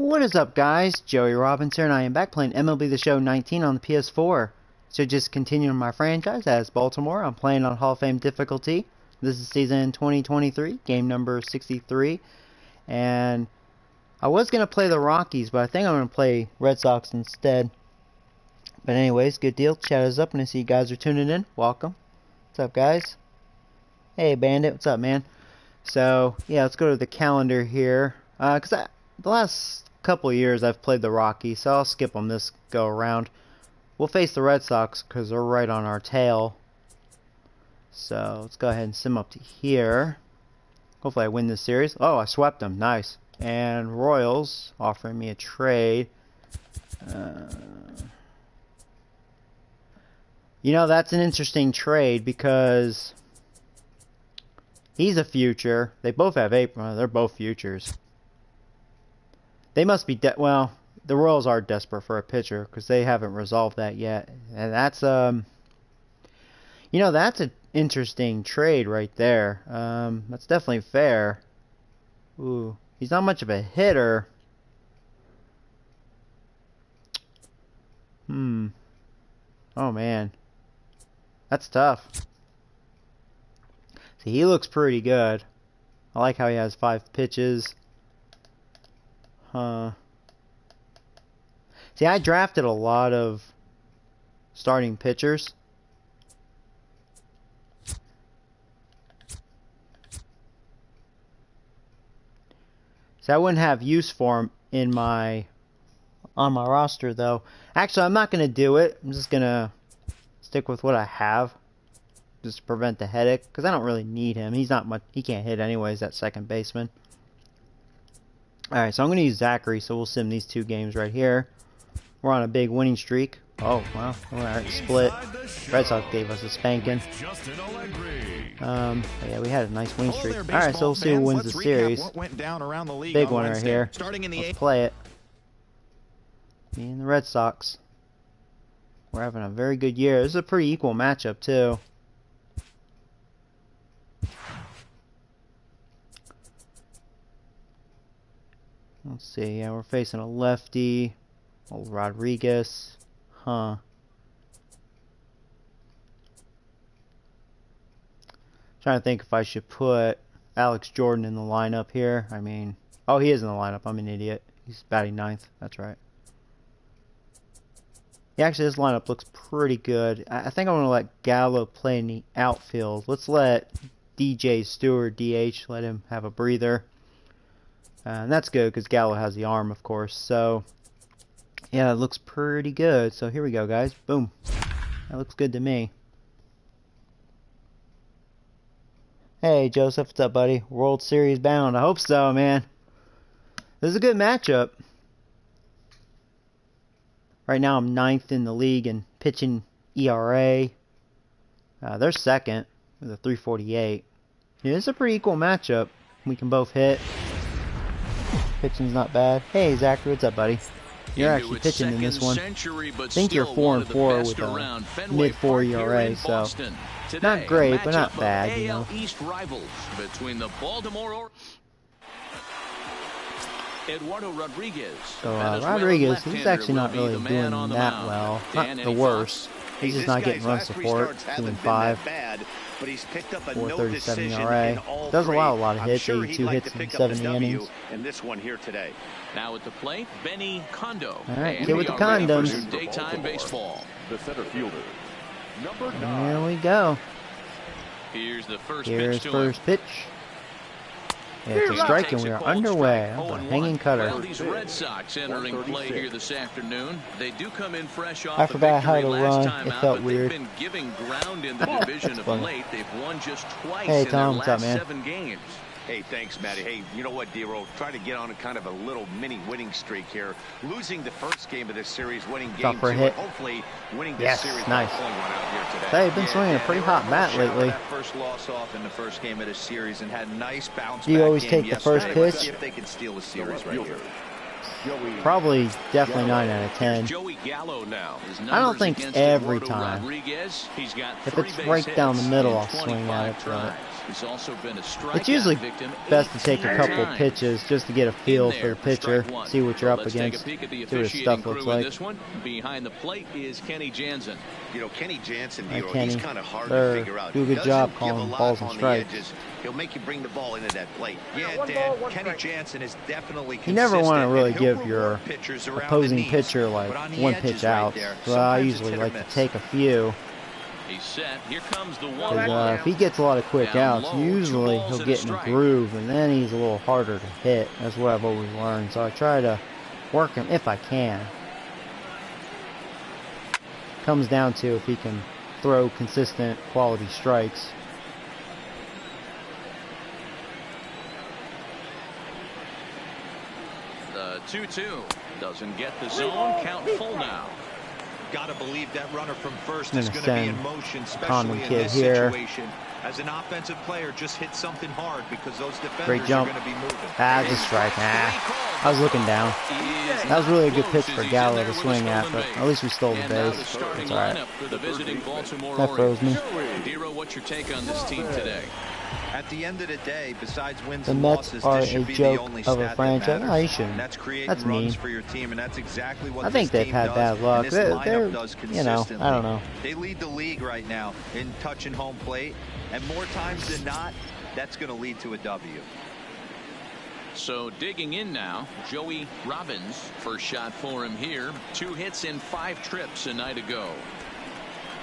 What is up, guys? Joey Robbins here, and I am back playing MLB The Show 19 on the PS4. So just continuing my franchise as Baltimore. I'm playing on Hall of Fame difficulty. This is season 2023, game number 63. And I was going to play the Rockies, but I think I'm going to play Red Sox instead. But anyways, good deal. Chat is up, and I see you guys are tuning in. Welcome. What's up, guys? Hey, Bandit. What's up, man? So, yeah, let's go to the calendar here. Because the last couple of years I've played the Rockies, so I'll skip them this go around. We'll face the Red Sox because they're right on our tail. So let's go ahead and sim up to here. Hopefully I win this series. Oh, I swept them. Nice. And Royals offering me a trade. You know, that's an interesting trade because he's a future. They both have April. They're both futures. They must be well, the Royals are desperate for a pitcher because they haven't resolved that yet. And that's you know, that's an interesting trade right there. That's definitely fair. Ooh, he's not much of a hitter. Oh man. That's tough. See, he looks pretty good. I like how he has 5 pitches. See, I drafted a lot of starting pitchers. So I wouldn't have use for him in on my roster though. Actually, I'm not gonna do it. I'm just gonna stick with what I have, just to prevent the headache. Because I don't really need him. He's not much. He can't hit anyways. That second baseman. Alright, so I'm going to use Zachary, so we'll sim these 2 games right here. We're on a big winning streak. Oh, wow. Alright, split. Red Sox gave us a spanking. Yeah, we had a nice winning streak. Alright, so we'll see who wins the series. Big one right here. Let's play it. Me and the Red Sox. We're having a very good year. This is a pretty equal matchup, too. Let's see, yeah, we're facing a lefty. Old Rodriguez. Trying to think if I should put Alex Jordan in the lineup here. I mean, oh, he is in the lineup. I'm an idiot. He's batting 9th. That's right. Yeah, actually, this lineup looks pretty good. I think I'm going to let Gallo play in the outfield. Let's let DJ Stewart DH. Let him have a breather. And that's good because Gallo has the arm, of course. So, yeah, it looks pretty good. So here we go, guys. Boom. That looks good to me. Hey, Joseph. What's up, buddy? World Series bound. I hope so, man. This is a good matchup. Right now, I'm 9th in the league in pitching ERA. They're 2nd with a 3.48. Yeah, it's a pretty equal matchup. We can both hit. Pitching's not bad. Hey, Zachary, what's up, buddy? You're actually pitching in this one. I think you're 4-4 with a mid-4 ERA, so not great, but not bad, you know. So Rodriguez, he's actually not really doing that well. Not the worst. He's just not getting run support. 2-5. But he's picked up a 4.37 ERA. Does allow a lot of hits, 82 hits in 70 innings. In this one here today. Now at the plate, Benny Kondo. All right, get with the condoms. Daytime baseball. The center fielder. There we go. Here's the first Here's pitch. First pitch. Yeah, it's a strike, and we are underway. That's a hanging cutter. Well, these Red Sox entering play here this afternoon. They do come in fresh off I forgot how to run. It felt weird. They've been giving ground in the division of late. They've won just twice hey, in Tom, their what's up, last man? 7 games. Hey, thanks, Matty. Hey, you know what, D-Roll? Try to get on a kind of a little mini winning streak here. Losing the first game of this series, winning game 2, and hopefully winning this series. Nice. One out here today. Hey, been swinging a pretty hot bat lately. That first loss off in the first game of this series and had a nice bounce. Do you always take the first pitch? See if they can steal the series right here. Probably, definitely 9 out of 10. I don't think every time. If it's right down the middle, I'll swing at it, but it's usually best to take a couple pitches just to get a feel for the pitcher, see what you're up against, see what his stuff looks like. Behind the plate is Kenny Jansen. You know, Kenny Jansen, Kenny, he's kind of hard to figure out. Do a good job calling balls and strikes. He'll make you bring the ball into that plate. Yeah, Dan, Kenny Jansen is definitely consistent. You never want to really give your opposing pitcher like one pitch out. So I usually like to take a few. He's set. Here comes the one. If he gets a lot of quick outs, usually he'll get in a groove, and then he's a little harder to hit. That's what I've always learned. So I try to work him if I can. Comes down to if he can throw consistent quality strikes. The 2-2 doesn't get the zone. Count full now. Got to believe that runner from first is going to be in motion, especially in this situation. As an offensive player, just hit something hard because those defenders are going to be moving. That's a strike. I was looking down. That was really a good pitch for Gallo to swing at, but at least we stole the base. That's all right. That froze me. What's your take on this team today? At the end of the day, besides wins and losses, this should be the only stat that matters. No, you shouldn't. That's creating runs for your team, and that's exactly what I think they've had bad luck. They're, you know, I don't know. They lead the league right now in touching home plate, and more times than not, that's going to lead to a W. So digging in now, Joey Robbins. First shot for him here. 2 hits in 5 trips a night ago.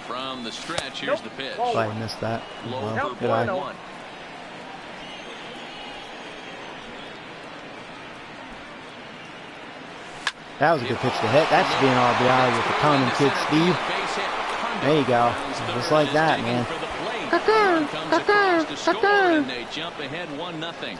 From the stretch, here's the pitch. Oh, I missed that. Well, good eye. That was a good pitch to hit. That should be an RBI with the common kid speed. There you go. Just like that, man.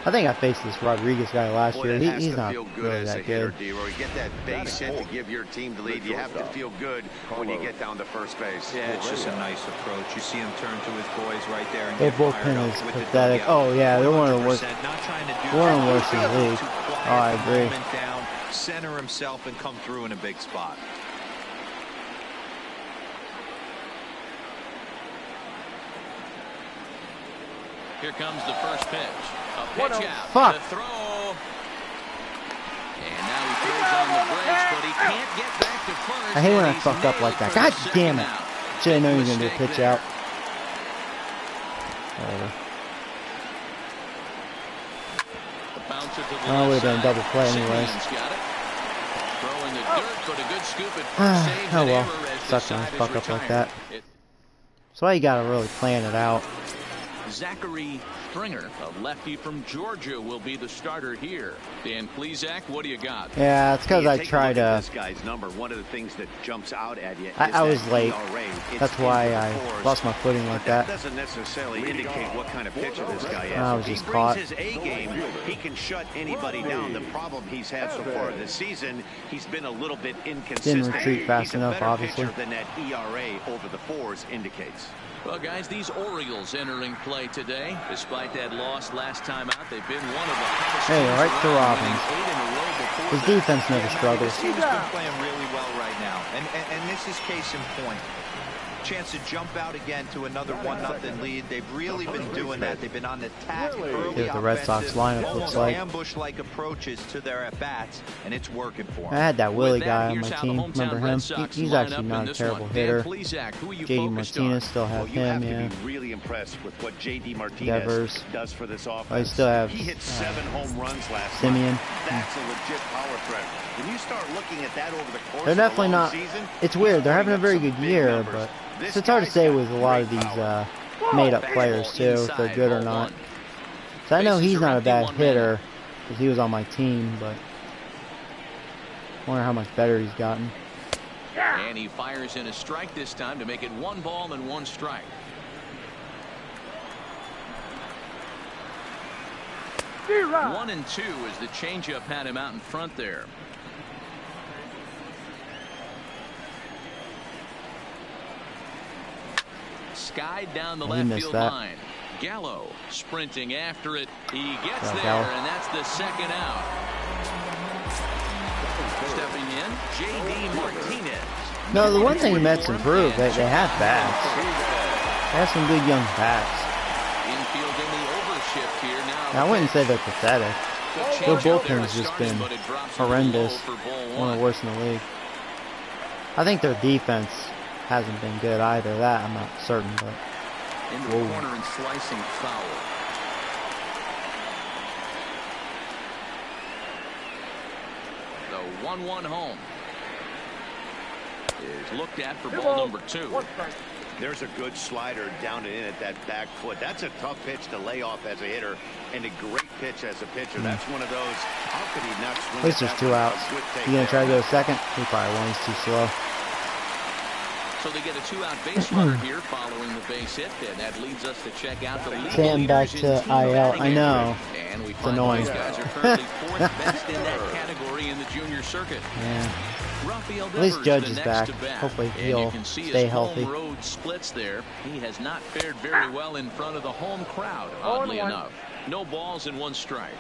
I think I faced this Rodriguez guy last year. He's not really that good. You get that base hit to give your team the lead. You have to feel good when you get down to first base. Yeah, it's just a nice approach. You see him turn to his boys right there. And their bullpen is pathetic. Oh yeah, they're one of the worst. One of the worst in the league. Oh, I agree. Center himself and come through in a big spot. Here comes the first pitch. A pitch out. Fuck. The throw. And now he throws on the brakes, but he can't get back to first. I hate when I fuck up like that. God damn it. Should have known he was going to do a pitch out. Whatever. Oh, it would have been a double play anyways. Oh well. Sucks when I fuck up like that. So you gotta really plan it out. Zachary Stringer, a lefty from Georgia, will be the starter here. Dan Plesac, what do you got? Yeah, it's because I try to. This guy's number. One of the things that jumps out at you. I was late. That's why I lost my footing like that. That doesn't necessarily indicate what kind of pitcher this guy is. I was just caught. His A game, he can shut anybody down. The problem he's had so far this season, he's been a little bit inconsistent. Didn't retreat fast enough, obviously. Than that ERA over the 4s indicates. Well, guys, these Orioles entering play today. Despite that loss last time out, they've been one of the hottest. Hey, right to Robbins. His defense never struggles. He's been playing really well right now, and this is case in point. Chance to jump out again to another 1-0 lead. They've really been doing that. They've been on the attack early. The Red Sox lineup looks like ambush-like approaches to their at-bats, and it's working for them. I had that Willie guy on my team. Remember him? He's actually not a terrible hitter. JD Martinez, still have him. Yeah. Really impressed with what JD Martinez does for this offense. I still have. He hit 7 home runs last Simeon. That's a legit power threat. When you start looking at that over the course they're definitely not. Season, it's weird. They're having a very good year, but it's hard to say with a lot of these made-up players too if they're good or not. So I know he's not a bad hitter because he was on my team, but I wonder how much better he's gotten. And he fires in a strike this time to make it 1 ball and 1 strike. Right. 1 and 2 as the changeup had him out in front there. Skied down the left field line. Gallo sprinting after it. He gets there, and that's the 2nd out. stepping in, J.D. Martinez. No, the one thing the Mets improved, they have bats. They have some good young bats. Infield in the overshift here now. I wouldn't say they're pathetic. Their bullpen's just been horrendous. One of the worst in the league. I think their defense hasn't been good either. That I'm not certain, but into the corner and slicing foul. The 1-1 home is looked at for ball number 2. There's a good slider down and in at that back foot. That's a tough pitch to lay off as a hitter, and a great pitch as a pitcher. That's one of those. How could he not swing? At least there's 2 outs. You gonna try to go second? He probably won't. He's too slow. So they get a 2-out base runner here following the base hit, and that leads us to check out the league. Sam back to IL. I know. And we it's find annoying. these guys are currently 4th best in that category in the junior circuit. Yeah. At least Judge is back. Hopefully he'll stay healthy. Home road splits there. He has not fared very well in front of the home crowd, oddly enough. No balls and 1 strike.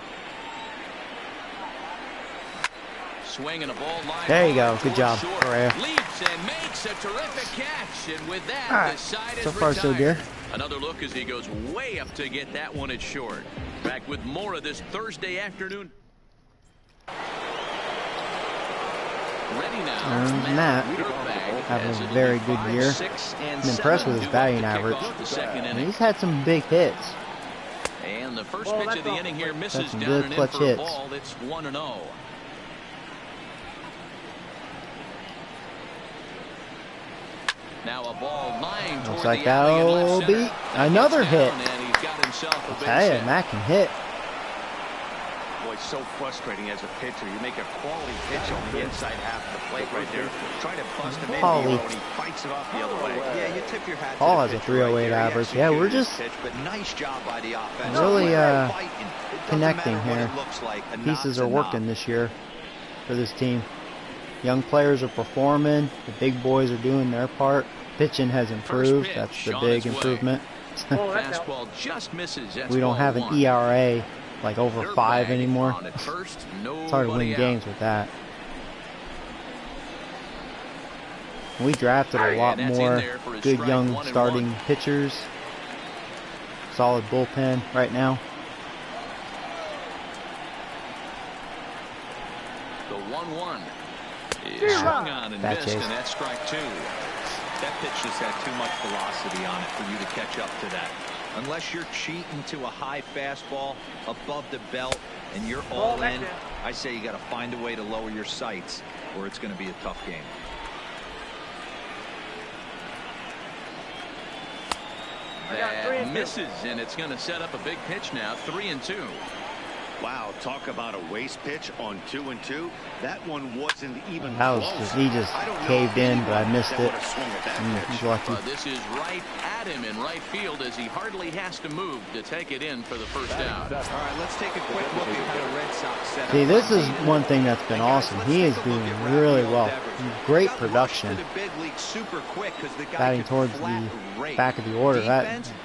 Swing and a ball line. There you go. Good job, Correa. Leaps and makes a terrific catch, and with that, the side is so far so good. Another look as he goes way up to get that one at short. Back with more of this Thursday afternoon. Ready now. Matt having a very good year. I'm impressed with his batting average. He's had some big hits. And the first pitch of the inning here misses some down good and in clutch for a hits. ball. It's 1-0. Now a ball lying Looks toward like the alley in left that'll center. be another hit. And he's got himself a base Hey, hit. Matt can hit. Boy, it's so frustrating as a pitcher. You make a quality pitch on the inside half of the plate right there. Try to bust him in Paulie. and he fights it off the other way. Yeah, you tip your hat. Paul to the has a pitcher right 308 there. He average. Yeah, we're executed his just pitch, but nice job by the offense. really Fighting. It doesn't connecting matter what here. it looks like. A Pieces knob's are a knob. working this year for this team. Young players are performing. The big boys are doing their part. Pitching has improved. pitch, That's the on big its way. improvement. Fastball just misses. That's We don't ball have an 1. ERA like over 5 anymore. On at first, It's hard to win nobody out. games with that. We drafted a lot And that's in more there for his good strike, young 1-1. starting pitchers. Solid bullpen right now. The 1-1 is swung on and Bad missed, chase. and that's strike 2. That pitch just had too much velocity on it for you to catch up to that. Unless you're cheating to a high fastball above the belt and you're all in, I say you got to find a way to lower your sights or it's going to be a tough game. That misses, and it's going to set up a big pitch now. 3-2. Wow, talk about a waste pitch on 2-2. That one wasn't even That was close. just, he just I don't know caved in, but I anyone missed that it. would've swung at that pitch. He's lucky. This is right at him in right field as he hardly has to move to take it in for the first out. All right, let's take a quick look at how the Red Sox set See, up. this is one thing that's been awesome. He is doing really well. Great production. Batting towards the back of the order.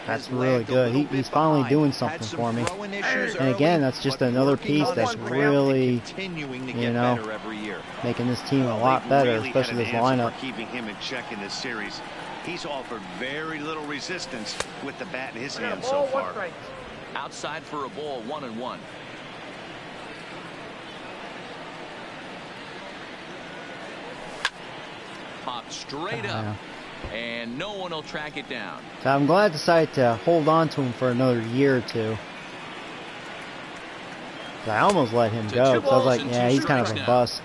That's really good. He's finally doing something for me. And again, that's just another piece that's really, you know, making this team a lot better, especially this lineup. Keeping him in check in this series. He's offered very little resistance with the bat in his hand so far. Outside for a ball, 1-1. Popped straight up, and no one will track it down. So I'm glad I decided to hold on to him for another year or two. I almost let him go because I was like, yeah, he's kind of a bust.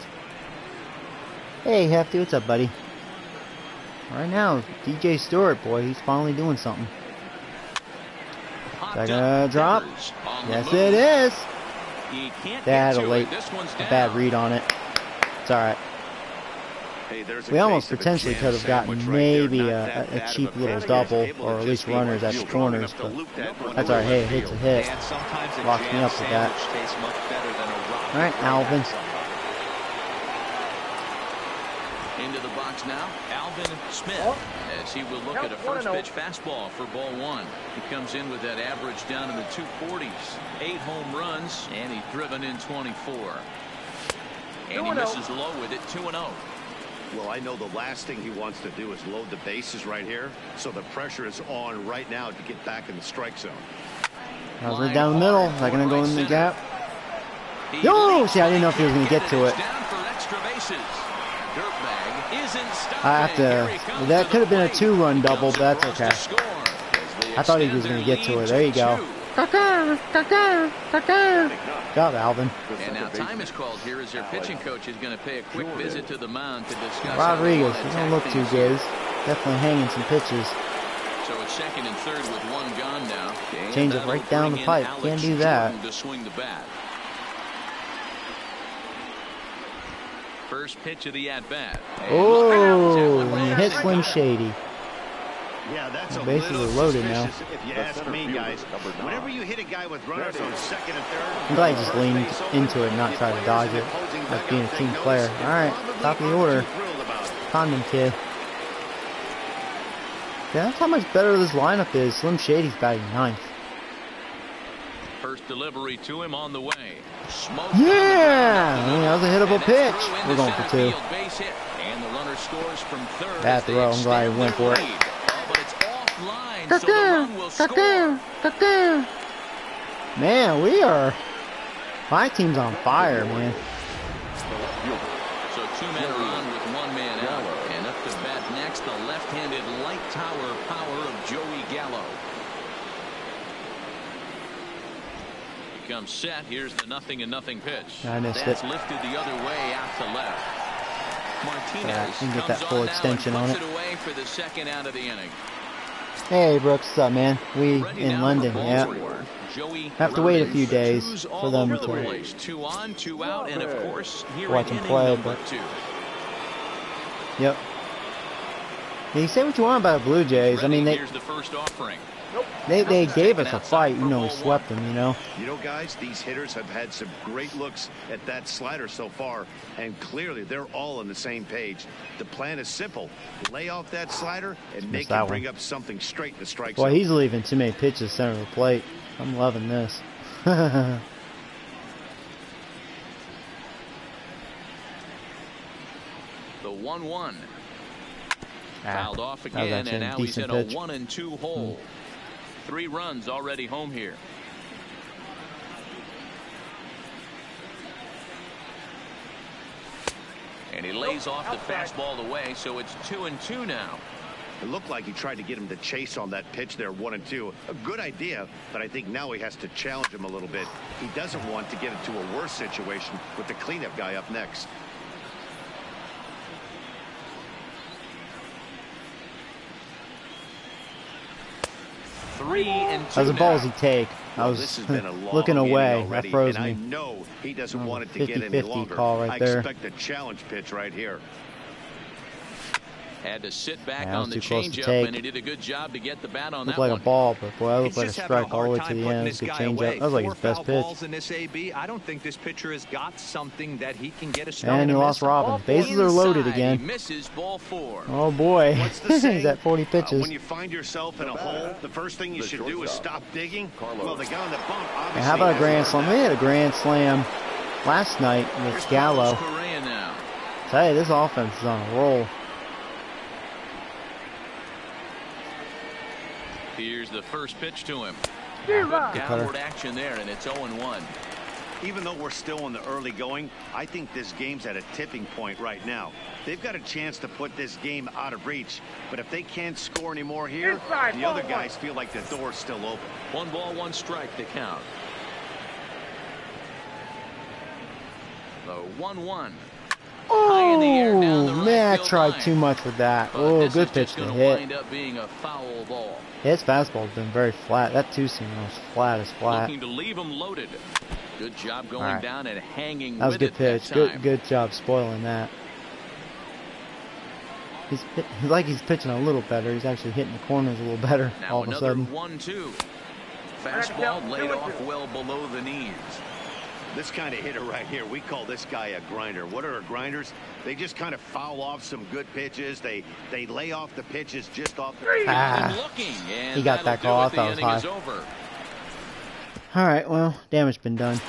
Hey, Hefty, what's up, buddy? Right now, DJ Stewart, boy, he's finally doing something. Is that gonna drop? Yes, it is. They had a bad read on it. It's all right. We almost potentially could have gotten maybe a cheap little double, or at least runners at the corners, but that's all right. Hey, a hit's a hit. Locks me up with that. All right, Alvin. Into the box now, Alvin Smith, as he will look at a first pitch fastball for ball 1. He comes in with that average down in the 240s. 8 home runs, and he's driven in 24. And he misses low with it, 2-0. Well, I know the last thing he wants to do is load the bases right here, so the pressure is on right now to get back in the strike zone. I was right down the middle. Is that going to go in the gap? Yo! See, I didn't know if he was going to get to it. I have to. That could have been a 2-run double, but that's okay. I thought he was going to get to it. There you go. Good job, Alvin. And now time is called here as their pitching coach is going to pay a quick visit to the mound to discuss. Rodriguez, he don't look too good. Definitely hanging some pitches. So it's second and third with one gone now. Change it right down the pipe. Can't do that. To swing the bat. First pitch of the at-bat. Oh, and you hit Slim Shady. Yeah, that's a bases are loaded now. If you ask me, guys, whenever you hit a guy with runners on second and third, I'm glad he just leaned into it and not try to dodge it. Like being a team player. All right, top of the order. Condon kid. Yeah, that's how much better this lineup is. Slim Shady's batting ninth. First delivery to him on the way. Yeah! That was a hittable pitch. We're going for 2. And the runner scores from third. Bad throw. I'm glad he went for it. But it's offline, so the run will score. Man, we are... My team's on fire, man. So 2 men are on with 1 man out. And up to bat next, the left-handed light tower power of Joey Gallo. Comes set. Here's the 0-0 pitch. I missed That's it. lifted the other way out to left. Martinez can get that comes full on extension now and on puts it away for the second out of the inning. Hey, Brooks, what's up, man? We Ready in now London, for yeah. Baltimore. Joey Have to wait a few Robbins. days Twos for all them over the to place. 2 on, 2 out, and of course here watch in him inning play, number but- 2. Yep. Yeah, you say what you want about the Blue Jays. I mean, Here's the first offering. they gave us a fight, even though we swept them, you know. You know, guys, these hitters have had some great looks at that slider so far, and clearly they're all on the same page. The plan is simple. Lay off that slider and make him bring up something straight in the strike zone. Boy, he's leaving too many pitches center of the plate. I'm loving this. The 1-1. Fouled off again, and now he's in a 1-2 hole. 3 runs already home here. And he lays off the fastball away, so it's 2-2 now. It looked like he tried to get him to chase on that pitch there, 1-2. A good idea, but I think now he has to challenge him a little bit. He doesn't want to get into a worse situation with the cleanup guy up next. That was a ballsy take. I was looking away. That froze me. I know he doesn't want it to get any longer. Call right there. I expect a challenge pitch right here. Had to sit back on the changeup, and he did a good job to get the bat on that one. Looked like a ball, but boy, that looked like a strike all the way to the end. Good changeup. That was like his best pitch. In this AB, I don't think this pitcher has got something that he can get a start. And he lost Robbins. Bases are loaded again. He misses ball 4. Oh boy, he's at 40 pitches. When you find yourself in a hole, the first thing you should do is stop digging. Well, the guy on the bump obviously. And how about a grand slam? We had a grand slam last night with Gallo. Tell you, this offense is on a roll. Here's the first pitch to him. Downward action there, and it's 0-1. Even though we're still in the early going, I think this game's at a tipping point right now. They've got a chance to put this game out of reach, but if they can't score any more here, the other guys feel like the door's still open. 1 ball, 1 strike to count. The 1-1. Oh, man, I tried too much with that. Oh, good pitch to hit. Wind up being a foul ball. His fastball's been very flat. That two-seamer was flat as flat. Looking to leave him loaded. Good job going down and hanging. That was a good pitch. Good job spoiling that. He's like he's pitching a little better. He's actually hitting the corners a little better now all of a sudden. 1-2. Fastball laid off well below the knees. This kind of hitter right here, we call this guy a grinder. What are grinders? They just kind of foul off some good pitches. They lay off the pitches just off the he got that call. I thought it was high. All right, well, damage been done.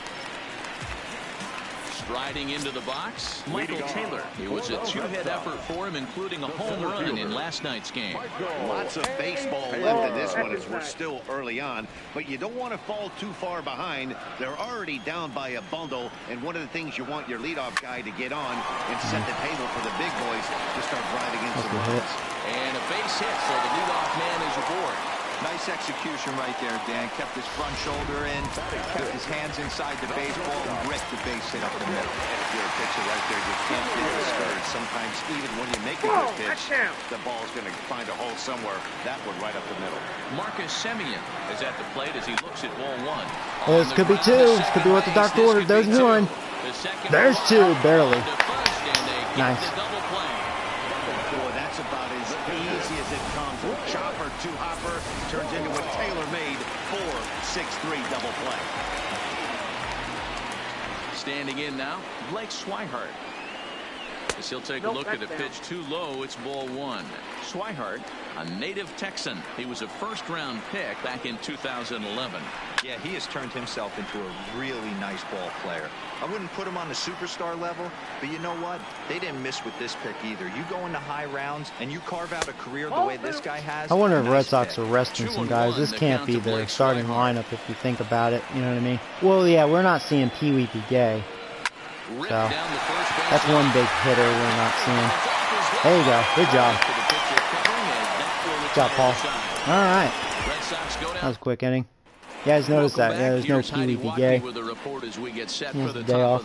Riding into the box, Michael Taylor. It was a two-hit effort for him, including a home run in last night's game. Lots of baseball left in this one as we're still early on, but you don't want to fall too far behind. They're already down by a bundle, and one of the things you want your leadoff guy to get on and set the table for the big boys to start driving in some runs. And a base hit, so the leadoff man is aboard. Nice execution right there, Dan. Kept his front shoulder in, kept his hands inside the baseball, and ripped the base hit up the middle. If you're a pitcher right there, you can't get discouraged. Sometimes even when you make a good pitch, the ball's going to find a hole somewhere. That one right up the middle. Marcus Semien is at the plate as he looks at ball one. Well, this could be two. This could be what the doctor ordered. There's one. There's two, barely. Nice. Boy, that's about as easy as it comes. Chopper to hopper turns into a tailor-made 4-6-3 double play. Standing in now, Blake Swihart. As he'll take a look at a pitch too low, it's ball one. Swihart, a native Texan. He was a first-round pick back in 2011. Yeah, he has turned himself into a really nice ball player. I wouldn't put him on the superstar level, but you know what? They didn't miss with this pick either. You go into high rounds and you carve out a career the way this guy has. I wonder if Red Sox are resting some guys. This can't be their starting lineup if you think about it. You know what I mean? Well, yeah, we're not seeing Pee Wee be gay. So that's one big hitter we're not seeing. There you go. Good job. Good job, Paul. All right. That was a quick inning. You guys noticed that? Yeah, there's no Pee Wee be gay. He has the day off.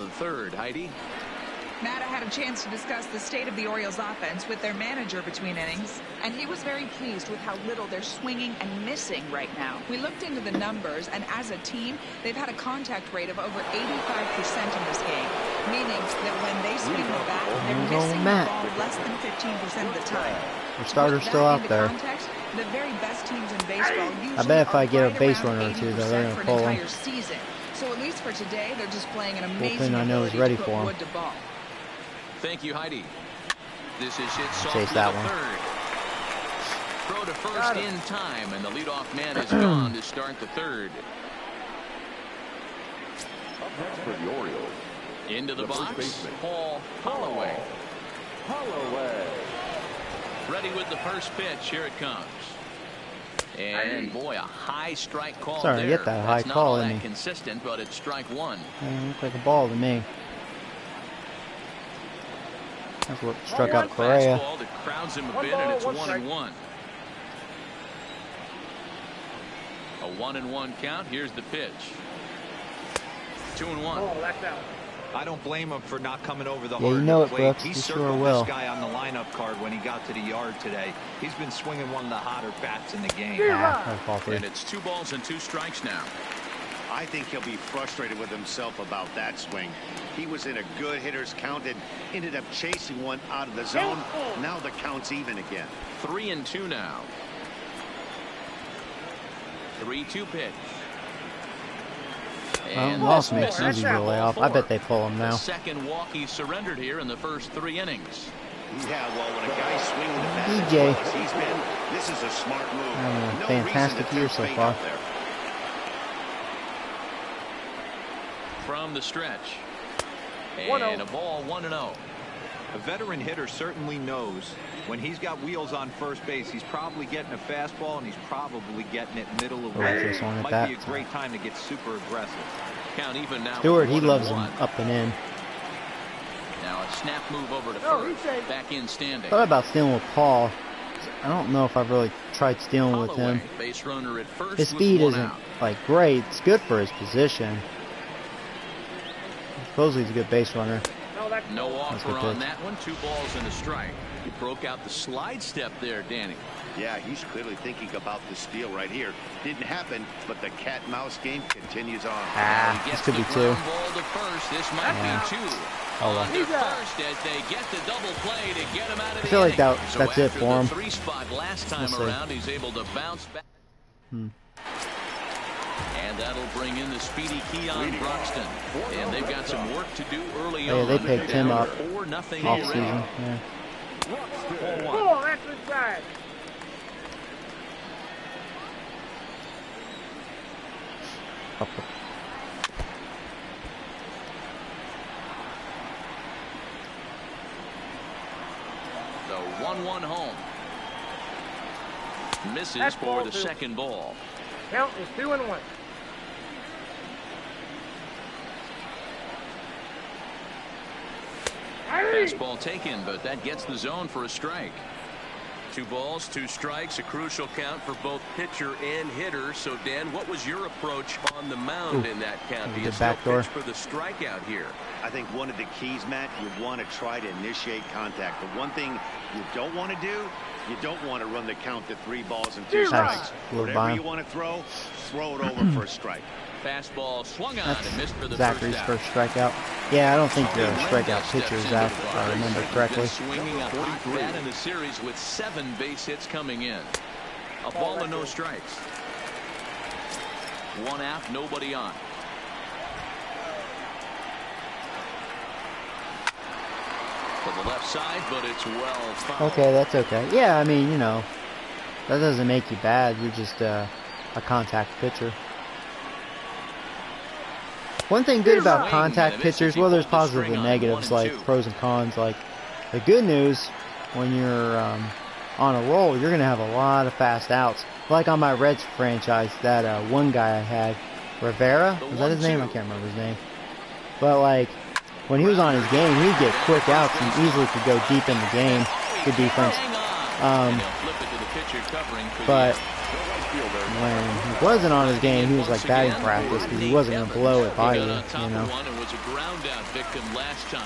Matt, I had a chance to discuss the state of the Orioles offense with their manager between innings, and he was very pleased with how little they're swinging and missing right now. We looked into the numbers, and as a team, they've had a contact rate of over 85% in this game, meaning that when they swing the bat, they're missing the ball less than 15% of the time. The starter's still out there. Context, the very best teams in baseball usually I bet if I get a right base around runner or two, though, they're going to 80% pull for an him. entire season. So at least for today, they're just playing an amazing Bullpen I know is ability ready to for put him. wood to ball. Thank you, Heidi. This is hit Chase softly that to one. third. Throw to first in time, and the leadoff man is gone to start the third. Up next for the Orioles. Into the box, Paul Holloway. Ready with the first pitch. Here it comes. And boy, a high strike call Sorry, there. get that high That's not call, all isn't that he? consistent, but it's strike one. It looked like a ball to me. That's what struck out Correa. Fastball that crowds him a bit, and it's 1-1. A 1-1 count. Here's the pitch. 2-1. I don't blame him for not coming over the Yeah, you hard know it, plate. Brooks. He You sure circled will. this guy on the lineup card when he got to the yard today. He's been swinging one of the hotter bats in the game. And it's 2 balls and 2 strikes now. I think he'll be frustrated with himself about that swing. He was in a good hitter's count and ended up chasing one out of the zone. Now the count's even again. 3-2 now. 3-2 pitch. And lost me. Easy to lay off. I bet they pull him now. The second walk he surrendered here in the first 3 innings. Yeah, well, when a guy's swinging the bat as DJ. well as he's been, this is a smart move. Having a No fantastic reason to year throw so fate far. out there. From the stretch. And a ball 1-0. A veteran hitter certainly knows when he's got wheels on first base, he's probably getting a fastball and he's probably getting it middle of the Just swung at Might that. be a great time to get super aggressive. Count even now. Stewart, with he loves 1-1. him up and in. Now a snap move over to first. Back in standing. Thought about stealing with Paul. I don't know if I've really tried stealing with him. Holloway, base runner at first. His with speed 1 isn't out. like great. It's good for his position. Supposedly he's a good base runner. No offer good on pitch. that one. 2 balls and a strike. He broke out the slide step there, Danny. Yeah, he's clearly thinking about the steal right here. Didn't happen, but the cat-mouse game continues on. He This gets could the be 2. ground ball to first. This might Yeah. be 2. Oh, well. On to first as they get the double play to get him out of the I feel like inning. that's it after for the him. 3 spot last time We'll see. around, he's able to bounce back. And that'll bring in the speedy Keon Broxton. And they've got some work to do early Yeah, on. they picked him Down up 4-0 off already. season. Yeah. That's inside. 1-1 home. Misses for the second ball. Count is 2-1. Fastball taken, but that gets the zone for a strike. 2 balls, 2 strikes, a crucial count for both pitcher and hitter. So, Dan, what was your approach on the mound in that count? Do you still pitch for the strikeout here? I think one of the keys, Matt, you want to try to initiate contact. The one thing you don't want to do, you don't want to run the count to 3 balls and 2 strikes. Whatever you want to throw it over for a strike. Fastball swung on and missed for the Zachary's first strikeout. Yeah, I don't think they're strikeout pitchers, Zach, if I remember correctly. Swinging a hot bat in the series with 7 base hits coming in. A ball and no strikes. 1 out, nobody on. To the left side, but it's well fouled. Okay, that's okay. Yeah, I mean, you know, that doesn't make you bad. You're just a contact pitcher. One thing good about contact pitchers, well, there's positives and negatives, like pros and cons. Like, the good news, when you're on a roll, you're going to have a lot of fast outs. Like on my Reds franchise, that one guy I had, Rivera, was that his name? I can't remember his name. But, like, when he was on his game, he'd get quick outs and easily could go deep in the game. Good defense. But when he wasn't on his game, he was like batting practice because he wasn't going to blow it by you, you know. So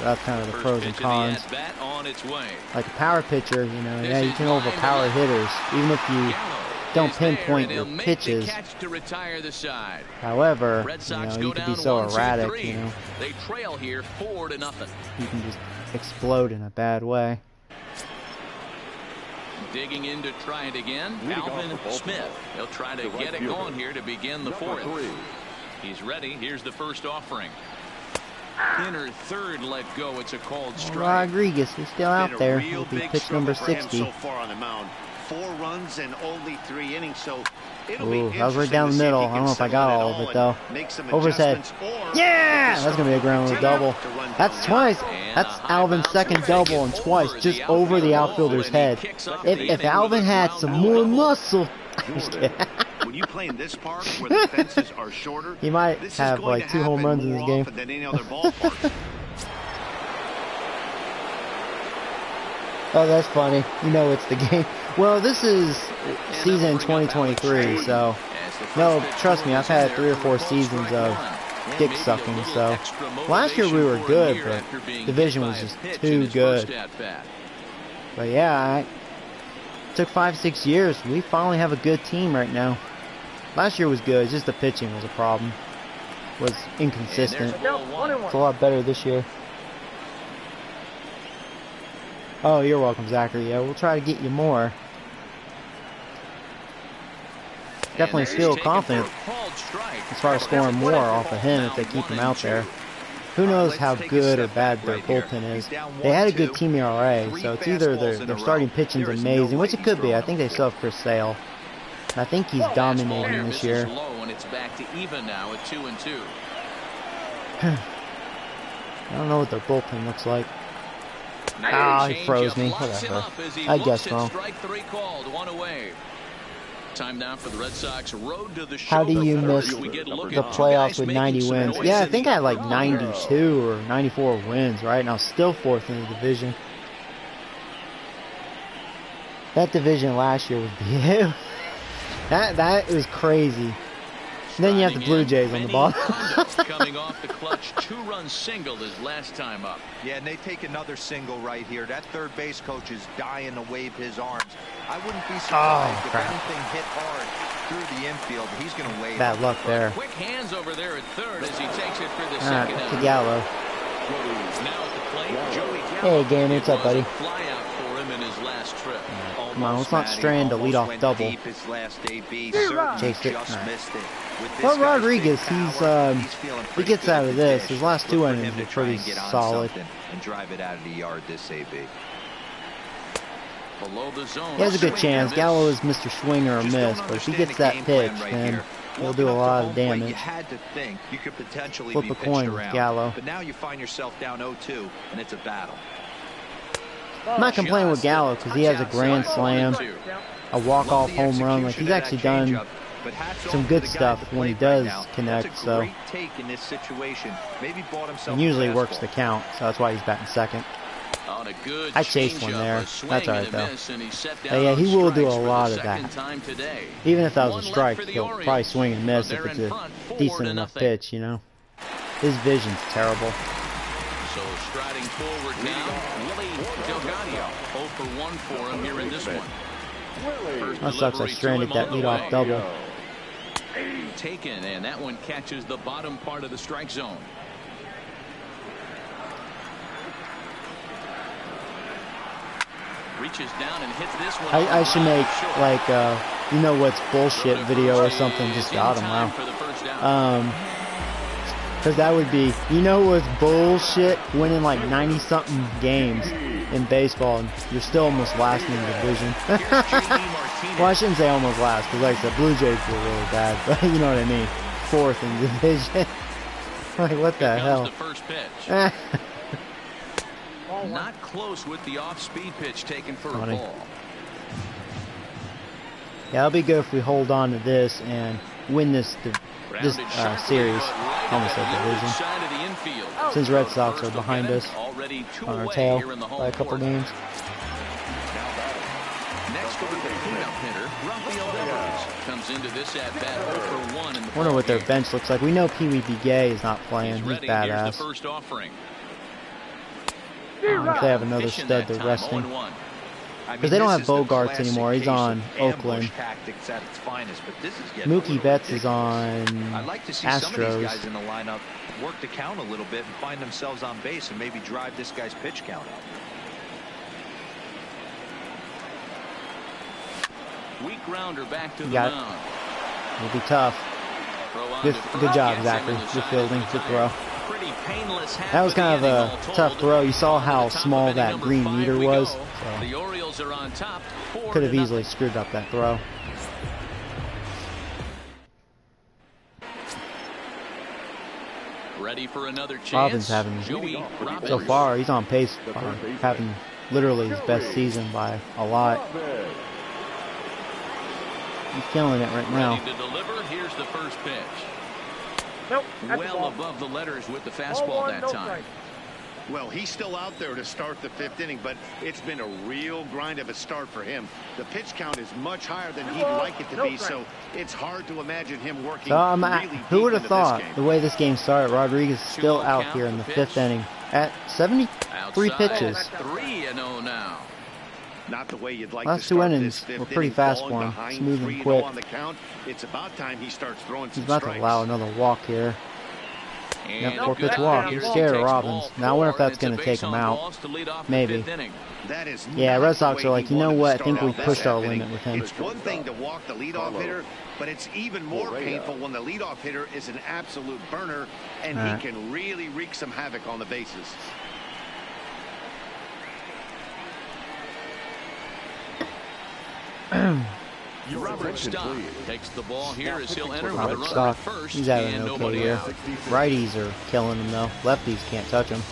that's kind of the pros and cons. Like a power pitcher, you know, yeah, you can overpower hitters, even if you don't pinpoint your pitches. However, you know, you can be so erratic, you know. They trail here 4-0. You can just explode in a bad way. Digging in to try it again, Alvin Smith. He'll try to get it going here to begin the 4th. He's ready. Here's the first offering. Inner third let go. It's a called strike. Rodriguez is still out there. He'll be pitch number 60. So far on the mound. 4 runs and only 3 innings, so it'll be that was right down the middle. I don't know if I got all of it though. Over his head. Yeah, that's gonna be a ground rule double. That's twice. That's Alvin's second double and twice, just over the outfielder's head. If Alvin had some more muscle, when you play in this park where the fences are shorter, he might have like 2 home runs in this game. Than any other ballpark. Oh, that's funny. You know it's the game. Well, this is season 2023, so no, trust me, I've had 3 or 4 seasons of dick sucking. So last year we were good, but division was just too good. But yeah, it took 5-6 years. We finally have a good team right now. Last year was good, just the pitching was a problem. Was inconsistent. It's a lot better this year. Oh, you're welcome, Zachary. Yeah, we'll try to get you more. Definitely feel confident as far as scoring more off of him if they keep him out there. Who knows how good or bad their bullpen is. They had a good team ERA, so it's either their starting pitching's amazing, which it could be. I think they still have Chris Sale. I think he's dominating this year. I don't know what their bullpen looks like. Ah, he froze me. Whatever. I guess wrong. Time now for the Red Sox road to the How do you miss the playoffs with 90 wins? Yeah, I think I had like 92 or 94 wins, right? And I was still 4th in the division. That division last year was beautiful. That was crazy. And then you have the Blue Jays on the bottom. Coming off the clutch 2-run single his last time up. Yeah, and they take another single right here. That third base coach is dying to wave his arms. I wouldn't be surprised if anything hit hard through the infield. He's going to wave. Bad luck there. Quick hands over there at third as he takes it for the second out. Gallo. Now at the plate, Joey Gallo. Hey, Gamer, what's up, buddy? Fly out for him in his last trip. Come on, let's not strand a leadoff double. Chased it. Well, Rodriguez, he gets out of this. His last 2 innings were pretty solid. And drive it out of the yard this AB. He has a good chance. Gallo is Mr. Swing or a miss, but if he gets that pitch, then he'll do a lot of damage. You had to think you could potentially Flip a coin with Gallo. But now you find yourself down 0-2, and it's a battle. I'm not complaining with Gallo because he has a grand slam, a walk-off home run. Like, he's actually done some good stuff when he does connect. So, and usually works the count, so that's why he's batting second. I chased one there. That's alright though. Yeah, he will do a lot of that. Even if that was a strike, he'll probably swing and miss if it's a decent enough pitch, you know. His vision's terrible. So striding forward now, Willie Delgado. 0 for 1 for him here in this one. That sucks. I stranded that leadoff double. Taken, and that one catches the bottom part of the strike zone. Reaches down and hits this one. I should make like you know what's bullshit video or something. Just got him. Wow. Because that would be, you know what's bullshit? Winning like 90-something games in baseball and you're still almost last in the division. Well, I shouldn't say almost last because like I said, Blue Jays were really bad, but you know what I mean. 4th in the division. Like what the hell? The first pitch. Not close with the off-speed pitch taken for a ball. Yeah, it'll be good if we hold on to this and win this series. Almost a division. Since Red Sox are behind us on our tail by a couple games. Next over the cleanup hitter, comes into this at bat 0 for 1 in the wonder what their bench looks like. We know Pee Wee Begay is not playing. He's badass. First offering. If they have another stud, they're resting. Because they don't have Bogarts anymore. He's on Oakland. Mookie Betts is on I'd like to see Astros. Some of these guys in the lineup work the count a little bit and find themselves on base and maybe drive this guy's pitch count up. Weak grounder back to the mound. It'll be tough. Good job, Zachary. Good fielding. Good throw. That was kind of a tough throw. You saw how small that green meter was. So the Orioles are on top. Could have easily screwed up that throw. Ready for another chance. Robbins having, so far, he's on pace for having literally his best season by a lot. He's killing it right now. Ready to deliver. Here's the first pitch. Nope, well above the letters with the fastball that time. Well, he's still out there to start the 5th inning, but it's been a real grind of a start for him. The pitch count is much higher than he'd like it to be, so it's hard to imagine him working. So really who would have thought the way this game started, Rodriguez is still out here in the 5th inning at 73 pitches. 3-0 now. Not the way you'd like last to start 2 innings were pretty fast for him, smooth and quick. It's about time he starts throwing He's about to allow another walk here. Yep, 4-pitch walk. He's scared of Robbins. Now I wonder if that's going to take him out. Maybe. Yeah, Red Sox are like, you know what? I think we pushed our limit with him. It's one thing to walk the leadoff hitter, but it's even more painful when the leadoff hitter is an absolute burner and he can really wreak some havoc on the bases. Robert Stock takes the ball here as he'll enter with a runner Stock, at first. he's having an okay year. Righties are killing him though. Lefties can't touch him.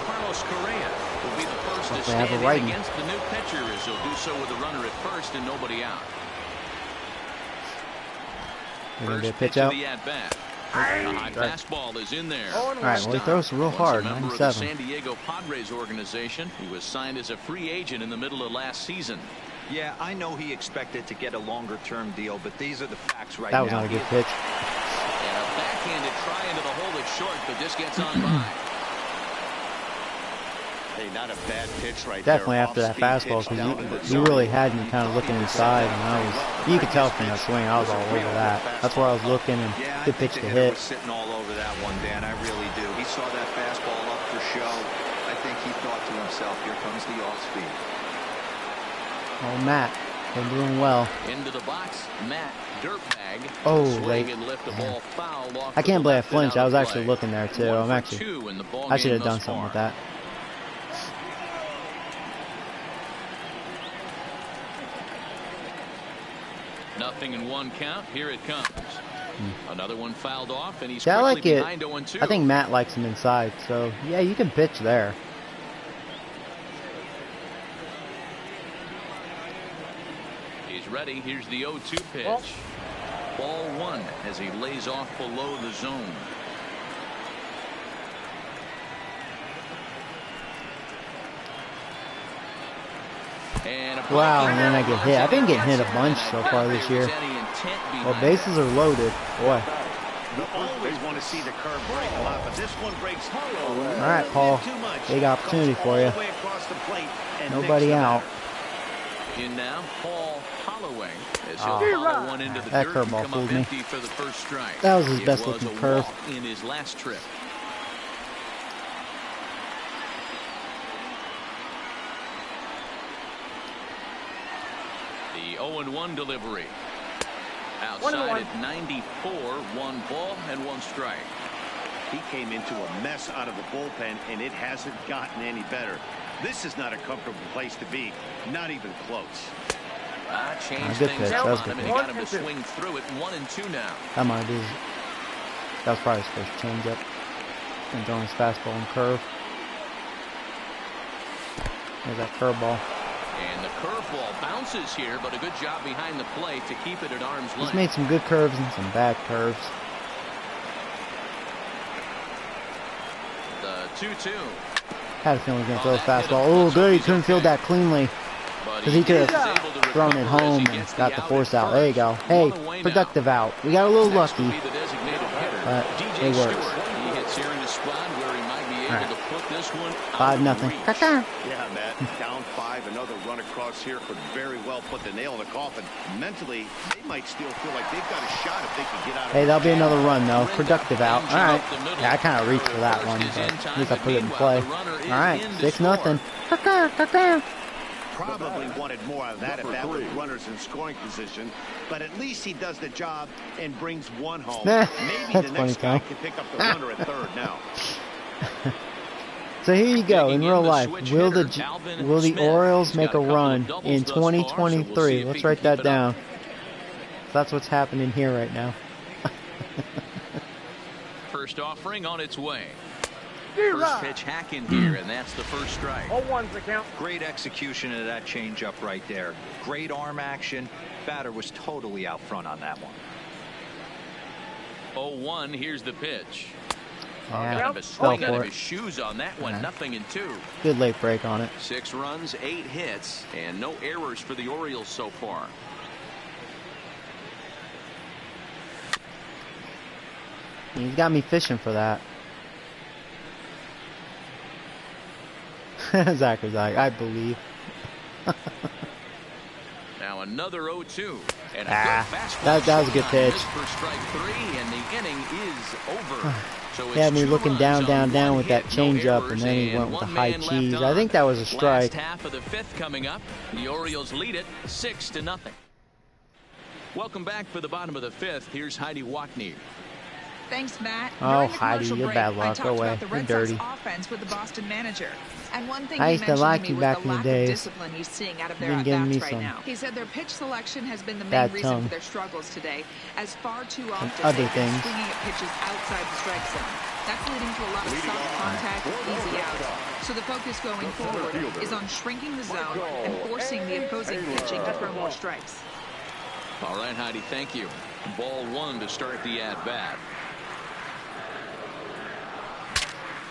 Carlos Correa will be the first to stand in against the new pitcher as he'll do so with a runner at first and nobody out. First pitch out. The at-bat. The high fastball is in there. All right, well, he throws real hard, 97. The San Diego Padres organization. He was signed as a free agent in the middle of last season. Yeah, I know he expected to get a longer-term deal, but these are the facts right now. That was now. not a good pitch. And a backhanded try into the hole that's short, but this gets on by. Hey, not a bad pitch right Definitely there. After that fastball, because you really had me kind of looking inside, and you could tell from that swing, I was all over that. That's where I was looking, and good pitch to hit. Was sitting all over that one, Dan. I really do. He saw that fastball up for show. I think he thought to himself, here comes the off-speed. Oh, Matt, been doing well. Into the box, Matt Dirtbag. Oh, late. I can't believe I flinched. I was actually looking there too. I should have done something with that. Nothing in one count. Here it comes. Another one fouled off, and he's I like it. behind 0-2. I think Matt likes him inside, so yeah, you can pitch there. He's ready. Here's the 0-2 pitch. Ball one as he lays off below the zone. Wow, and then I get hit. I've been getting hit a bunch so far this year. Well, bases are loaded. Boy. You always want to see the curve break a lot, but this one breaks hollow. All right, Paul. Big opportunity for you. Nobody out. In now, Paul Holloway. As he'll follow one into the that dirt and curveball come fooled up me. empty for the first strike. That was his It best was looking a curve. walk in his last trip. The 0-1 delivery. Outside at 94, 1 ball and 1 strike. He came into a mess out of the bullpen, and it hasn't gotten any better. This is not a comfortable place to be, not even close. Changed good things pitch. up That was on good him, and he got him to swing through it. 1-2 now. That might be. That was probably his first changeup. And throwing his fastball and curve. There's that curveball. And the curveball bounces here, but a good job behind the plate to keep it at arm's length. He's made some good curves and some bad curves. The 2-2. Had a feeling he was going to throw a fastball. Oh, good. He couldn't field that cleanly. Because he could have thrown it home and got the force out. There you go. Hey, productive out. We got a little lucky, but it works. He hits here in a spot where he might be able to put this one 5-0. Yeah, Matt. Down 5. Another run across here could very well put the nail in the coffin. Mentally, they might still feel like they've got a shot if they can get out of it. Hey, that'll be another run, though. Productive out. All right. Yeah, I kind of reached for that one, but at least I put it in play. All right, 6-0. Probably wanted more of that if that was runners in scoring position, but at least he does the job and brings one home. Maybe the next guy can pick up the runner at third now. So here you go. In real life, will the Orioles make a run in 2023? Let's write that down. That's what's happening here right now. First offering on its way. First pitch hacking here, and that's the first strike. 0-1's the count. Great execution of that changeup right there. Great arm action. Batter was totally out front on that one. 0-1, here's the pitch. Yeah, Got him a swing out of his shoes on that one. 0-2. Good late break on it. 6 runs, 8 hits, and no errors for the Orioles so far. He's got me fishing for that. Zachary's like, I believe. Now another 0-2. And that was a good pitch. For strike 3, and the inning is over. So he had me looking down with that changeup, and then he went with the high cheese. I think that was a strike. Last half of the 5th coming up. The Orioles lead it 6-0. Welcome back for the bottom of the 5th. Here's Heidi Wackney. Thanks, Matt. Oh, Heidi, you're bad luck. Go away. You're dirty. Offense with the Boston manager. And one thing I used to like you back in the days. Discipline he's seeing out of their Been giving me right some now. He said their pitch selection has been the main bad reason tongue. for their struggles today, as far too often other they've been things. swinging at pitches outside the strike zone. That's leading to a lot of soft contact and easy outs. So the focus going forward is on shrinking the zone and forcing the opposing pitching to throw more strikes. All right, Heidi, thank you. Ball 1 to start the at-bat.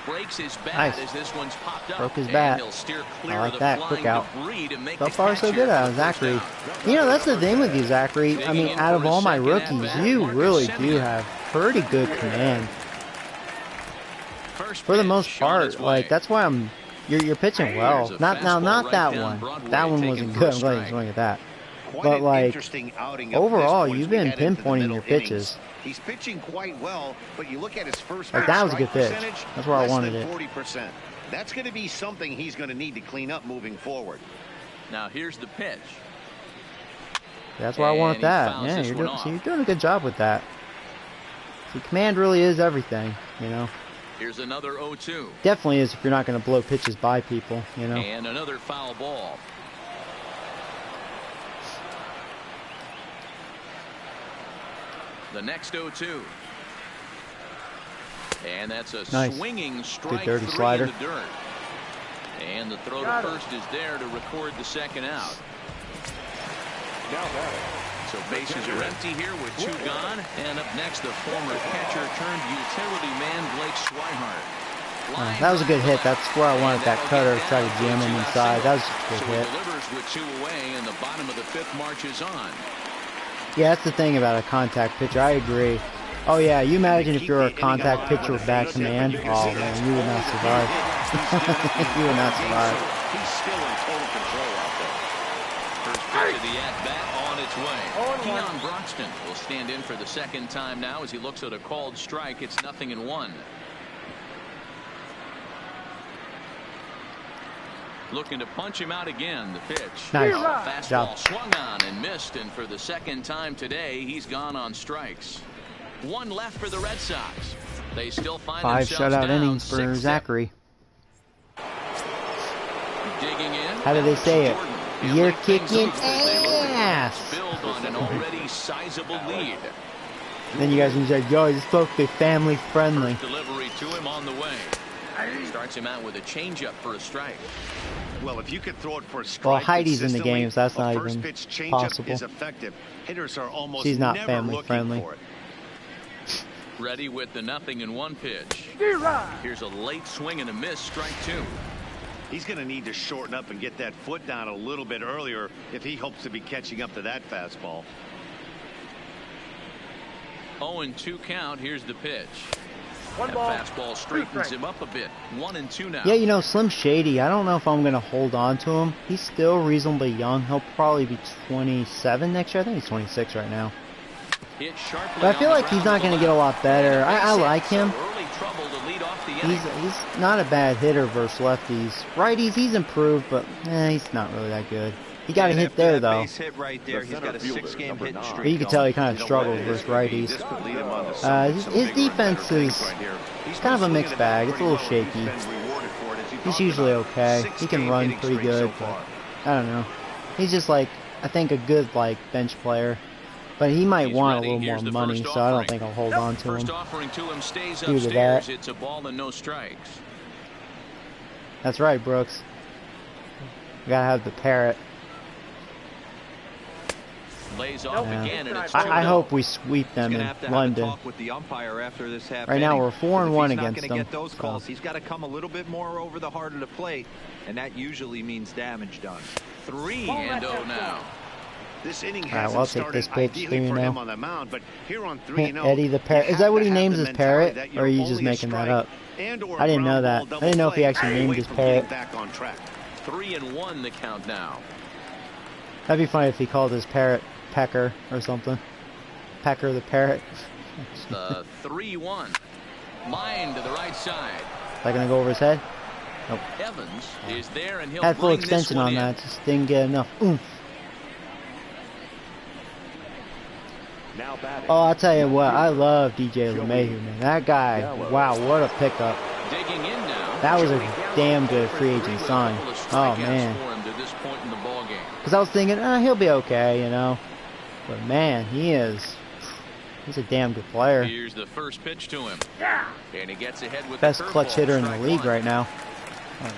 Breaks his bat as this one's popped up. Broke his bat. He'll steer clear I like of the that. flying Quick out. debris to make So the far, catch so here good for out the of first Zachary. out. You know, that's the thing with you, Zachary. I mean, out of all my rookies, you really do have pretty good command. For the most part, like, that's why you're pitching well. Not that one. That one wasn't good. I'm glad you swing at that. But, like, overall, you've been pinpointing your pitches. He's pitching quite well, but you look at his first like, that was a good pitch. That's where I wanted it. 40%. That's going to be something he's going to need to clean up moving forward. Now here's the pitch. That's why I want that. Yeah, you're doing a good job with that. See, command really is everything, you know. Here's another 0-2. Definitely is if you're not going to blow pitches by people, you know. And another foul ball. The next 0-2. And that's a swinging strike. Good dirty slider. In the dirt. And the throw to first is there to record the second out. So bases are empty here with 2 gone. And up next, the former catcher turned utility man, Blake Swihart. That was a good hit. That's where I wanted that cutter to try to jam him inside. That was just a good hit. Delivers with 2 away, and the bottom of the 5th marches on. Yeah, that's the thing about a contact pitcher. I agree. Oh yeah, you imagine if you're a contact pitcher with bad command. Oh man, you would not survive. You would not survive. He's still in total control out there. First pitch of the at-bat on its way. Keon Broxton will stand in for the 2nd time now as he looks at a called strike. It's 0-1. Looking to punch him out again. The pitch. Nice Fastball job. Swung on and missed, and for the 2nd time today, he's gone on strikes. 1 left for the Red Sox. They still find 5 themselves shutout down innings for 6-0. Zachary. Digging in. How do they say it? Jordan. You're Lift things kicking up as they look to ass. build on an already sizable lead. Then you guys can say, yo, this supposed to be family friendly. First delivery to him on the way. Starts him out with a changeup for a strike. Well, if you could throw it for a strike Well, Heidi's in the game, so that's not a first even pitch changeup possible. is effective. Hitters are almost She's not never family looking friendly. for it. Ready with the 0-1 pitch. Here's a late swing and a miss, strike 2. He's going to need to shorten up and get that foot down a little bit earlier if he hopes to be catching up to that fastball. 0-2 count. Here's the pitch. That fastball straightens him up a bit. 1-2 now. Yeah, you know, Slim Shady, I don't know if I'm going to hold on to him. He's still reasonably young. He'll probably be 27 next year. I think he's 26 right now. Hit sharply, but I feel like he's not going to get a lot better. I like him. Early trouble to lead off the inning. He's not a bad hitter versus lefties. Righties, he's improved, but he's not really that good. He got a hit there, though. Base hit right there. He's got a 6-game hitting streak. But you can tell he kind of struggles versus righties. His defense is kind of a mixed bag. It's a little shaky. He's usually okay. He can run pretty good, but I don't know. He's just like, I think, a good like bench player. But he might want a little more money, so I don't think I'll hold on to him. First offering to him stays Due to upstairs. that. It's a ball and no strikes. That's right, Brooks. You gotta have the parrot. Lays off again, and it's I hope we sweep them in London. With the umpire after this half Right now we're 4-1 against them. them. Get those calls. He's got to come a little bit more over the heart of the plate, and that usually means damage done. 3-0 now. This inning All right, hasn't well, I'll take this started pitch, ideally for 3-0. him on the mound, but here on 3-0, Eddie the Parrot. Is that what he names his parrot, or are you just making that up? I didn't know that. I didn't know if he actually named his parrot. 3-1 the count now. That'd be funny if he called his parrot Pecker or something. Pecker the parrot. The 3-1. Line to the right side. Is that gonna go over his head? Nope. Evans is there, and he'll Had full bring this extension one on in. that, just didn't get enough oomph. Oh, I'll tell you what, I love DJ LeMahieu, man. That guy, wow, what a pickup. Digging in now. That was a damn good free agent sign. Oh, man. Because I was thinking, he'll be okay, you know. But, man, he's a damn good player. Here's the first pitch to him. And he gets ahead with Best the clutch curveball, hitter in the strike league one. right now.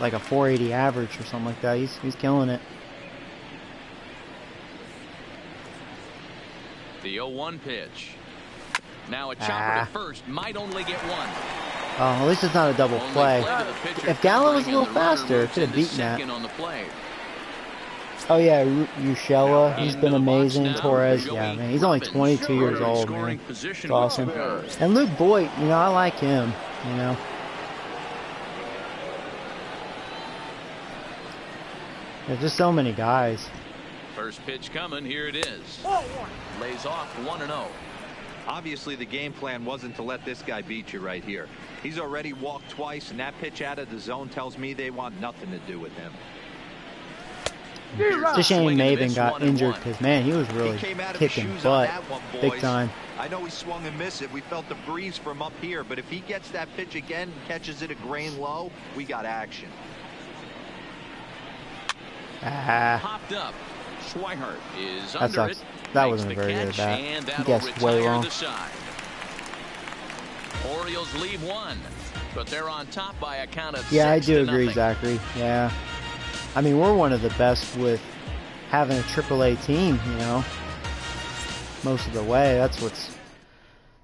Like a 480 average or something like that. He's killing it. The 0-1 pitch. Now a chopper to first, might only get one. Oh, at least it's not a double Only play. to the pitcher, If Gallo was a covering, little and the runner faster, moves could have into beaten that. second on the play. Oh yeah, Ushella, he's Into been the box amazing. now, Torres, Joey yeah, man, he's only Robbins. 22 years old, Scoring man. position It's awesome. And Luke Boyd, you know, I like him, you know. There's just so many guys. First pitch coming, here it is. Lays off 1-0. Obviously, the game plan wasn't to let this guy beat you right here. He's already walked twice, and that pitch out of the zone tells me they want nothing to do with him. It's a shame Maven got injured because, man, he was really kicking butt big time. I know he swung and missed it. We felt the breeze from up here, but if he gets that pitch again and catches it a grain low, we got action. Popped up. Swihart is That under sucks. it. That Makes wasn't the very good catch, at that. and He that'll guessed way retire wrong. the side. Orioles lead one, but they're on top by a count of Yeah, I do 6-0. agree, Zachary. Yeah. I mean, we're one of the best with having a AAA team, you know, most of the way. That's what's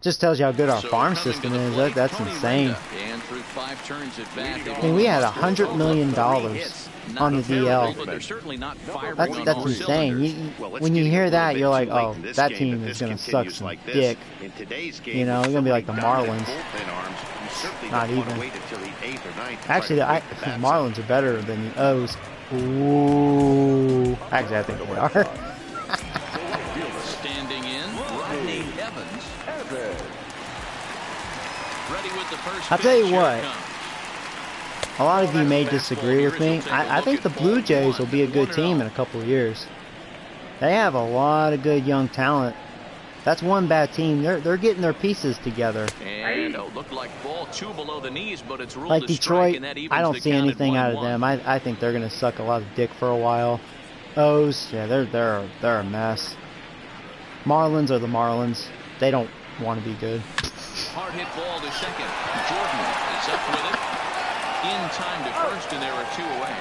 just tells you how good our farm system is. That's insane. And through 5 turns at bat, I mean, we had $100 million on the DL. That's insane. When you hear that, you're like, oh, that team is gonna suck some dick. You know, it's gonna be like the Marlins. Not even. Actually, the Marlins are better than the O's. Ooh. Actually, I think they are. Standing in, Rodney Evans. Ready with the first I'll tell you pitch. what. A lot of you may disagree with me. I think the Blue Jays will be a good team in a couple of years. They have a lot of good young talent. That's one bad team. They're getting their pieces together. And looked like ball 2 below the knees, but it's ruled Like a Detroit, strike, and that evens I don't the see count at anything out of 1-1. them. I think they're gonna suck a lot of dick for a while. O's, yeah, they're a mess. Marlins are the Marlins. They don't want to be good. Hard hit ball to second. Jordan is up with it. In time to first, and there are 2 away.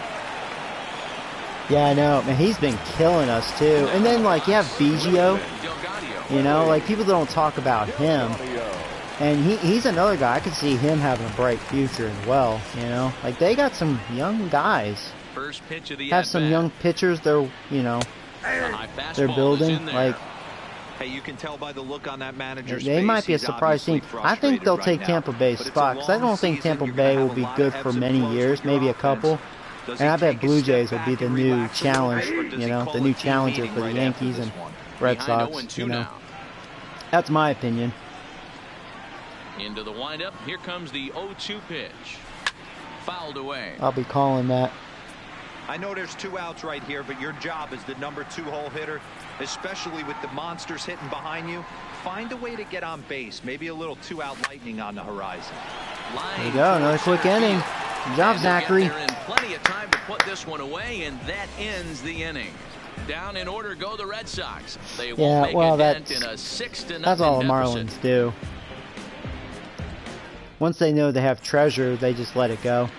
Yeah, I know. Man, he's been killing us too. And then like you have Biggio. You know, like people don't talk about him. And he's another guy. I could see him having a bright future as well. You know, like they got some young guys. First pitch of the Have some young pitchers. They're they're building like. Hey, you can tell by the look on that manager's They face, might be a he's surprise team. obviously I think they'll frustrated take right Tampa now. Bay's But it's a spot because I long don't think season. Tampa You're gonna Bay have will a be lot good of for ebbs and many flows years, with your maybe a offense. couple. Does And he I bet take a Blue step Jays will back be the and new relax a little challenge, bit, or does you he know, call the a new team challenger meeting for the right after Yankees this and one? Red Behind Sox, 0-2 you know. now. That's my opinion. Into the windup. Here comes the 0-2 pitch. Fouled away. I'll be calling that. I know there's 2 outs right here, but your job as the number 2 hole hitter, especially with the monsters hitting behind you, find a way to get on base. Maybe a little 2-out lightning on the horizon. There you go, another quick inning. Good job, Zachary. They're in plenty of time to put this one away, and that ends the inning. Down in order go the Red Sox. They won't make a dent in a 6-0 that's all the deficit. Marlins do. Once they know they have treasure, they just let it go.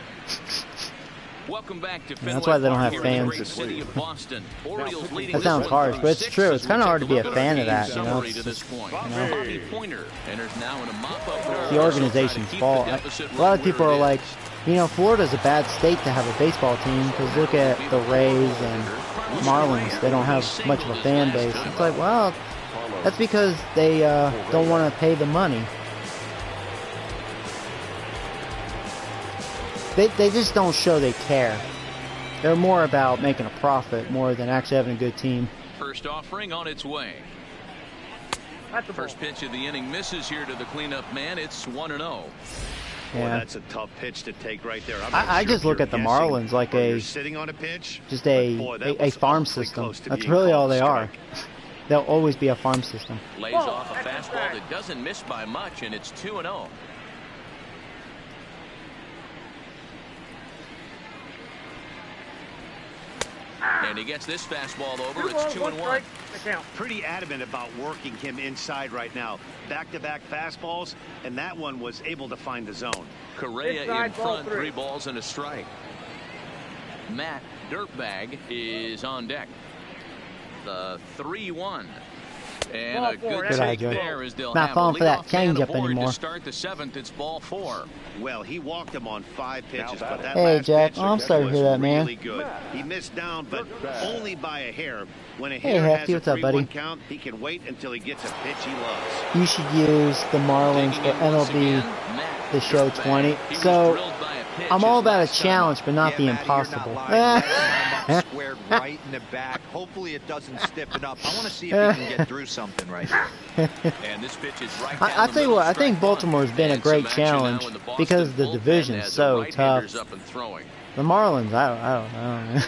Welcome back to That's why they don't have Fenway Park here in the fans. great city of Boston. Orioles leading That sounds this one harsh, through but it's 6 true. as It's we kind of hard take to be a look fan at of the that, you know. summary It's to this just, point. you know. Bobby Pointer enters now in a mop-up It's the organization's fault. A lot of people are like, you know, Florida's a bad state to have a baseball team because look at the Rays and Marlins. They don't have much of a fan base. It's like, well, that's because they don't want to pay the money. They just don't show they care. They're more about making a profit more than actually having a good team. First offering on its way. First pitch of the inning misses here to the cleanup man. It's 1-0. Well, Yeah. that's a tough pitch to take right there. I just look at the Marlins like sitting on a pitch, just but a boy, that was farm awfully system. close to That's being really called all a they are. strike. They'll always be a farm system. Lays off a fastball that doesn't miss by much, and it's 2-0. And he gets this fastball over. It's 2-1. Pretty adamant about working him inside right now. Back-to-back fastballs, and that one was able to find the zone. Correa in front, 3 balls and a strike. Matt Dirtbag is on deck. The 3-1. And a good take there as they'll Not have falling a for that leadoff man changeup aboard anymore. to start the 7th. It's ball 4. Well, he walked him on 5 pitches, but that Hey, last Jack. pitch Oh, I'm sorry to was hear that, man. really good. He missed down, but only by a hair. When a Hey, hitter Hefty, has what's a up, buddy? 3-1 count, he can wait until he gets a pitch he loves. You should use the Marlins for MLB The Show 20. So I'm all about a challenge, but not the Matty, you're impossible. not lying. That come up squared right in the back. Hopefully it doesn't stiffen up. I want to see if he can get through something right here. And this pitch is right I tell you what, I think Baltimore's been a great challenge because the division's so tough. Up and throwing. The Marlins, I don't know.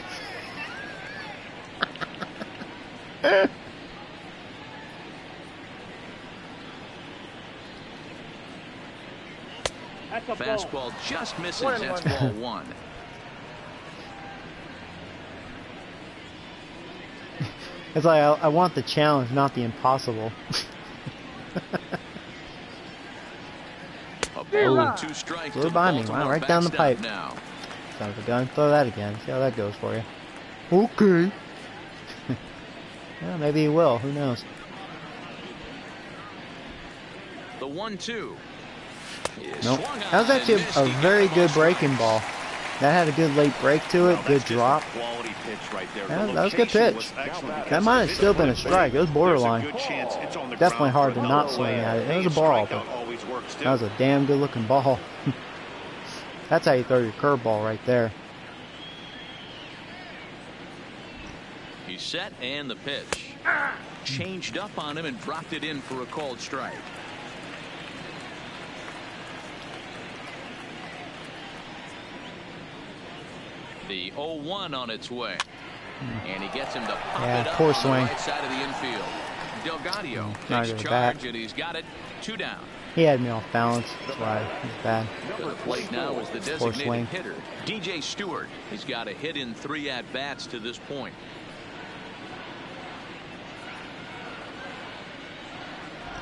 Fastball just misses. That's ball 1. It's like I want the challenge, not the impossible. A ball and 2 strikes. Flew by me. Wow, right down the pipe. Now. Son of a gun. Throw that again. See how that goes for you. Okay. Yeah, maybe he will. Who knows? The 1-2. Nope. That was actually a very good breaking ball. That had a good late break to it. Good drop. That was a good pitch. That might have still been a strike. It was borderline. Definitely hard to not swing at it. It was a ball, but that was a damn good looking ball. That's how you throw your curveball right there. He's set and the pitch. Changed up on him and dropped it in for a called strike. The 0-1 on its way. And he gets him to pop it up on the right side of the infield. Delgadio takes charge, and he's got it 2 down. He had me off balance. That's why it was bad. To the plate now is the designated hitter, DJ Stewart. He's got a hit in 3 at-bats to this point.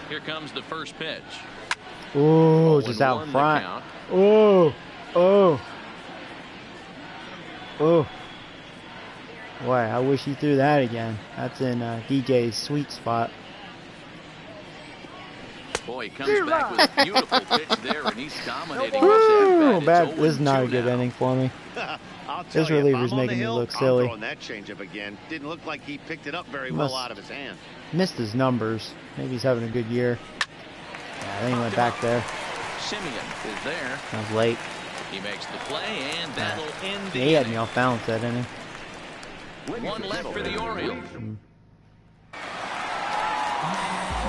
Here comes the first pitch. Ooh, just out in front. Ooh, oh. Oh, boy, I wish he threw that again. That's in DJ's sweet spot. Boy, he comes back with a beautiful pitch there, and he's dominating. Ooh, bad. This is not a good inning for me. This reliever's making me look silly. That changeup again. Didn't look like he picked it up very well out of his hand. Missed his numbers. Maybe he's having a good year. Yeah, then he went back there. Simeon is there. That was late. He makes the play, and that'll end the He had me off balance that inning. 1 left for the Orioles.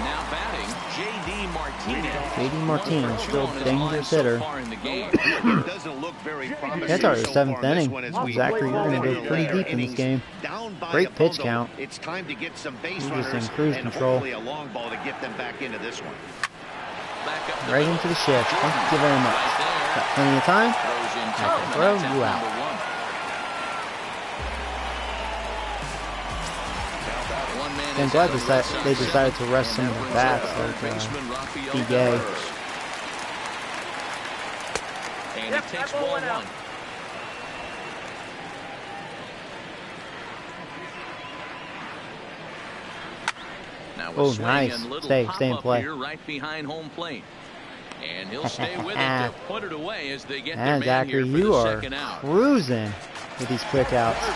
Now batting, J.D. Martinez. J.D. Martinez, still dangerous hitter. That's our 7th inning. Zachary, you're going to go pretty deep in this game. Great pitch count. You're just in cruise control. Right into the shift. Thank you very much. Got plenty of time. I can throw you out. I'm glad they decided to rest some of the bats like D-Gay. And it takes ball 1. Now oh, nice. Stay in play. Right behind home plate. And he'll stay with it to put it away as they get their man Zachary, here for you the are second out. Cruising with these quick outs. Once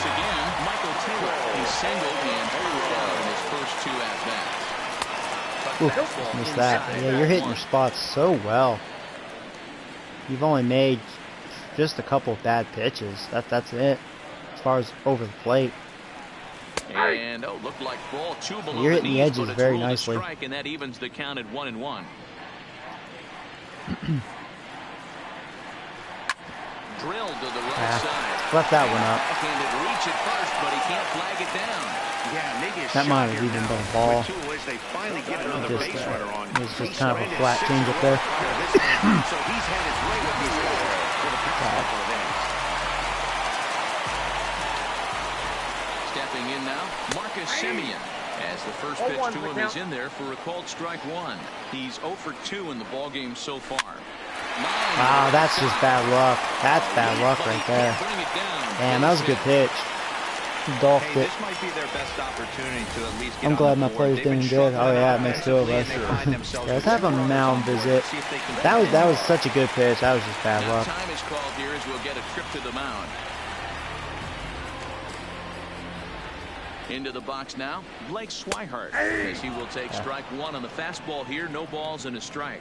again, Michael Taylor. He's singled and in his first 2 at-bats. Ooh, missed that. Yeah, you're hitting your spots so well. You've only made just a couple of bad pitches. That's it. As far as over the plate. And looked like ball 2 below. You're hitting the edges but it's very ruled a nicely. Strike, and that evens the count at 1-1. Drilled to the right side. Left that one up. Backhanded reach at first, but he can't flag it down. Yeah, maybe that might have even been a ball. It was just kind of a flat change up there. So he's had his regular for the past couple of innings. Stepping in now, Marcus Simeon. As the first pitch to him is in there for a called strike 1. He's 0 for 2 in the ballgame so far. Wow, that's just bad luck. That's bad luck right there. Damn, that was a good pitch. Golfed it. This might be their best opportunity to at least get I'm glad my player's doing good. Oh yeah, it makes 2 of us. Yeah, let's have a mound visit. That was such a good pitch. That was just bad luck. Time is called here as we'll get a trip to the mound. Into the box now, Blake Swihart, as he will take strike 1 on the fastball here. No balls and a strike.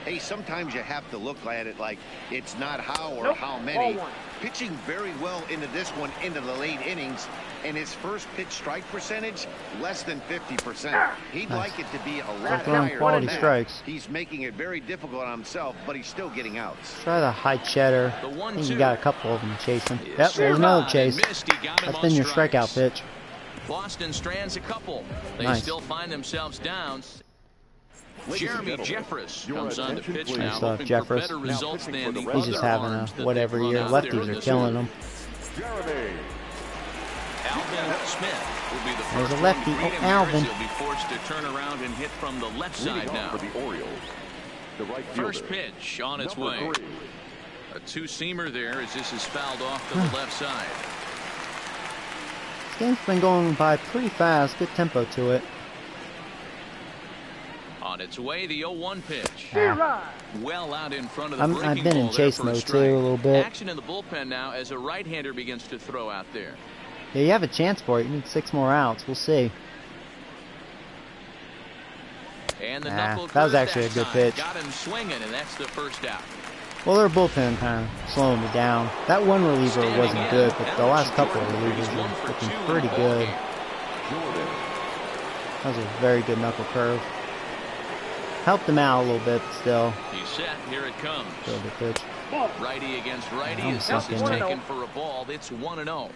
Hey, sometimes you have to look at it like it's not how or how many. Pitching very well into this one into the late innings, and his first pitch strike percentage less than 50%. He'd like it to be a lot higher quality than that. Strikes. He's making it very difficult on himself, but he's still getting outs. Try the high cheddar. I think you got a couple of them chasing. Yep, there's another chase. That's been your strikeout pitch. Boston strands a couple. They Nice. still find themselves down. Jeremy Jeffress comes on to pitch now, Nice hoping for Jeffress. better results than the He's just other having a arms that whatever they've year. run out there Lefties in are this killing order. him. Alvin Smith will be the There's first a lefty. one to greet him Alvin. here as he'll be forced to turn around and hit from the left side now. For the Orioles, the right First fielder, pitch on its way. number 3. A 2-seamer there as this is fouled off to the left side. game's been going by pretty fast. Good tempo to it. On its way, the 0-1 pitch. Well out in front of the breaking I've been in ball there chase for a mode strike. too a little bit. Action in the bullpen now as a right-hander begins to throw out there. Yeah, you have a chance for it. You need 6 more outs. We'll see. And the knuckle that was curve actually a that good time. pitch. Got him swinging, and that's the first out. Well, their bullpen kind of slowing me down. That one reliever wasn't good, but the last couple of relievers were looking pretty good. That was a very good knuckle curve. Helped him out a little bit, but still. He's set. Here it comes. Still a good pitch. Righty against righty. As stuck this is in there. taken for a ball, it's 1-0.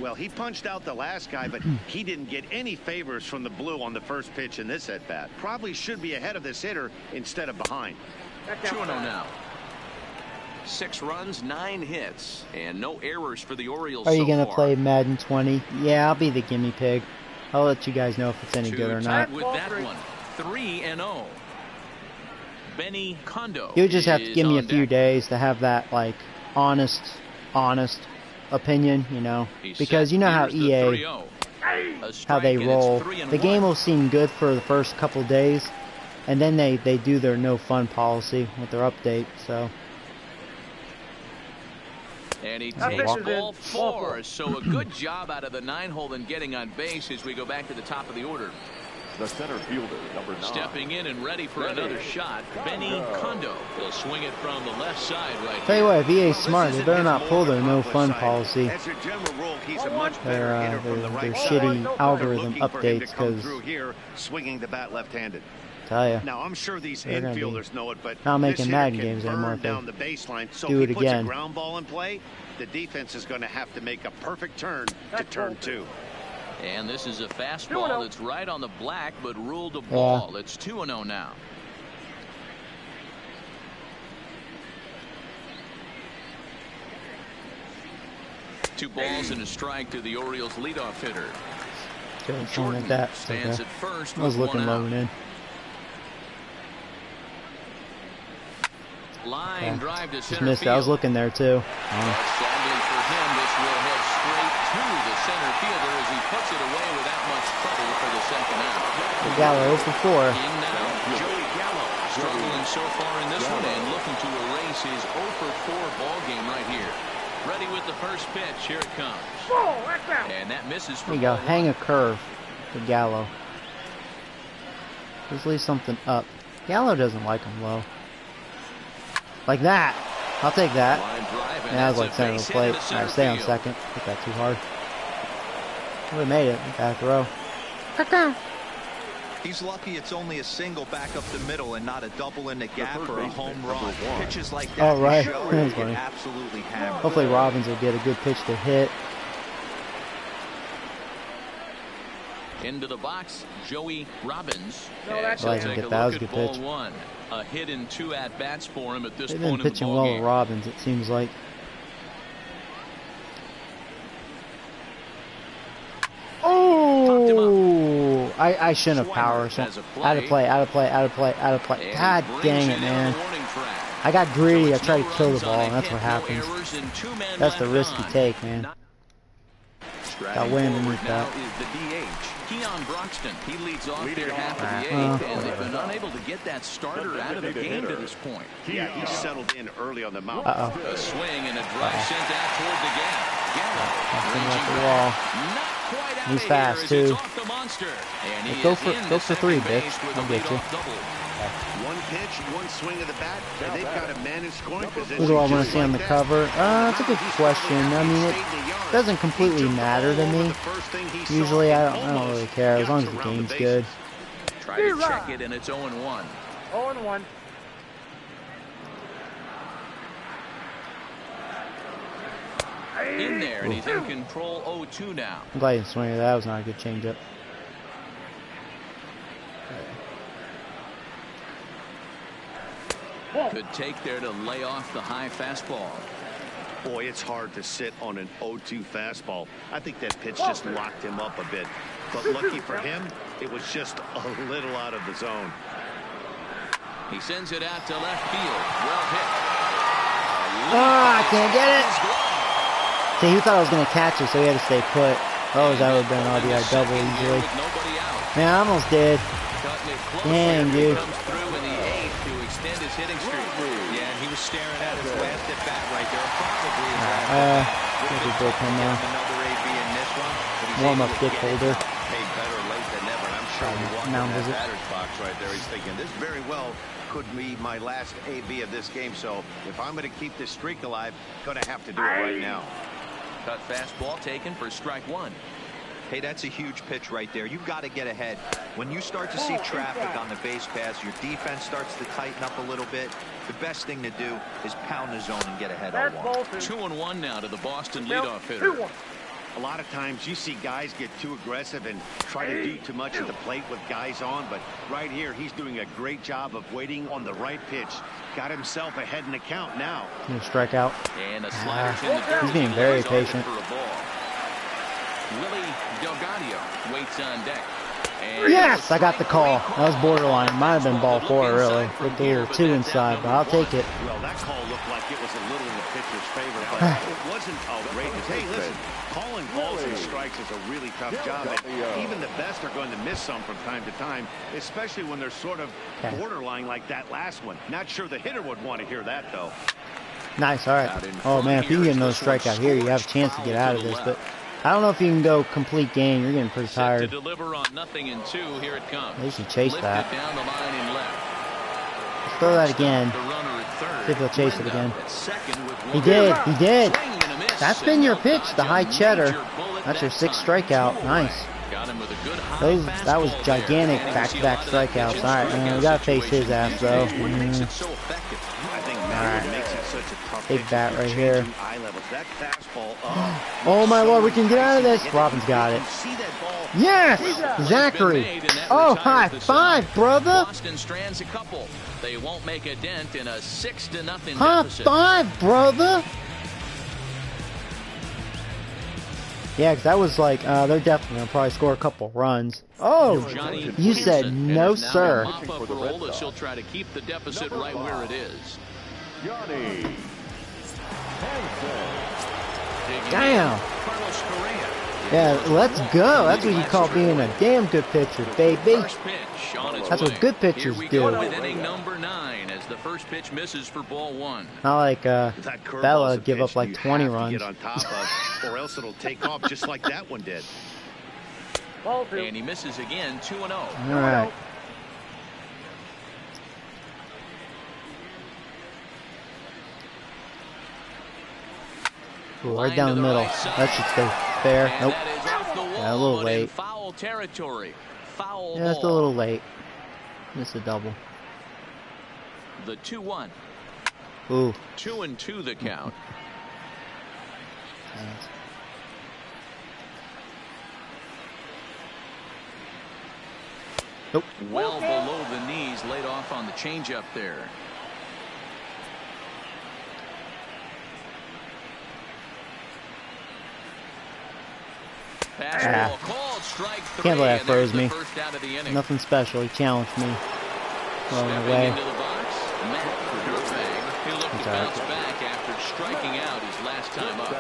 Well, he punched out the last guy, but he didn't get any favors from the blue on the first pitch in this at-bat. Probably should be ahead of this hitter instead of behind. 2-0 now. 6 runs, 9 hits, and no errors for the Orioles. Are you going to far. play Madden 20? Yeah, I'll be the gimme pig. I'll let you guys know if it's any good or not. With that one, 3-0. Benny Kondo. You just have to give me a is on few deck. days to have that, like, honest opinion, you know. He's Because set. you know how Here's the EA, 3-0. A how strike, they and it's roll. 3-1. The game will seem good for the first couple days, and then they do their no fun policy with their update, so. And he That takes pitch is ball in. 4. So a good job out of the 9-hole and getting on base as we go back to the top of the order. The center fielder, number 9. Stepping in and ready for another shot, Benny Kondo. He'll swing it from the left side right Tell you here. what, if EA's smart, they better not pull their no fun policy. As a general rule, he's a much better Their, hitter from the their right side. shitty They're algorithm looking for him to updates, come because, through here, swinging the bat left-handed. tell ya. Now, I'm sure these They're gonna be infielders know it, but not this making hitter Madden can games burn anymore if they down the baseline. So do if it he puts again. a ground ball in play, the defense is going to have to make a perfect turn to turn 2. And this is a fastball that's right on the black, but ruled a ball. It's 2-0 now. Two balls and a strike to the Orioles leadoff hitter. Something like that. Stands Okay. at first I was with looking 1 low out. and in. Line drive to Just center missed it. field. I was looking there too. Sadly for him, this will head straight to the center fielder as he puts it away without much trouble for the second out. Gallo 0 for 4. In now, Joey Gallo struggling so far in this one and looking to erase his 0 for 4 ball game right here. Ready with the first pitch. Here it comes. And that misses for There you go. ball Hang one. a curve to Gallo. Just leave something up. Gallo doesn't like him low. Like that. I'll take that. Line drive, and Yeah, I was that's like a center of base the hit plate. into center Alright, stay on field. second. Hit that too hard. Would have made it. Back row. He's lucky it's only a single back up the middle and not a double in the gap or a home run. Pitches like that Oh, right. show That's get funny. absolutely hammered. Hopefully Robbins will get a good pitch to hit. Into the box, Joey Robbins. Well, I He'll didn't take get a that. That was look a at good ball pitch. 1. A hit in 2 at-bats for him at this They've point been in the pitching ball well game. with Robbins, it seems like. Oh! I shouldn't have power. So out of play, out of play, out of play, out of play. And God he brings dang it it, in man. on the warning track. I got greedy. I it's tried no to kill the runs on ball, a and that's hit, what no happens. errors, and 2 men That's the left risk you on. take, man. Striding way forward underneath now that. is the DH, Keon Broxton. He leads off Leading there half of the off. 8th, and they've been unable to get that starter out of the game to this point. Yeah, he settled in early on the mound. Uh-oh. A swing and a drive sent out toward the gap. Gallo Nothing ranging off the back. wall. Not quite out He's of fast, here as too. it's off the monster. And he Go is for- in go to for 3, second base bitch. with a I'll get you. leadoff double. One pitch, one swing of the bat, and they've got a man in scoring position. Who do I want to just see on the like that. cover? That's a good question. I mean, it doesn't completely matter to me. Usually, I don't really care as long as the game's good. Try to check it, and it's 0-1. 0-1. In there, and he's in control 0-2 now. I'm glad you swing it. That was not a good changeup. Good take there to lay off the high fastball. Boy, it's hard to sit on an 0-2 fastball. I think that pitch just locked him up a bit. But lucky for him, it was just a little out of the zone. He sends it out to left field. Well hit. I can't get it. See, he thought I was going to catch it, so he had to stay put. Oh, that would have been an RBI double easily. Man, I almost did. Dang, dude. Comes through in the 8th to extend his hitting streak. Yeah, and he was staring at his last at bat right there. Probably his maybe bullpen now. another AB in this one. Warm up dick holder. Hey, better late than never. And I'm sure he walked in Mound that visit. batter's box right there. He's thinking this very well could be my last AB of this game. So if I'm going to keep this streak alive, going to have to do it right now. Cut fastball taken for strike one. Hey, that's a huge pitch right there. You've got to get ahead. When you start to see traffic on the base pass, your defense starts to tighten up a little bit. The best thing to do is pound the zone and get ahead on one. 2-1 now to the Boston leadoff hitter. A lot of times you see guys get too aggressive and try to do too much at the plate with guys on, but right here he's doing a great job of waiting on the right pitch. Got himself ahead in the count now. Gonna strike out. And a slider's in the dirt. He's being very He's on it patient. for a ball. Willie Delgadio waits on deck. And Yes, I got the call. That was borderline. Might have been ball 4 really. Looked a little too inside, but I'll take it. Well, that call looked like it was a little in the pitcher's favor, but it wasn't outrageous. Hey, listen, calling balls and strikes is a really tough job, and even the best are going to miss some from time to time, especially when they're sort of borderline like that last one. Not sure the hitter would want to hear that, though. Nice, all right. Oh man, if you can get another strikeout here, you have a chance to get out of this, but I don't know if you can go complete game. You're getting pretty tired. To deliver on 0-2. Here it comes. They should chase that. Down the line in left. Let's throw that again. The runner at third. See if he'll chase it again. At second with He one. did. He did. Swing and a miss. That's been your pitch, the high cheddar. That's your 6th strikeout. Nice. Got him with a good high That was fastball gigantic there. back-to-back strikeouts. All right, man, we gotta face his ass though. What makes it so effective? I think Matt makes it such a tough Big pitch bat to right change here. in eye levels. That fastball, Oh my lord, we can get out of this. Robbins got it. see that ball. Yes, Zachary. Oh, high five, brother. Boston strands a couple. They won't make a dent in a 6-0 High deficit. five, brother. Yeah, 'cause that was like, they're definitely going to probably score a couple runs. Oh, Johnny you said Peterson, no, and now sir. a mop-up role as he'll try to keep the deficit right where it is. Johnny. Damn. Carlos Correa. Yeah, let's go. That's what you call being a damn good pitcher, baby. First pitch on its That's way. what good pitchers Here we go do. with inning number 9 as the first pitch misses for ball 1. Not like That curveball's Bella a give pitch up like you 20 have to runs. get on top of, or else it'll take off just like that one did. And he misses again, 2-0. All right. Ooh, right down the middle. That should stay fair. And Nope. that is off the wall, Yeah, a little but in late. foul territory. Foul Yeah, it's a ball. little late. Missed a double. The 2-1. Ooh. 2-2 the count. Thanks. Nope. Well below the knees, laid off on the changeup there. Fastball called, strike 3. Can't believe that and there's froze the me. first out of the inning. Nothing special. He challenged me. Throwing Stepping away. into the box, Matt Dirtbag. He'll look to It's all right. bounce back after striking out his last time up.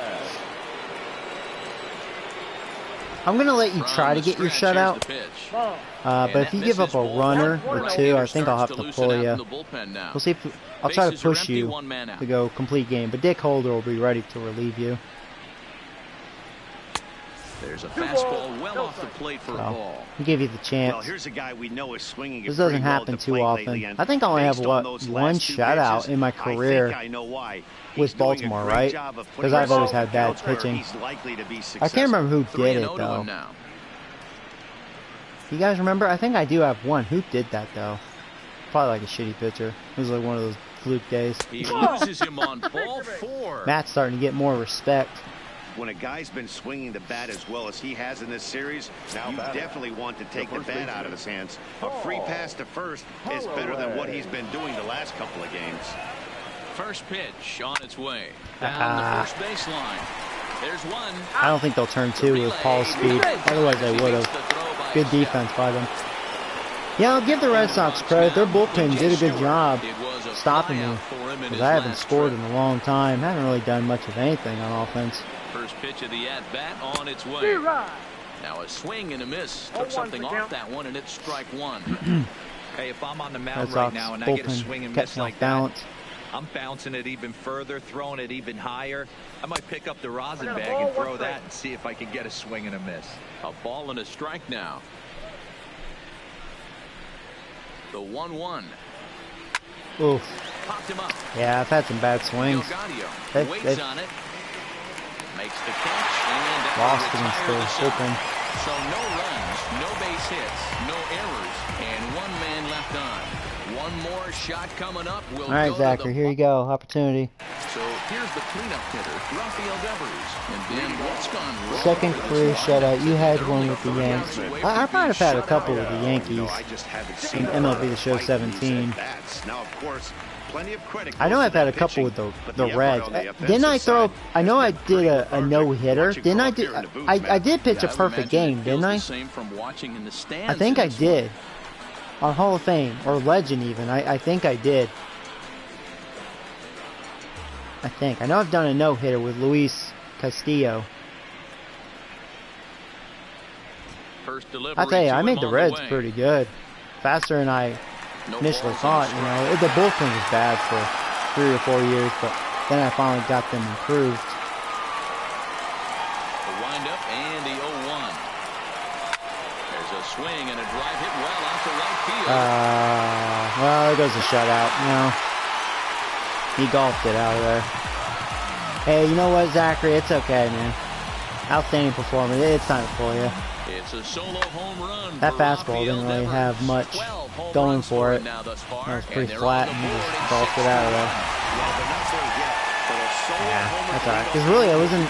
I'm going to let you From try the to get your stretch, here's shutout. the pitch. But if you give up a runner or two, I think I'll have to pull you. We'll see if I'll try to Bases are push empty, you one man out. to go complete game. But Dick Holder will be ready to relieve you. There's a fastball well off the plate for a ball. He gave you the Well, chance. here's a guy we know is swinging it This doesn't pretty well happen at the too plate often. lately, and I think I only have based on those one last two shutout pitches, in my career I think I know why. with He's doing a Baltimore, great right? job of 'Cause putting I've always himself had bad outs where pitching. he's likely to be I can't successful. remember who did 3-0 it to him though. now. You guys remember? I think I do have one. Who did that though? Probably like a shitty pitcher. It was like one of those fluke days. He loses him on ball 4. Matt's starting to get more respect. When a guy's been swinging the bat as well as he has in this series, you definitely want to take the bat out of his hands. A free pass to first is better than what he's been doing the last couple of games. First pitch on its way. Down the first baseline. There's one. I don't think they'll turn two with Paul's speed. Otherwise they would have. Good defense by them. Yeah, I'll give the Red Sox credit. Their bullpen did a good job stopping me. Because I haven't scored in a long time. Haven't really done much of anything on offense. First pitch of the at-bat on its way. Now a swing and a miss. Took something off that one, and it's strike one. Hey, if I'm on the mound right now and I get a swing and miss like that, I'm bouncing it even further, throwing it even higher. I might pick up the rosin bag and throw that and see if I can get a swing and a miss. A ball and a strike now. The 1-1. Oof. Popped him up. Yeah, I've had some bad swings. Waits on it. Makes the catch and lost against the bullpen. So no runs, no base hits, no errors, and one man left on. One more shot coming up. All right, Zachary, here you go. Opportunity. So here's the cleanup hitter, Rafael Devers. And then what's gone wrong? Second career shutout. You had one with the Yanks. I might have had a couple with the Yankees in MLB The Show 17. Now, of course, plenty of credit. I know I've had a couple with the Reds. Didn't I throw? I know I did a no-hitter. Didn't I? I did pitch a perfect game, didn't I? I think I did. On Hall of Fame or Legend even. I think I did. I know I've done a no-hitter with Luis Castillo. I'll tell you, I made the Reds pretty good. Faster than I initially thought. You know, the bullpen was bad for 3 or 4 years, but then I finally got them improved. The windup and the 0-1. There's a swing and a drive hit well out to right field. Well, there goes a shutout. No, he golfed it out of there. Hey, you know what, Zachary? It's okay, man. Outstanding performance. It's time for you. It's a solo home run. That fastball didn't really have much going for it. That was pretty flat, and he just golfed it out of there. Yeah, that's alright. Because really, it wasn't.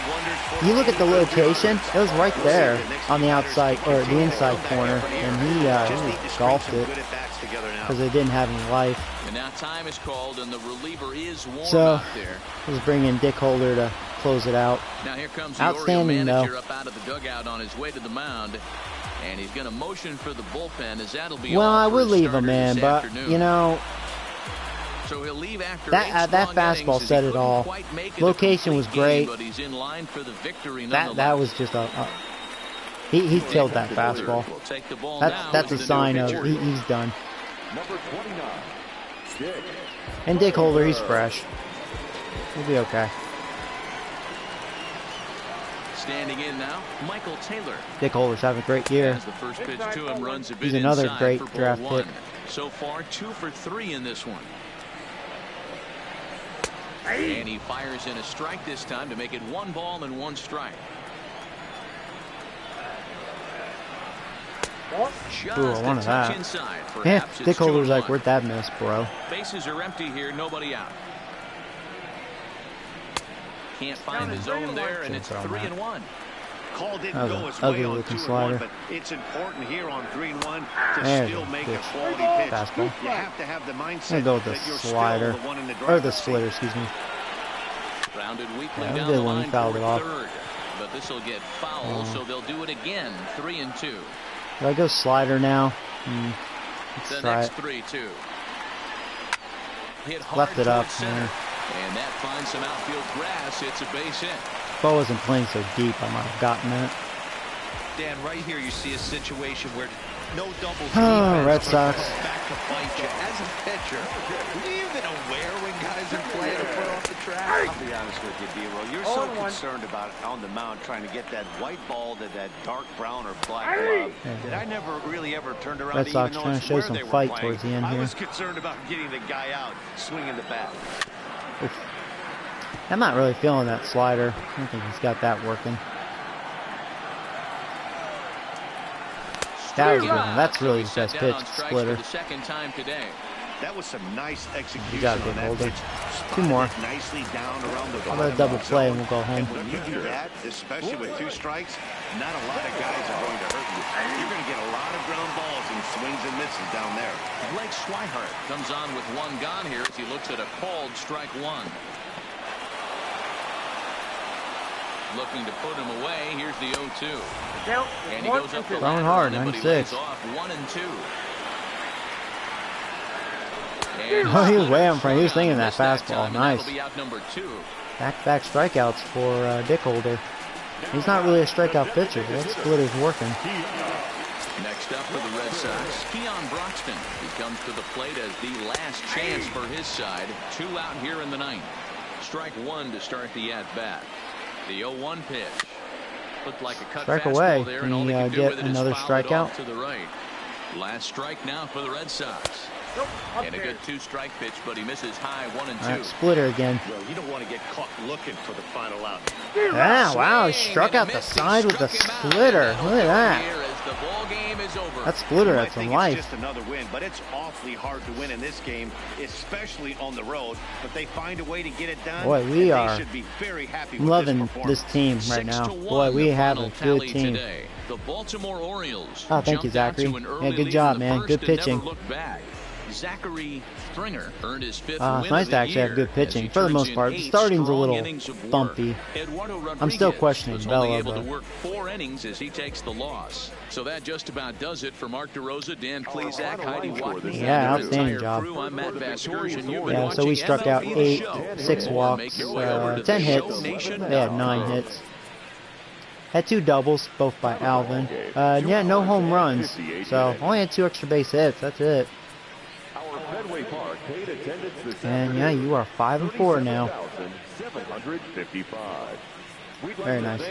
You look at the location; it was right there on the outside or the inside corner, and he just golfed it because it didn't have any life. And now time is called, and the reliever is warm so, out there. Let's bring in Dick Holder to close it out. Now here comes the Outstanding, Oriole manager though. up out of the dugout on his way to the mound, and he's going to motion for the bullpen as that'll be. Well, I would leave him him in, but you know. So he'll leave after that fastball said it all. Location was great. But he's in line for the victory that was just he killed that fastball. That's a sign of he's done. Number 29, Dick. And Dick Holder, he's fresh. He'll be okay. Standing in now, Michael Taylor. Dick Holder's having a great year. As the first pitch to him runs a bit he's another inside great for draft ball pick. one. So far, 2 for 3 in this one. And he fires in a strike this time to make it 1 ball and 1 strike. Just Ooh, I wanted a touch that. inside. Yeah, Perhaps Dick it's Holder's 2-1. like, where'd that miss, bro? Bases are empty here, nobody out. Can't find his own there, and it's 3-1. Call didn't That was go an his way ugly on looking 2-1, slider. but it's important here on 3-1 to There's still a make pitch. a quality pitch. Fastball. You have to have the mindset I'm gonna go with that you're the slider, still the one in the or driver's the seat. splitter, excuse me. Rounded weakly Yeah, down good the one. He line fouled for it off. third. But this will get foul, so they'll do it again. 3-2. Do I go slider now? Let's The try next it. 3-2. Hit hard Left it up. towards center. And that finds some outfield grass. It's a base hit. If I wasn't playing so deep, I might have gotten that. Dan, right here you see a situation where no doubles. Red Sox. Back to bite you. As a pitcher, were you even aware when guys are playing a foot off the track? I'll be honest with you, D-Roll. You're so concerned about on the mound trying to get that white ball to that dark brown or black glove that I never really ever turned around Red to Sox even trying to notice show where some they were fight playing. towards the end I here. was concerned about getting the guy out, swinging the bat. Oof. I'm not really feeling that slider. I don't think he's got that working. That was good one. That's really his best pitch, splitter. The second time today. That was some nice execution You got it, on that Holder. pitch. 2 more. Spotted it nicely down around the How about a double play and we'll go home? And when you do that, especially with 2 strikes, not a lot of guys are going to hurt you. You're going to get a lot of ground balls and swings and misses down there. Blake Swihart comes on with 1 gone here as he looks at a called strike 1. Looking to put him away. Here's the 0-2. And he goes up the Throwing ladder hard, on him, but he 96. lays off 1 and 2. Oh, he was way in front. He was thinking that Missed fastball. time, and Nice. that'll be out number 2. Back-to-back strikeouts for Dick Holder. He's not really a strikeout pitcher. That splitter's working. Next up for the Red Sox, Keon Broxton. He comes to the plate as the last chance for his side. 2 out here in the ninth. Strike 1 to start the at-bat. The 0-1 pitch. Looked like a cut Strike fastball away. there, Can and all he they can do get with it is another foul it off strikeout? to the right. Last strike now for the Red Sox. And a good 2-strike pitch, but he misses high 1 and 2. All right, splitter again. Well, you don't want to get caught looking for the final out. Yeah, wow, he struck out the side with the splitter. Look at that. That splitter had some life. It's just another win, but it's awfully hard to win in this game, especially on the road. But they find a way to get it done. Boy, we are should be very happy with loving this team right now. Boy, we have a good team. The Baltimore Orioles. Oh, thank you, Zachary. Yeah, good job, man. Good pitching. Zachary Springer earned his 5th It's nice to actually have good pitching for the most part. The starting's a little bumpy. I'm still questioning Bella, able to but work 4 innings as he takes the loss. So that just about does it for Mark DeRosa, Dan Plesac, Heidi Watney. Yeah, outstanding job. I'm Matt Vasgersian. Yeah, so we struck out 8, 6 walks, 10 hits. They had 9 hits. Had 2 doubles, both by Alvin. Yeah, no home runs. So only had 2 extra base hits. That's it. And yeah, you are 5-4 now. Very nice.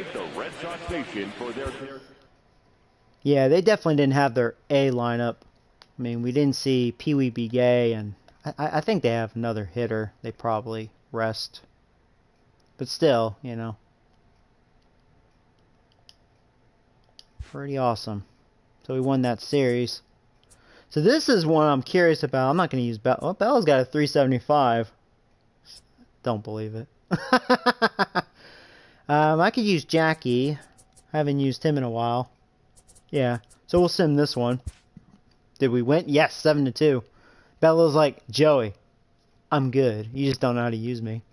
Yeah, they definitely didn't have their A lineup. I mean, we didn't see Pee Wee B. Gay, and I think they have another hitter. They probably rest. But still, you know. Pretty awesome. So we won that series. So this is one I'm curious about. I'm not going to use Bell. Well, Bella's got a 375. Don't believe it. I could use Jackie. I haven't used him in a while. Yeah. So we'll sim this one. Did we win? Yes, 7-2. Bella's like, Joey, I'm good. You just don't know how to use me.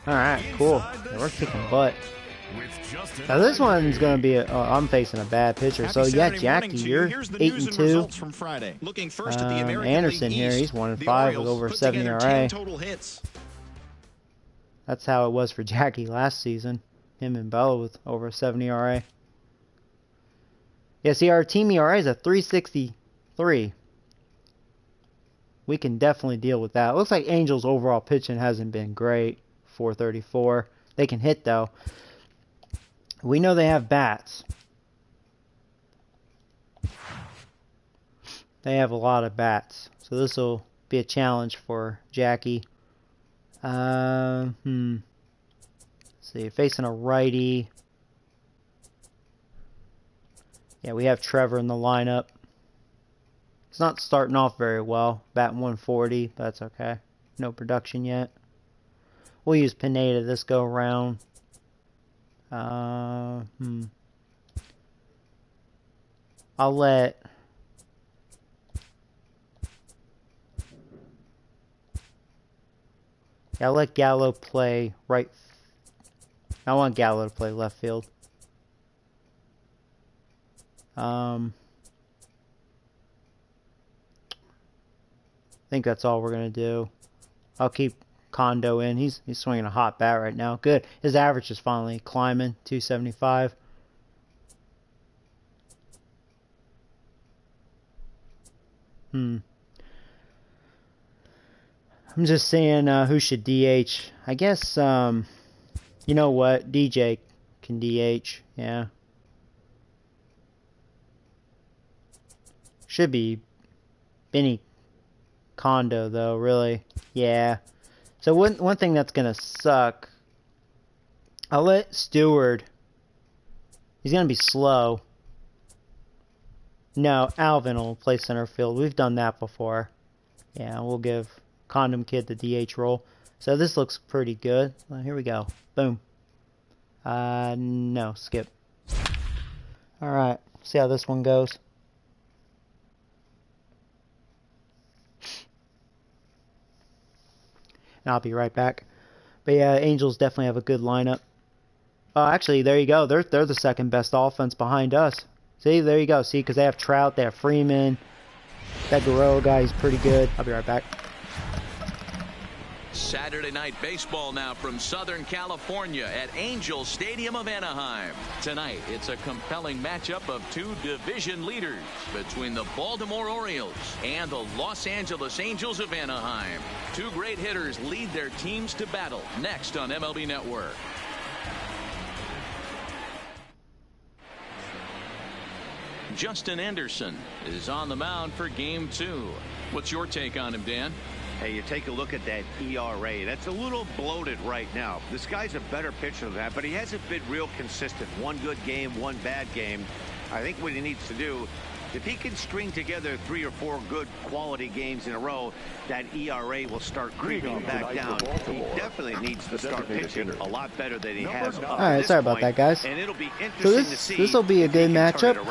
Alright, cool. Yeah, we're kicking butt. Now this one's gonna be I'm facing a bad pitcher. So yeah, Jackie, you're 8-2. Looking first at the American Anderson League here, East, he's 1-5 with over 7 ERA. That's how it was for Jackie last season. Him and Bella with over 7 ERA. Yeah, see, our team ERA is a 3.63. We can definitely deal with that. It looks like Angels' overall pitching hasn't been great. 434. They can hit though. We know they have bats. They have a lot of bats. So this will be a challenge for Jackie. Let's see, facing a righty. Yeah, we have Trevor in the lineup. It's not starting off very well. Batting 140, but that's okay. No production yet. We'll use Pineda this go around. I'll let Gallo play right. I want Gallo to play left field. I think that's all we're gonna do. I'll keep Kondo in. He's swinging a hot bat right now. Good. His average is finally climbing. 275. I'm just saying who should DH. I guess you know what? DJ can DH. Yeah. Should be Benny Kondo though, really. Yeah. So one thing that's gonna suck. I'll let Stewart. He's gonna be slow. No, Alvin will play center field. We've done that before. Yeah, we'll give Condom Kid the DH role. So this looks pretty good. Well, here we go. Boom. No, skip. Alright, see how this one goes. And I'll be right back. But yeah, Angels definitely have a good lineup. Oh, actually, there you go. They're the second best offense behind us. See, there you go. See, because they have Trout, they have Freeman, That Guerrero guy is pretty good. I'll be right back. Saturday night baseball now from Southern California at Angels Stadium of Anaheim. Tonight, it's a compelling matchup of two division leaders between the Baltimore Orioles and the Los Angeles Angels of Anaheim. Two great hitters lead their teams to battle next on MLB Network. Justin Anderson is on the mound for game 2. What's your take on him, Dan? Hey, you take a look at that ERA. That's a little bloated right now. This guy's a better pitcher than that, but he hasn't been real consistent. One good game, one bad game. I think what he needs to do, if he can string together 3 or 4 good quality games in a row, that ERA will start creeping back down. He definitely needs to start pitching a lot better than he has. All right, sorry about that, guys. And it'll be So interesting to see this will be a good matchup.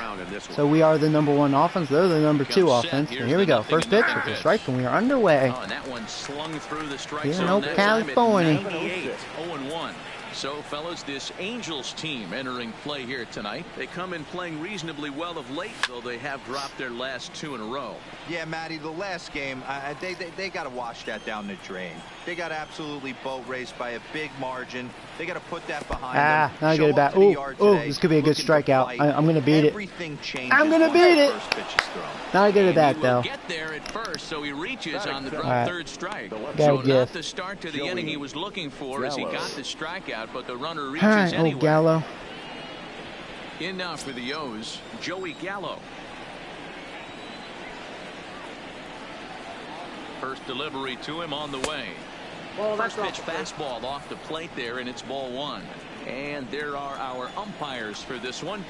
So we are the #1 offense. They're the #2 offense. And here we go. First pitch with the strike, and we are underway. Oh, and that one slung through the strike Here zone in that California. time at 0-1. So, fellas, this Angels team entering play here tonight. They come in playing reasonably well of late, though they have dropped their last 2 in a row. Yeah, Matty, the last game, they got to wash that down the drain. They got absolutely boat raced by a big margin. They got to put that behind them. Now I get it back. Ooh, this could be a good strikeout. I'm going to beat it. I'm going to beat it. Now I get it back, though. Get there at first, so he reaches on the drop third strike. So not the start to the inning he was looking for as he got the strikeout, but the runner reaches All right, anyway. Gallo. In now for the O's, Joey Gallo. First delivery to him on the way. First pitch fastball off the plate there, and it's ball 1. And there are our umpires for this one.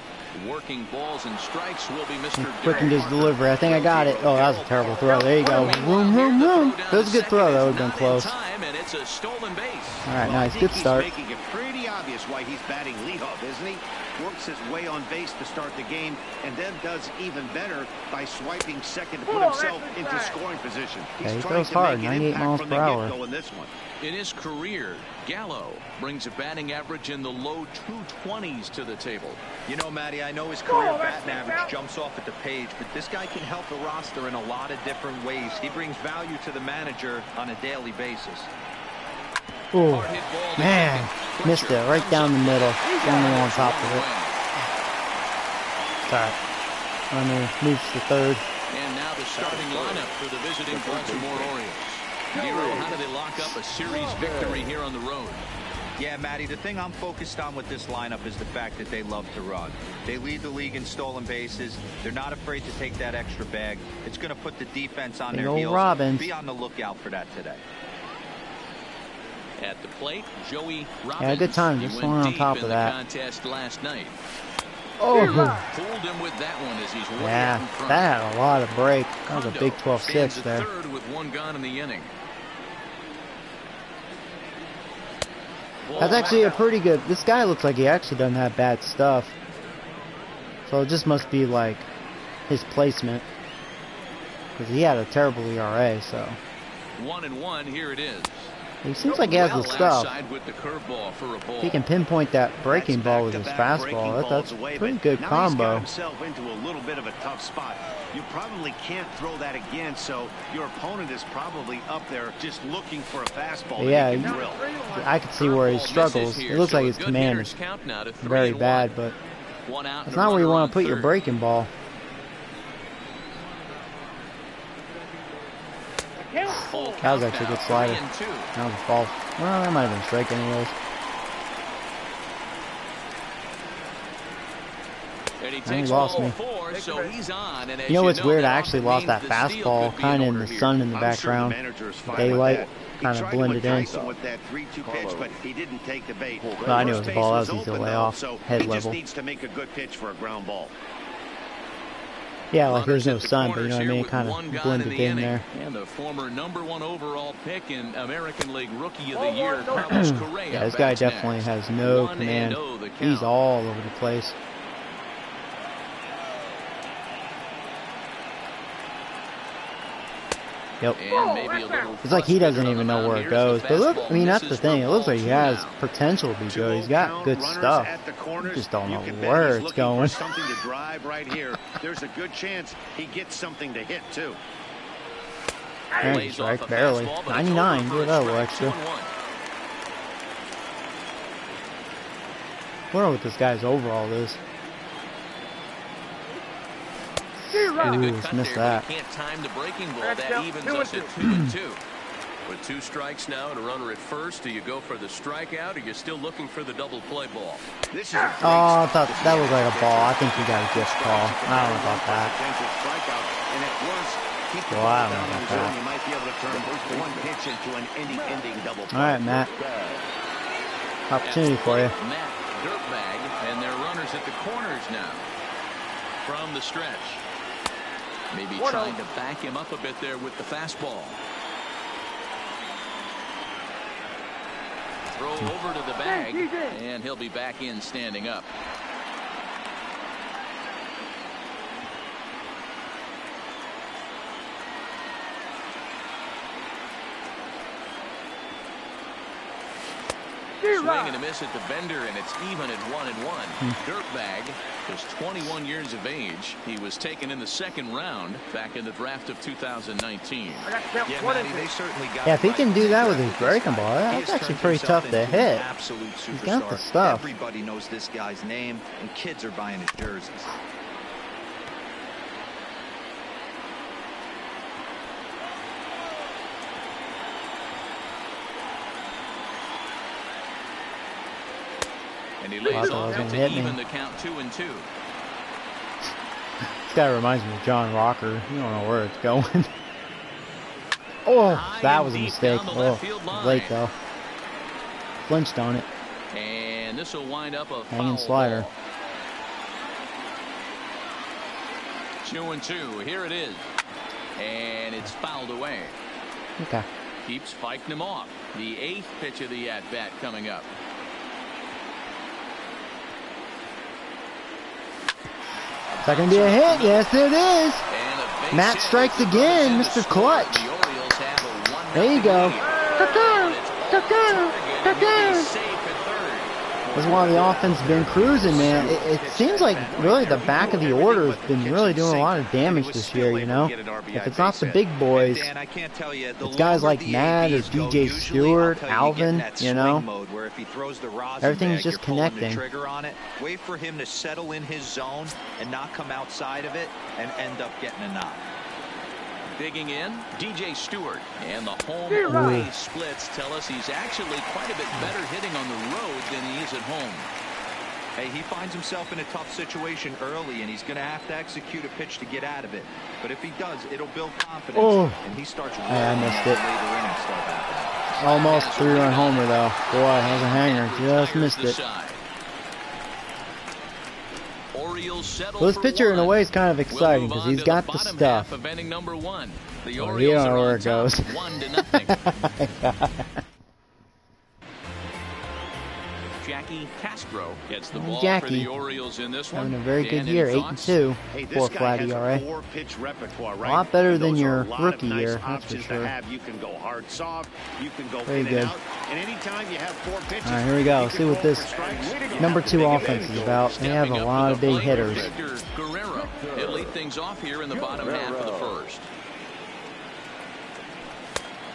Working balls and strikes will be Mr. Quickened his delivery. I think I got it. Oh, that was a terrible throw. There you go. Vroom, vroom, vroom. That was a good throw. That would have been close. And it's a stolen base. All right, nice. Good start. He's making it pretty obvious why he's batting leadoff, isn't he? Works his way on base to start the game, and then does even better by swiping second to put himself into scoring position. He's he trying throws to hard, make an 98 impact miles from per the hour. get-go in this one. In his career, Gallo brings a batting average in the low 220s to the table. You know, Matty, I know his career batting average jumps off at the page, but this guy can help the roster in a lot of different ways. He brings value to the manager on a daily basis. Oh, man. Missed it right down the middle. Only on top of it. Sorry. Runner moves to third. And now the starting lineup for the visiting Baltimore Orioles. Nero, how do they lock up a series victory here on the road? Yeah, Matty, the thing I'm focused on with this lineup is the fact that they love to run. They lead the league in stolen bases. They're not afraid to take that extra bag. It's going to put the defense on their heels. Robbins. Be on the lookout for that today. At the plate, Joey Robbins. Yeah, good time. Just one on top of that. Contest last night. Oh, pulled him with that one as he's way out in front. That had a lot of break. That was a big 12-6 there. Third with 1 gone in the inning. That's actually a pretty good. This guy looks like he actually doesn't have bad stuff. So it just must be like his placement, because he had a terrible ERA. So 1-1. Here it is. He seems like he has the stuff. With the curveball for a ball. He can pinpoint that breaking ball with his fastball. That's a pretty good combo. He's got himself into a little bit of a tough spot. You probably can't throw that again, so your opponent is probably up there just looking for a fastball. Yeah, I could see where he struggles. It looks like his command is very bad, but it's not where you want to put your breaking ball. That was actually a good slider. That was a false. Well, that might have been strike anyways. And he lost me. You know what's weird? I actually lost that fastball kind of in the sun in the background. Daylight kind of blended in. But I knew it was a ball. That was easy to lay off. Head level. Needs to make a good pitch for a ground ball. Yeah, like there's no sun, but you know what I mean? It kind of blended in there. And the former #1 overall pick in American League Rookie of the Year, Carlos Correa. Yeah, this guy definitely has no command. He's all over the place. Yep. And maybe a little It's like he doesn't frustrated even on the know where mound it here as goes. the But look, fastball I mean, that's the misses thing. It for looks like ball he 2 has now. potential to be good. He's got good stuff. You just don't know where it's going. Something to drive right here. There's a good chance he gets something to hit too. And strike barely. 99. Give it a little extra. I wonder what this guy's overall is. Ooh, just missed that. Can't time the breaking ball. That evens us at 2-2. With 2 strikes now and a runner at first, do you go for the strikeout or you're still looking for the double play ball? Oh, I thought that was like a ball. I think he got a gift call. I don't know about that. Well, I don't know about that. Alright, Matt. Opportunity for you. Matt Dirtbag, and their runners at the corners now. From the stretch. Maybe trying to back him up a bit there with the fastball. Throw over to the bag, and he'll be back in standing up. Swing and a miss at the bender, and it's even at 1-1. Dirtbag is 21 years of age. He was taken in the second round back in the draft of 2019. Yeah, Matty, they certainly got If he can do that with his breaking ball, that's actually pretty tough to hit. He's got the stuff. Everybody knows this guy's name, and kids are buying his jerseys. And he lays off to even the count 2-2. This guy reminds me of John Rocker. You don't know where it's going. Oh, that was a mistake. Oh, late though. Flinched on it. And this will wind up a hanging slider. Ball. 2-2. Here it is. And it's fouled away. Okay. Keeps fighting him off. The 8th pitch of the at-bat coming up. Is that going to be a hit? Yes, it is. Matt strikes again, Mr. Clutch. There you go. That's why the offense has been cruising, man. It seems like really the back of the order has been really doing a lot of damage this year, you know? If it's not the big boys, it's guys like Matt or DJ Stewart, Alvin, you know? Everything's just connecting. Wait for him to settle in his zone and not come outside of it and end up getting a knock. Digging in, DJ Stewart, and the home away splits tell us he's actually quite a bit better hitting on the road than he is at home. Hey, he finds himself in a tough situation early, and he's going to have to execute a pitch to get out of it. But if he does, it'll build confidence, and he starts really I missed it. later innings start happening. Almost 3-run homer, though. Boy, that was a hanger. Just missed it. Well, this pitcher, in a way, is kind of exciting because he's got the stuff. Oh, you don't know where it goes. Jackie Castro gets the ball for Jackie the Orioles in this one. Having a very good year, 8-2, Hey, 4 flat ERA. Right? A lot better than Those your are a lot rookie of nice year, that's for options sure. to have. You can go hard soft, you can go Very in good. and out, and anytime you have 4 pitches. All right, here we go. you See can what roll this for strikes. number 2 offense is about. They have a lot of big hitters. Guerrero. He'll lead things off here in the bottom half of the first.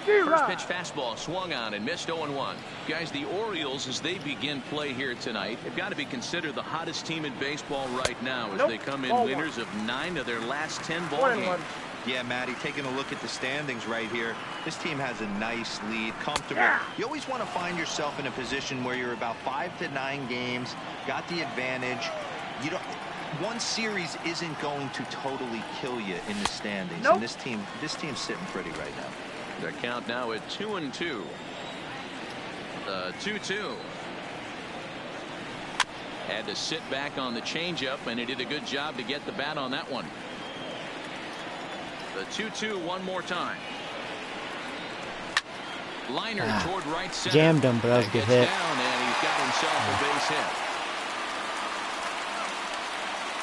First pitch fastball swung on and missed 0-1. Guys, the Orioles, as they begin play here tonight, have got to be considered the hottest team in baseball right now as they come in winners of 9 of their last 10 ball games. Yeah, Matty, taking a look at the standings right here, this team has a nice lead, comfortable. You always want to find yourself in a position where you're about 5 to 9 games, got the advantage. You don't. One series isn't going to totally kill you in the standings, and this team's sitting pretty right now. Their count now at 2-2. 2-2. Had to sit back on the changeup, and he did a good job to get the bat on that one. The 2-2 one more time. Liner toward right center. Jammed him, but that was a good hit. Down, and he's got himself a base hit.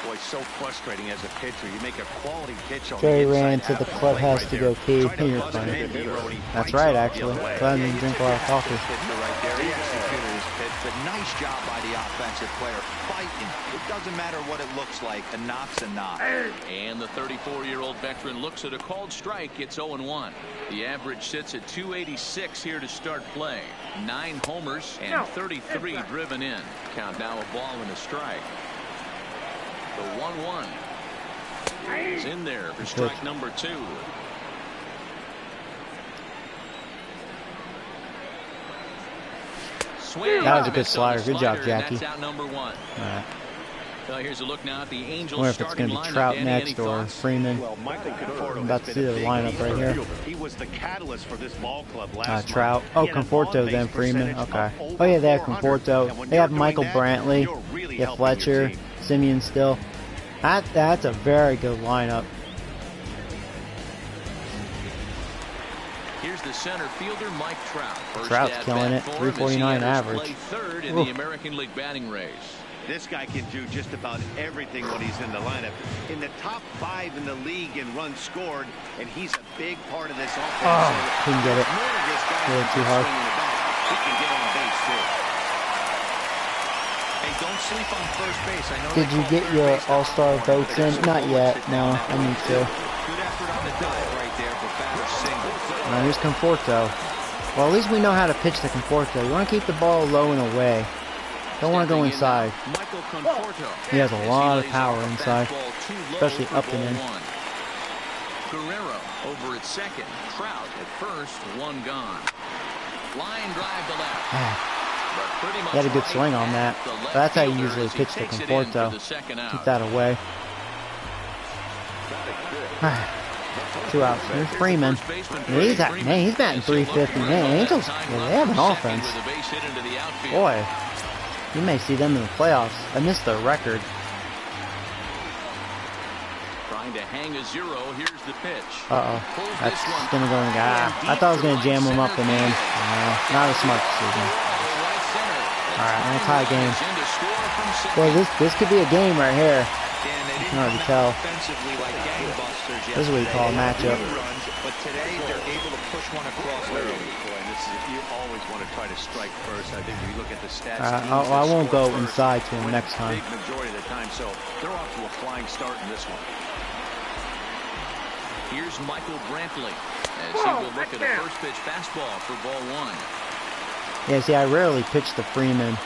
Boy, so frustrating as a pitcher. You make a quality pitch on Joey the ran inside to the half of the clubhouse plate to right go there. pee. Try to You're bust funny. him in, Brody. That's Fights right, off the actually. other way. Glad you drink a lot of coffee. Right there. He executed his pitch, but nice job by the offensive player. Fighting. It doesn't matter what it looks like. A knock's a knock. And the 34-year-old veteran looks at a called strike. It's 0-1. The average sits at 286 here to start play. 9 homers and 33 driven in. Count now a ball and a strike. The 1-1 is in there for strike number 2. Swing. That was a good slider. Good job, Jackie. That's out number 1. All right. Here's a look now at the Angels. I wonder if it's going to be Trout next or Freeman. Well, Michael Conforto I'm about to see the lineup right here. He was the catalyst for this ball club last Trout. month. Oh, He had an Conforto on-base then Freeman. percentage Okay. of Oh yeah, they have 400. Conforto. And when They have you're Michael doing that, Brantley. you're really They have helping your Fletcher, team. Simeon still. That's a very good lineup. Here's the center fielder, Mike Trout. Trout's killing it. 349 average. Play third in the American League batting race. This guy can do just about everything when he's in the lineup. In the top 5 in the league in runs scored, and he's a big part of this offense. Oh, couldn't get it. A little too hard. He can get on base too. Hey, don't sleep on first base. I know. Did you get your all-star votes in? Not yet. No, I need to. Good effort on the dive right there, but batter single. Now here's Conforto. Well, at least we know how to pitch the Conforto. You want to keep the ball low and away. Don't want to go inside. Michael Conforto. He has a lot of power inside, especially up and in. Guerrero over at second. Trout at first. 1 gone. Line drive to left. He had a good swing on that. That's how you usually pitch the Conforto. Keep that away. 2 outs. Here's Freeman. He's batting 350. Man, Angels, they have an offense. Boy, you may see them in the playoffs. I missed their record. Trying to hang a 0. Here's the pitch. That's gonna go in the guy. I thought I was gonna jam him up and in. Not a smart decision. All right, I'm tie game. Boy, this could be a game right here. You can already tell. This is what you call a matchup. But today they're able to push one across early. You always want to try to strike first. I think if you look at the stats. I won't go inside to him next time. Big majority of the time, so they're off to a flying start in this one. Here's Michael Brantley as he will look at a first pitch fastball for ball 1. Yeah, see, I rarely pitch to Freeman.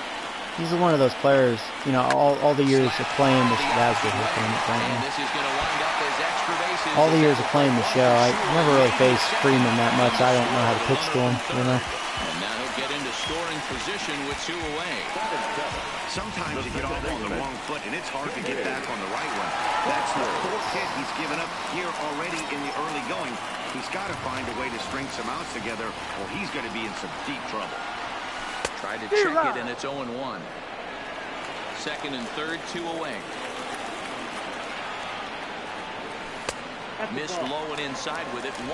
He's one of those players, you know, all the years of playing this. That was good hit from Brantley. All the years of playing the show, I never really faced Freeman that much. I don't know how to pitch to him, you know. And now he'll get into scoring position with 2 away. Sometimes you get off on the wrong foot, and it's hard to get back on the right one. That's the 4th hit he's given up here already in the early going. He's got to find a way to string some outs together, or he's going to be in some deep trouble. Tried to check it, and it's 0-1. Second and third, 2 away. Missed low and inside with it, 1-1.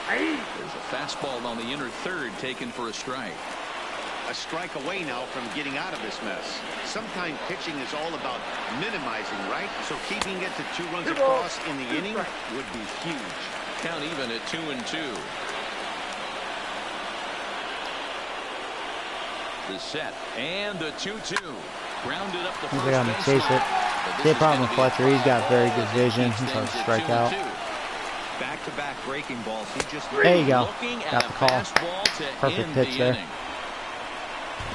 There's a fastball on the inner third taken for a strike. A strike away now from getting out of this mess. Sometimes pitching is all about minimizing, right? So keeping it to 2 runs across in the inning would be huge. Count even at 2-2. The set and the 2-2. Grounded up the first They're gonna chase it. See a problem with Fletcher. He's got very good vision. He's hard to strike out. Back-to-back breaking balls. He just there you go. Got the call. Perfect pitch there.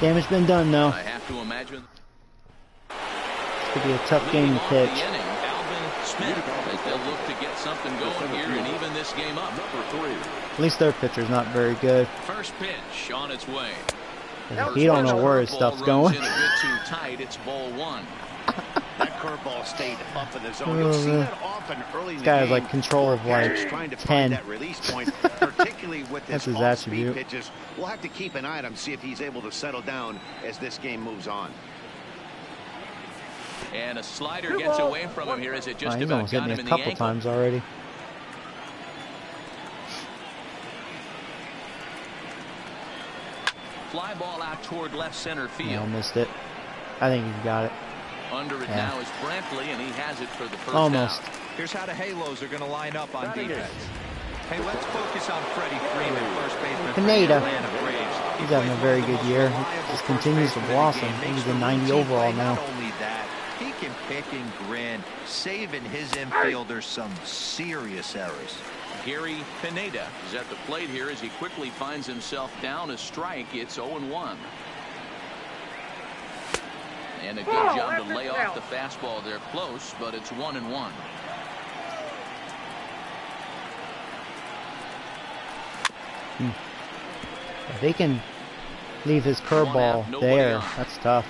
Damage been done though. I have to imagine. This could be a tough game to pitch. They'll look to get something going here and even this game up. At least their pitcher's not very good. First pitch on its way. He don't know where his stuff's going. In a bit too tight. It's ball 1. That curveball stayed up in the zone. You'll see that often early in the game. This guy has like control of like trying to 10. find that release point, particularly with That's his his off-speed attribute. pitches. We'll have to keep an eye on him, see if he's able to settle down as this game moves on. And a slider gets away from him here as it just He's about almost hit got me him a in the couple ankle. times already. fly ball out toward left center field. Yeah, I missed it. I think he got it. Under it now is Brantley, and he has it for the first Almost. out. Here's how the Halos are going to line up on defense. Hey, let's focus on Freddie Freeman, first baseman for the Pineda. Atlanta Braves. He's having a very good year. He just continues to blossom. He's a 90 overall now. Not only that, he can pick and grin, saving his infielders some serious errors. Gary Pineda is at the plate here as he quickly finds himself down a strike. It's 0-1. And a good job to lay off the fastball there close, but it's 1-1. If they can leave his curveball there, that's tough.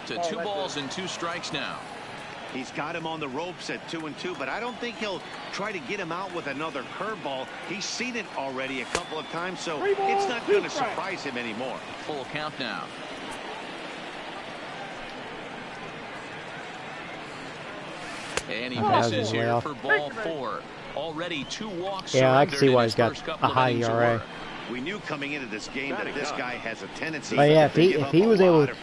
To 2 balls and 2 strikes now. He's got him on the ropes at 2-2, but I don't think he'll try to get him out with another curveball. He's seen it already a couple of times, so it's not going to surprise him anymore. Full count now. And he misses here for ball 4. Already 2 walks. Yeah, I can see why he's got a high ERA. We knew coming into this game that this guy has a tendency. But yeah, to if he was able to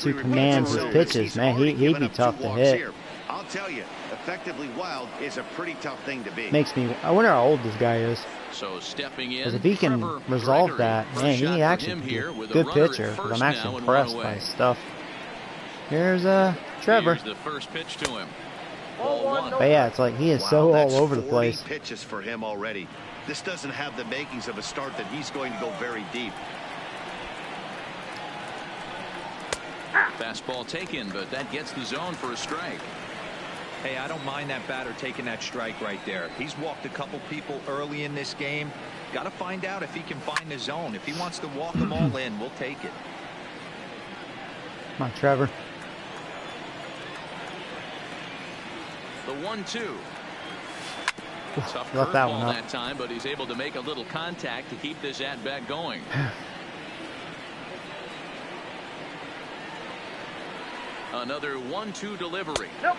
to command his pitches, man, he'd be tough to hit. Here. I'll tell you, effectively wild is a pretty tough thing to be. Makes me. I wonder how old this guy is. So stepping in, Because if he can resolve that, man, he actually be a good pitcher. But I'm actually impressed by his stuff. Here's Trevor. Here's the first pitch to him. Ball 1. But yeah, it's like he is so all over the place. 40 pitches for him already. This doesn't have the makings of a start that he's going to go very deep. Fastball taken, but that gets the zone for a strike. Hey, I don't mind that batter taking that strike right there. He's walked a couple people early in this game. Got to find out if he can find the zone. If he wants to walk them all in, we'll take it. Come on, Trevor. The 1-2. Tough Left that curveball one up. that time, but he's able to make a little contact to keep this at-bat going. Another 1-2 delivery. Nope.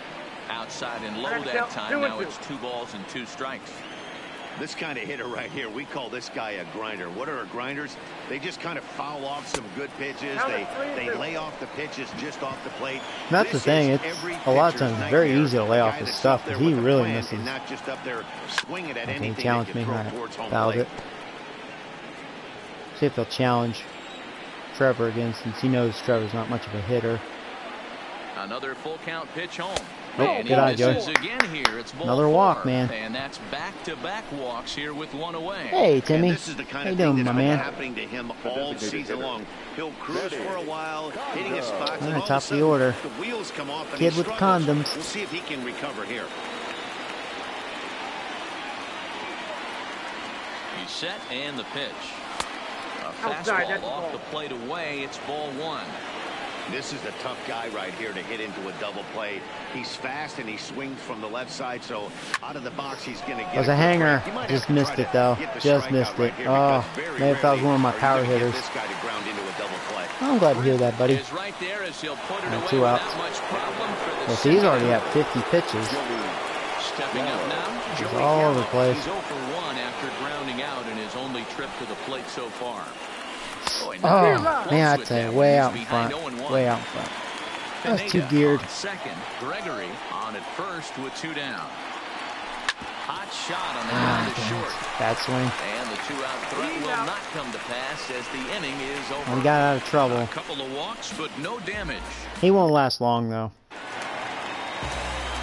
Outside and low that time. Now it's 2 balls and 2 strikes. This kind of hitter right here, we call this guy a grinder. What are grinders? They just kind of foul off some good pitches. They lay off the pitches just off the plate. That's the thing. It's a lot of times it's very easy to lay off his stuff, but he really misses. Not just up there swinging at anything. He challenged me. I fouled it. See if he'll challenge Trevor again, since he knows Trevor's not much of a hitter. Another full count pitch home. Nope, And good eye, he Joe. misses again here. It's ball Another walk, 4, man. And that's back-to-back walks here with 1 away. Hey, Timmy. And this is the kind How you of doing, thing my that's been man? happening to him all season long. He'll cruise for a while, hitting his spots, and all of a Top of the sudden, order. the wheels come off and Kid he with struggles. condoms. We'll see if he can recover here. He's set and the pitch. A Outside, that's fastball off ball. the plate away. It's ball 1. This is the tough guy right here to hit into a double play. He's fast and he swings from the left side, so out of the box he's going to get. It was a hanger. Just missed it though. Just missed it. Oh, maybe if that was one of my power hitters. This guy to ground into a double play. I'm glad to hear that, buddy. Is right there as he'll put it away 2 outs. without much problem for the Well, see, he's already at 50 pitches. Stepping up now. He's Joey all over the Gallo. place. He's 0 for 1 after grounding out in his only trip to the plate so far. Boy, Oh, now man, I'd with say that way one. out in He's front. behind 0-1. Way out in front. That's too Pineda geared. on second. Gregory on at first with 2 down. Hot shot on the ground is short. Bad swing. And the 2-out threat will not come to pass as the inning is over. He got out of trouble. A couple of walks, but no damage. He won't last long though.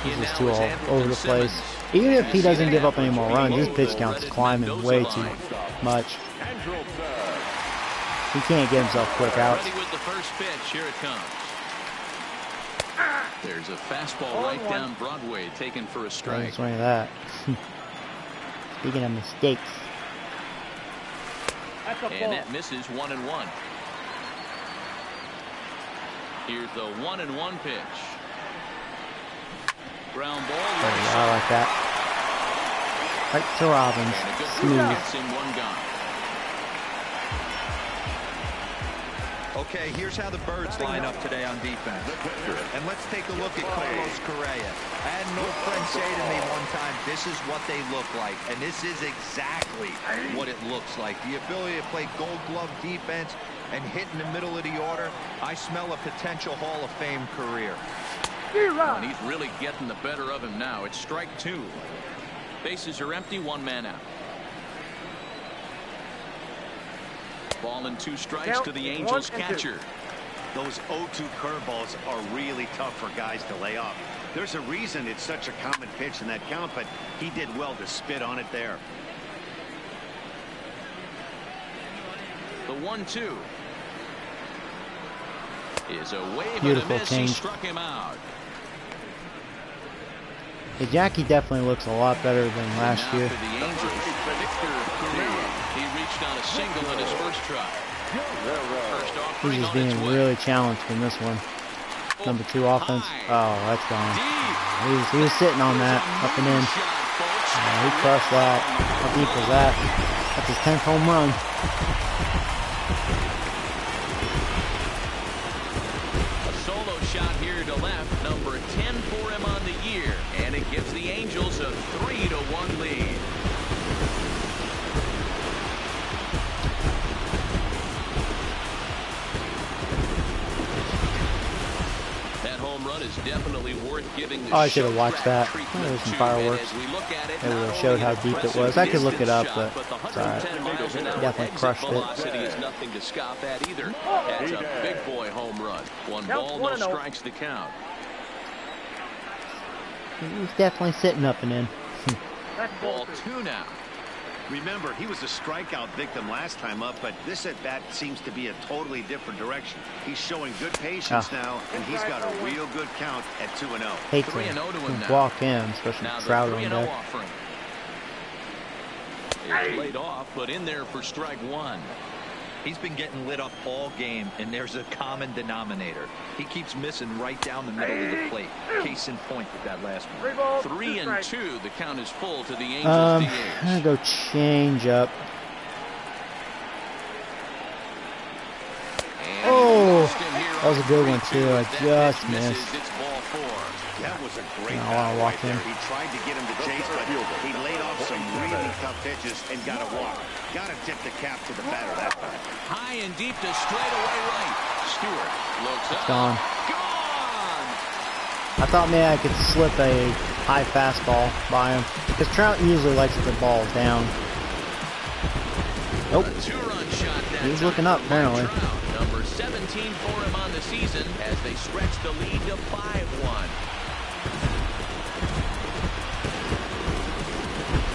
He's In just now too is all Andrew over the place. Simmons. Even if he doesn't Season give up any more average runs, his pitch below count's Reddit climbing Mendoza way line. too much. He can't get himself quick outs. Ready with the first pitch. Here it comes. There's a fastball right down Broadway taken for a strike. Swing of that. Speaking of mistakes. And that misses 1-1. Here's the 1-1 pitch. Ground ball. I like that. Right to Robbins. And a good Smooth. gets him 1 gone. Okay, here's how the Birds line up today on defense. And let's take a look at Carlos Correa. And no French say to me one time, this is what they look like, and this is exactly what it looks like. The ability to play gold glove defense and hit in the middle of the order. I smell a potential Hall of Fame career. And he's really getting the better of him now. It's strike 2. Bases are empty, 1 man out. Ball and 2 strikes to the Angels catcher. Those 0-2 curveballs are really tough for guys to lay off. There's a reason it's such a common pitch in that count, but he did well to spit on it there. The 1-2 is a wave Beautiful and a miss. change. He struck him out. Hey, Jackie definitely looks a lot better than last Now year. for the Angels, Victor Guerrero. He reached on a single in his first try. First He's offering just on its being way. really challenged in this one. Number 2 offense. Oh, that's gone. He was sitting on that, up and in. He crushed that. How deep was that? That's his 10th home run. A solo shot here to left, number 10 for him on the year, and it gives the Angels a 3-1 lead. That home run is definitely worth giving the Oh, I should have watched that. treatment There was some to. fireworks. And as we look at it, They would not have showed only how an deep it impressive was. I could look it distance up, shot, but the it's alright. 110 miles an hour Definitely exit crushed it. velocity is nothing to scoff at either. That's a big boy home run. 1 ball, no strikes to count. He's definitely sitting up and in. Ball 2 now. Remember, he was a strikeout victim last time up, but this at-bat seems to be a totally different direction. He's showing good patience now, and he's got a real good count at 2-0. Hate 3-0 to him to now. walk in, especially Now the Trout on 3-0 deck. offering. It's laid off, but in there for strike 1. He's been getting lit up all game, and there's a common denominator. He keeps missing right down the middle of the plate. Case in point with that last one. 3-2. The count is full to the Angels I'm DH. gonna go change up. And Oh, lost him here that was a on good one 3-2. too. I If that just pitch misses, missed. It's ball 4. That was a great I battle wanna walk right there. in. He tried to get him to chase, but he laid off some really tough pitches and got a walk. Got to tip the cap to the batter that time. High and deep to straightaway right. Stewart looks up. Gone. Gone. I thought maybe I could slip a high fastball by him, because Trout usually likes the balls down. Nope. A 2-run shot that He's time looking up, for Mike apparently. Trout. Number 17 for him on the season as they stretch the lead to 5-1.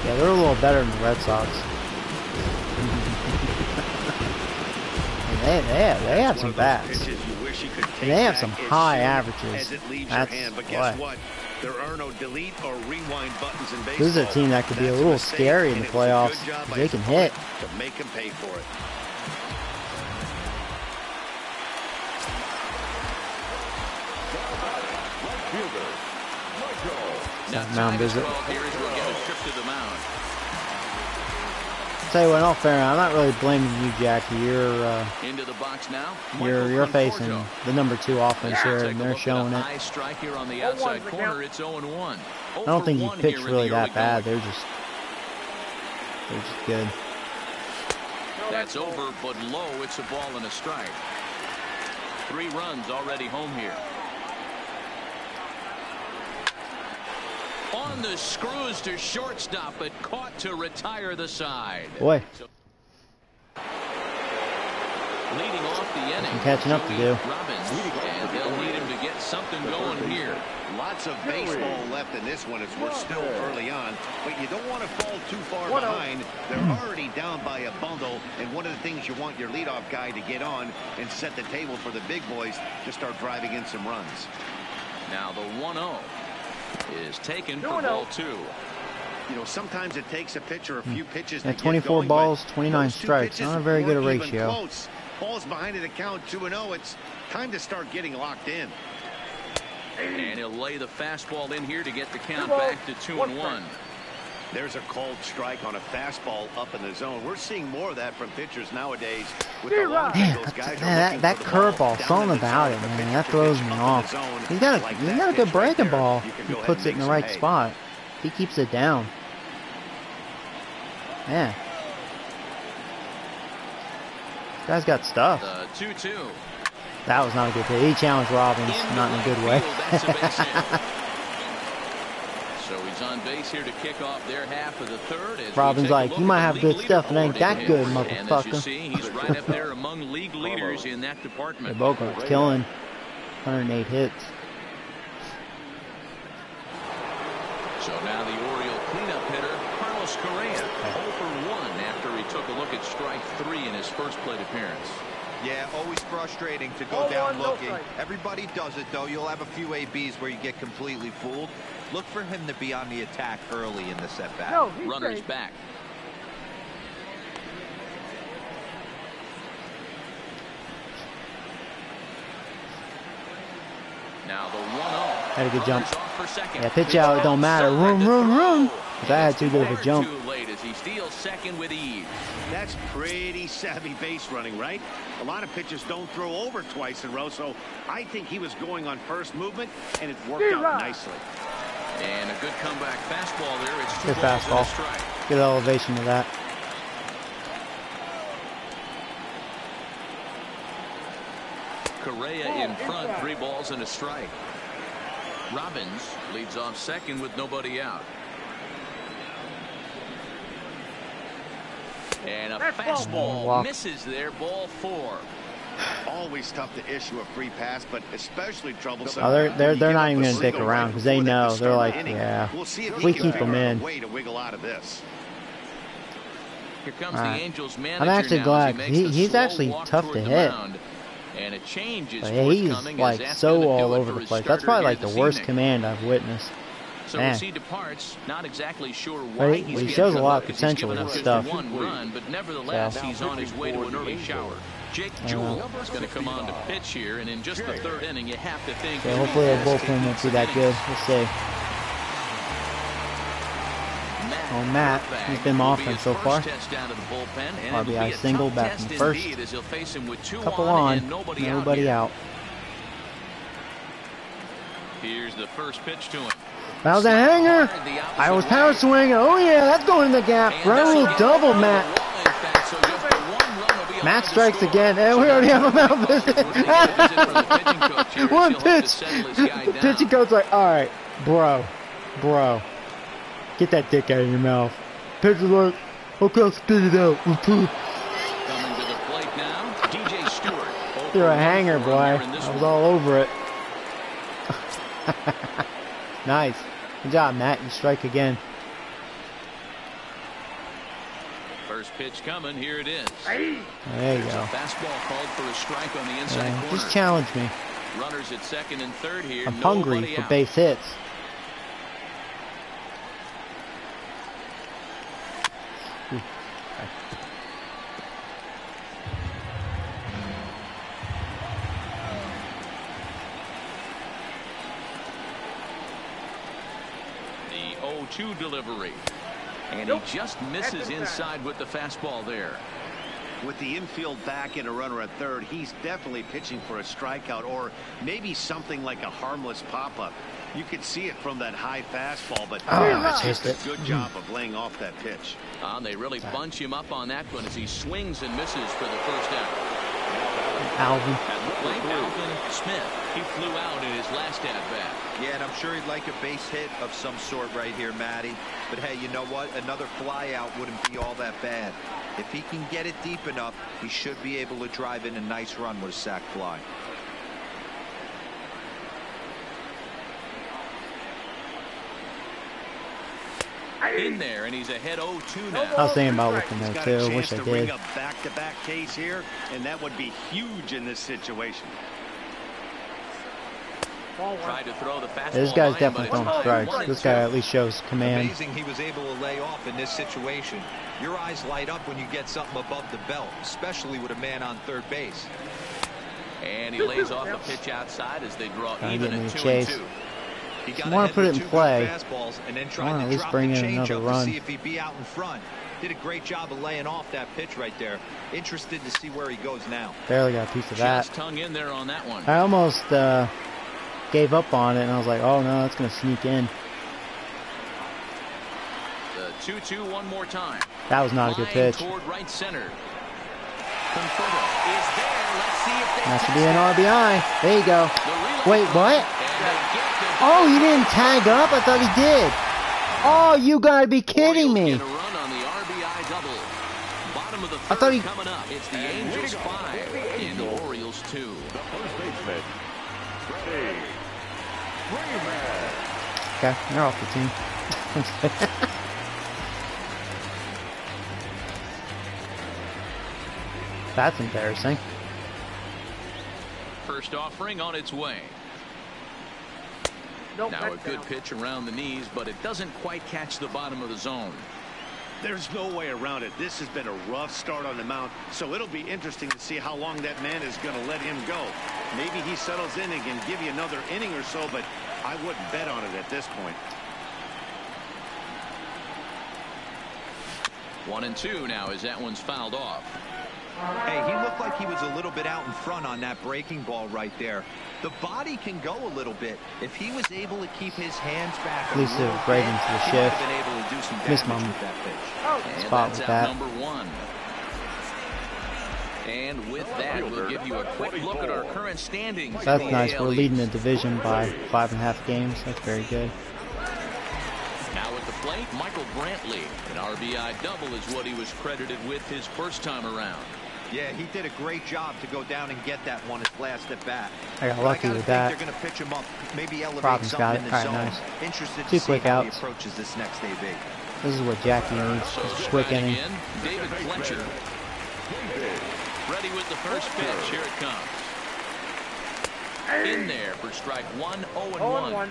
Yeah, they're a little better than the Red Sox. And they have some bats. And they have some high averages. But guess what? There are no delete or rewind buttons in baseball. This is a team that could be a little scary in the playoffs. They can hit. To make them pay for it. Mound visit. Here as we'll get a trip to the mound. Tell you what, in all fairness, I'm not really blaming you, Jackie. Into the box now. You're facing the number 2 offense here, Take and a they're look showing at a it. high strike here on the outside corner. It's 0-1. I don't think he pitched really that bad. They're just good. That's over, but low. It's a ball and a strike. 3 runs already home here. On the screws to shortstop, but caught to retire the side. Boy, Leading off the inning, some catching up to do. Robbins, and they'll need him to get something going here. Lots of baseball left in this one as we're still early on, but you don't want to fall too far behind. They're already down by a bundle, and one of the things you want your leadoff guy to get on and set the table for the big boys to start driving in some runs. Now the 1-0 is taken for ball 2. You know, sometimes it takes a pitcher a few pitches to At get 24 going, balls, but 29 those two strikes. pitches Not a very good weren't even ratio. close. Balls behind an account 2-0. It's time to start getting locked in. And he'll lay the fastball in here to get the count back to 2-1. There's a cold strike on a fastball up in the zone. We're seeing more of that from pitchers nowadays. With the that curveball, something about it, man. That throws me off. He's got a good breaking ball. He puts it in the right spot. He keeps it down. Man. This guy's got stuff. 2-2. That was not a good hit. He challenged Robbins, not in a good way. So he's on base here to kick off their half of the third. Robbins like, you might have good stuff, and ain't that good, and as you motherfucker. see, he's right up there among league leaders in that department. Bogart's killing. 108 hits. So now the Oriole cleanup hitter, Carlos Correa, 0 for 1 after he took a look at strike 3 in his first plate appearance. Yeah, always frustrating to go down looking. Everybody does it, though. You'll have a few ABs where you get completely fooled. Look for him to be on the attack early in the setback. Runners back. Now the 1-0. Had a good jump. Yeah, pitch out, it don't matter. Room. But that had too good of a jump. Too late as he steals second with ease. That's pretty savvy base running, right? A lot of pitchers don't throw over twice in a row, so I think he was going on first movement, and it worked out nicely. And a good comeback fastball there. It's 2 Good balls fastball. and a strike. Good elevation to that. Correa in front, 3 balls and a strike. Robbins leads off second with nobody out. And a fastball misses there, ball 4. Always tough to issue a free pass, but especially troublesome. Oh, they're not even going to stick around because they know. They're like, yeah, we keep them in. Way to wiggle out of this. Here comes the Angels manager. I'm actually glad. He's actually tough to hit. And a change is But he's like so all over the place. That's probably like the worst command I've witnessed. So as he departs, not exactly sure why but he shows a lot of potential with his stuff. 1 run, but nevertheless, he's on his way to an early shower. Jake Jewell is going to come on to pitch here, and in just the 3rd inning, you have to think. So hopefully the bullpen won't be that good. We'll see. Oh, Matt, he's been my offense so far. RBI single, back in first. Couple on, nobody out. Here's the first pitch to him. That was a hanger. I was power swinging. Oh yeah, that's going in the gap. Run double, Matt. Matt strikes again, and we already have a mound visit. 1 pitch. Pitching coach like, all right, bro, get that dick out of your mouth. Pitcher's like, okay, spit it out. Coming to the plate now, DJ Stewart. You're a hanger, boy. I was all over it. Nice. Good job, Matt. You strike again. First pitch coming. Here it is. There you go. A fastball called for a strike on the inside corner. Just challenge me. Runners at second and third here. I'm hungry for base hits. The 0-2 delivery. And he just misses inside with the fastball there. With the infield back and a runner at third, he's definitely pitching for a strikeout or maybe something like a harmless pop-up. You could see it from that high fastball, but just a good job of laying off that pitch. They really bunch him up on that one as he swings and misses for the first out. Alvin Smith. He flew out in his last at-bat. Yeah, and I'm sure he'd like a base hit of some sort right here, Matty. But hey, you know what? Another fly out wouldn't be all that bad. If he can get it deep enough, he should be able to drive in a nice run with a sac fly. In there, and he's ahead 0-2 now. I was thinking about looking there too. Wish I did. A back-to-back case here, and that would be huge in this situation. Tried to throw the fastball. This guy's definitely throwing strikes. This guy at least shows command. Amazing he was able to lay off in this situation. Your eyes light up when you get something above the belt, especially with a man on third base. And he lays off a pitch outside as they draw even at 2-2. He I got want to ahead put it with in 2 play. good fastballs and then I tried want to to at least drop bring the in another changeup to run. see if he'd be out in front. Did a great job of laying off that pitch right there. Interested to see where he goes now. Barely got a piece of that. Just hung in there on that one. I almost gave up on it, and I was like, oh no, that's going to sneak in. The 2-2 one more time. That was not a good pitch. Toward right center. Conforto is there. Let's see if they That should be an RBI. There you go. The Wait, what? Oh, he didn't tag up? I thought he did. Oh, you gotta be kidding me. Get a run on the RBI double. Bottom of the I thought he... coming up. It's the Angels 5 and the Orioles 2. The first baseman, Freddie Freeman. Okay, they're off the team. That's embarrassing. First offering on its way. Nope, now a good pitch around the knees, but it doesn't quite catch the bottom of the zone. There's no way around it. This has been a rough start on the mound, so it'll be interesting to see how long that man is going to let him go. Maybe he settles in and can give you another inning or so, but I wouldn't bet on it at this point. 1-2 now as that one's fouled off. Hey, he looked like he was a little bit out in front on that breaking ball right there. The body can go a little bit. If he was able to keep his hands back At least it was right into the shift. been able to do some Missed damage my with that pitch. spot with that. Number 1. And with that, we'll give you a quick look at our current standings. That's nice. We're leading the division by 5.5 games. That's very good. Now at the plate, Michael Brantley. An RBI double is what he was credited with his first time around. Yeah, he did a great job to go down and get that one his last at bat. I got lucky with that. They're going to pitch him up, maybe elevate Robbins something got in it. the All zone. right, nice. Interested to 2 see quick how he outs. approaches this next AB. This is what Jackie needs. So Just quick inning. in, David Fletcher. Ready with the first pitch. Here it comes. In there for strike 1, 0-1.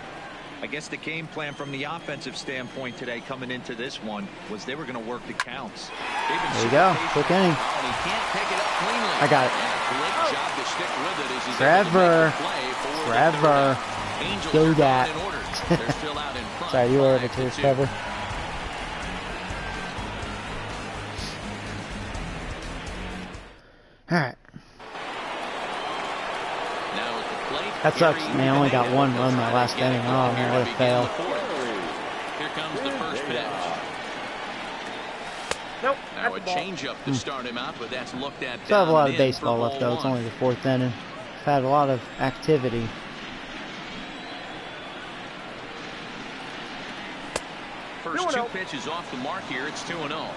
I guess the game plan from the offensive standpoint today coming into this one was they were going to work the counts. There you go. Quick inning. And he can't pick it up cleanly. I got it. And a great job to stick with it as he's Trevor. able to make the play for the Trevor. third. Angels Do are that. in order. They're still out in front. Sorry, you were over 5-2. to us, Trevor. Alright. Now at the plate, That sucks. Gary Man, I only got Pineda 1 will run try that to last get it inning. going Oh, here man, to what a begin fail. the fourth. Here comes the first pitch. Nope. Now a changeup to start him out, but that's looked at. Still have a down lot of in baseball for left, though. ball It's one. only the 4th inning. I've had a lot of activity. First 2 pitches off the mark here. It's 2-0.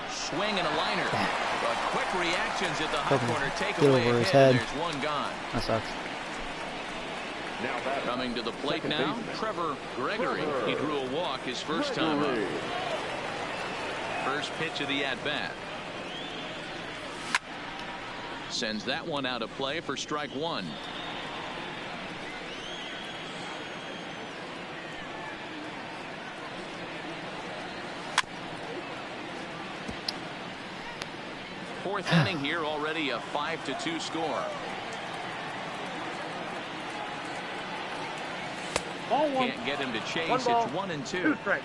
Swing and a liner. But quick reactions at the high corner take Get away over his ahead. head. There's one gone. That sucks. Coming to the plate now, Trevor Gregory. He drew a walk his first time up. First pitch of the at-bat. Sends that one out of play for strike 1. Fourth inning here, already a 5-2 score. Ball 1. Can't get him to chase. 1 ball, It's 1-2. 2 strikes.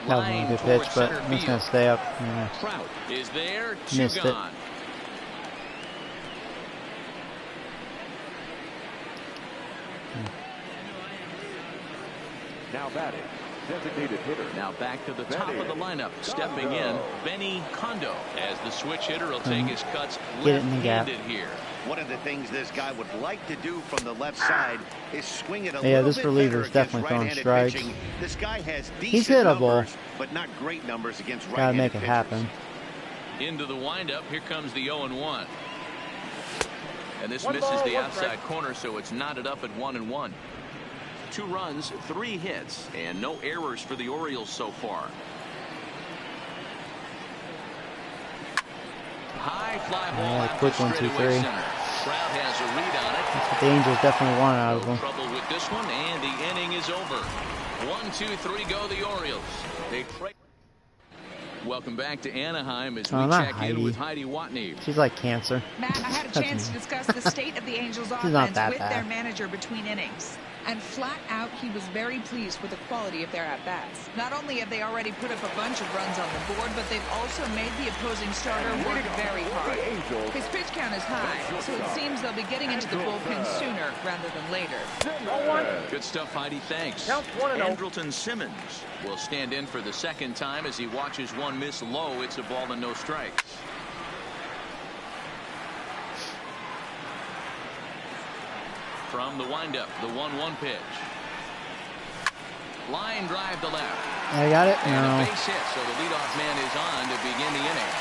That was a good pitch, but it's going to stay up. Yeah. Trout is there. 2 Missed it. gone. Now batting, designated hitter. Now back to the top of the lineup. Stepping in, Benny Kondo, as the switch hitter will take his cuts Get it in the gap. left-handed here. One of the things this guy would like to do from the left side is swing it a Yeah, little this bit reliever is better definitely throwing against strikes. right-handed pitching. This guy has He's decent hittable. numbers, but not great numbers against Gotta right-handed make it pitchers. happen. Into the windup. Here comes the 0-1. And this 1 misses ball, the 1 outside strike. corner, so it's knotted up at 1-1. 2 runs, 3 hits, and no errors for the Orioles so far. High fly ball Yeah, out quick to 1, 2, straightaway 3. center. crowd has a read on it. That's what the Angels definitely want out of them. Trouble with this one, and the inning is over. 1, 2, 3 go the Orioles. They trade. Welcome back to Anaheim as we check in with Heidi Watney. She's like cancer. Matt, I had a chance to discuss the state of the Angels offense with their manager between innings. And flat out, he was very pleased with the quality of their at-bats. Not only have they already put up a bunch of runs on the board, but they've also made the opposing starter work very hard. His pitch count is high, so it seems they'll be getting into the bullpen sooner rather than later. Good stuff, Heidi. Thanks. Andrelton Simmons will stand in for the second time as he watches one miss low. It's a ball and no strikes. From the windup, the 1-1 pitch. Line drive to left. I got it. And no. a base hit, so the leadoff man is on to begin the inning.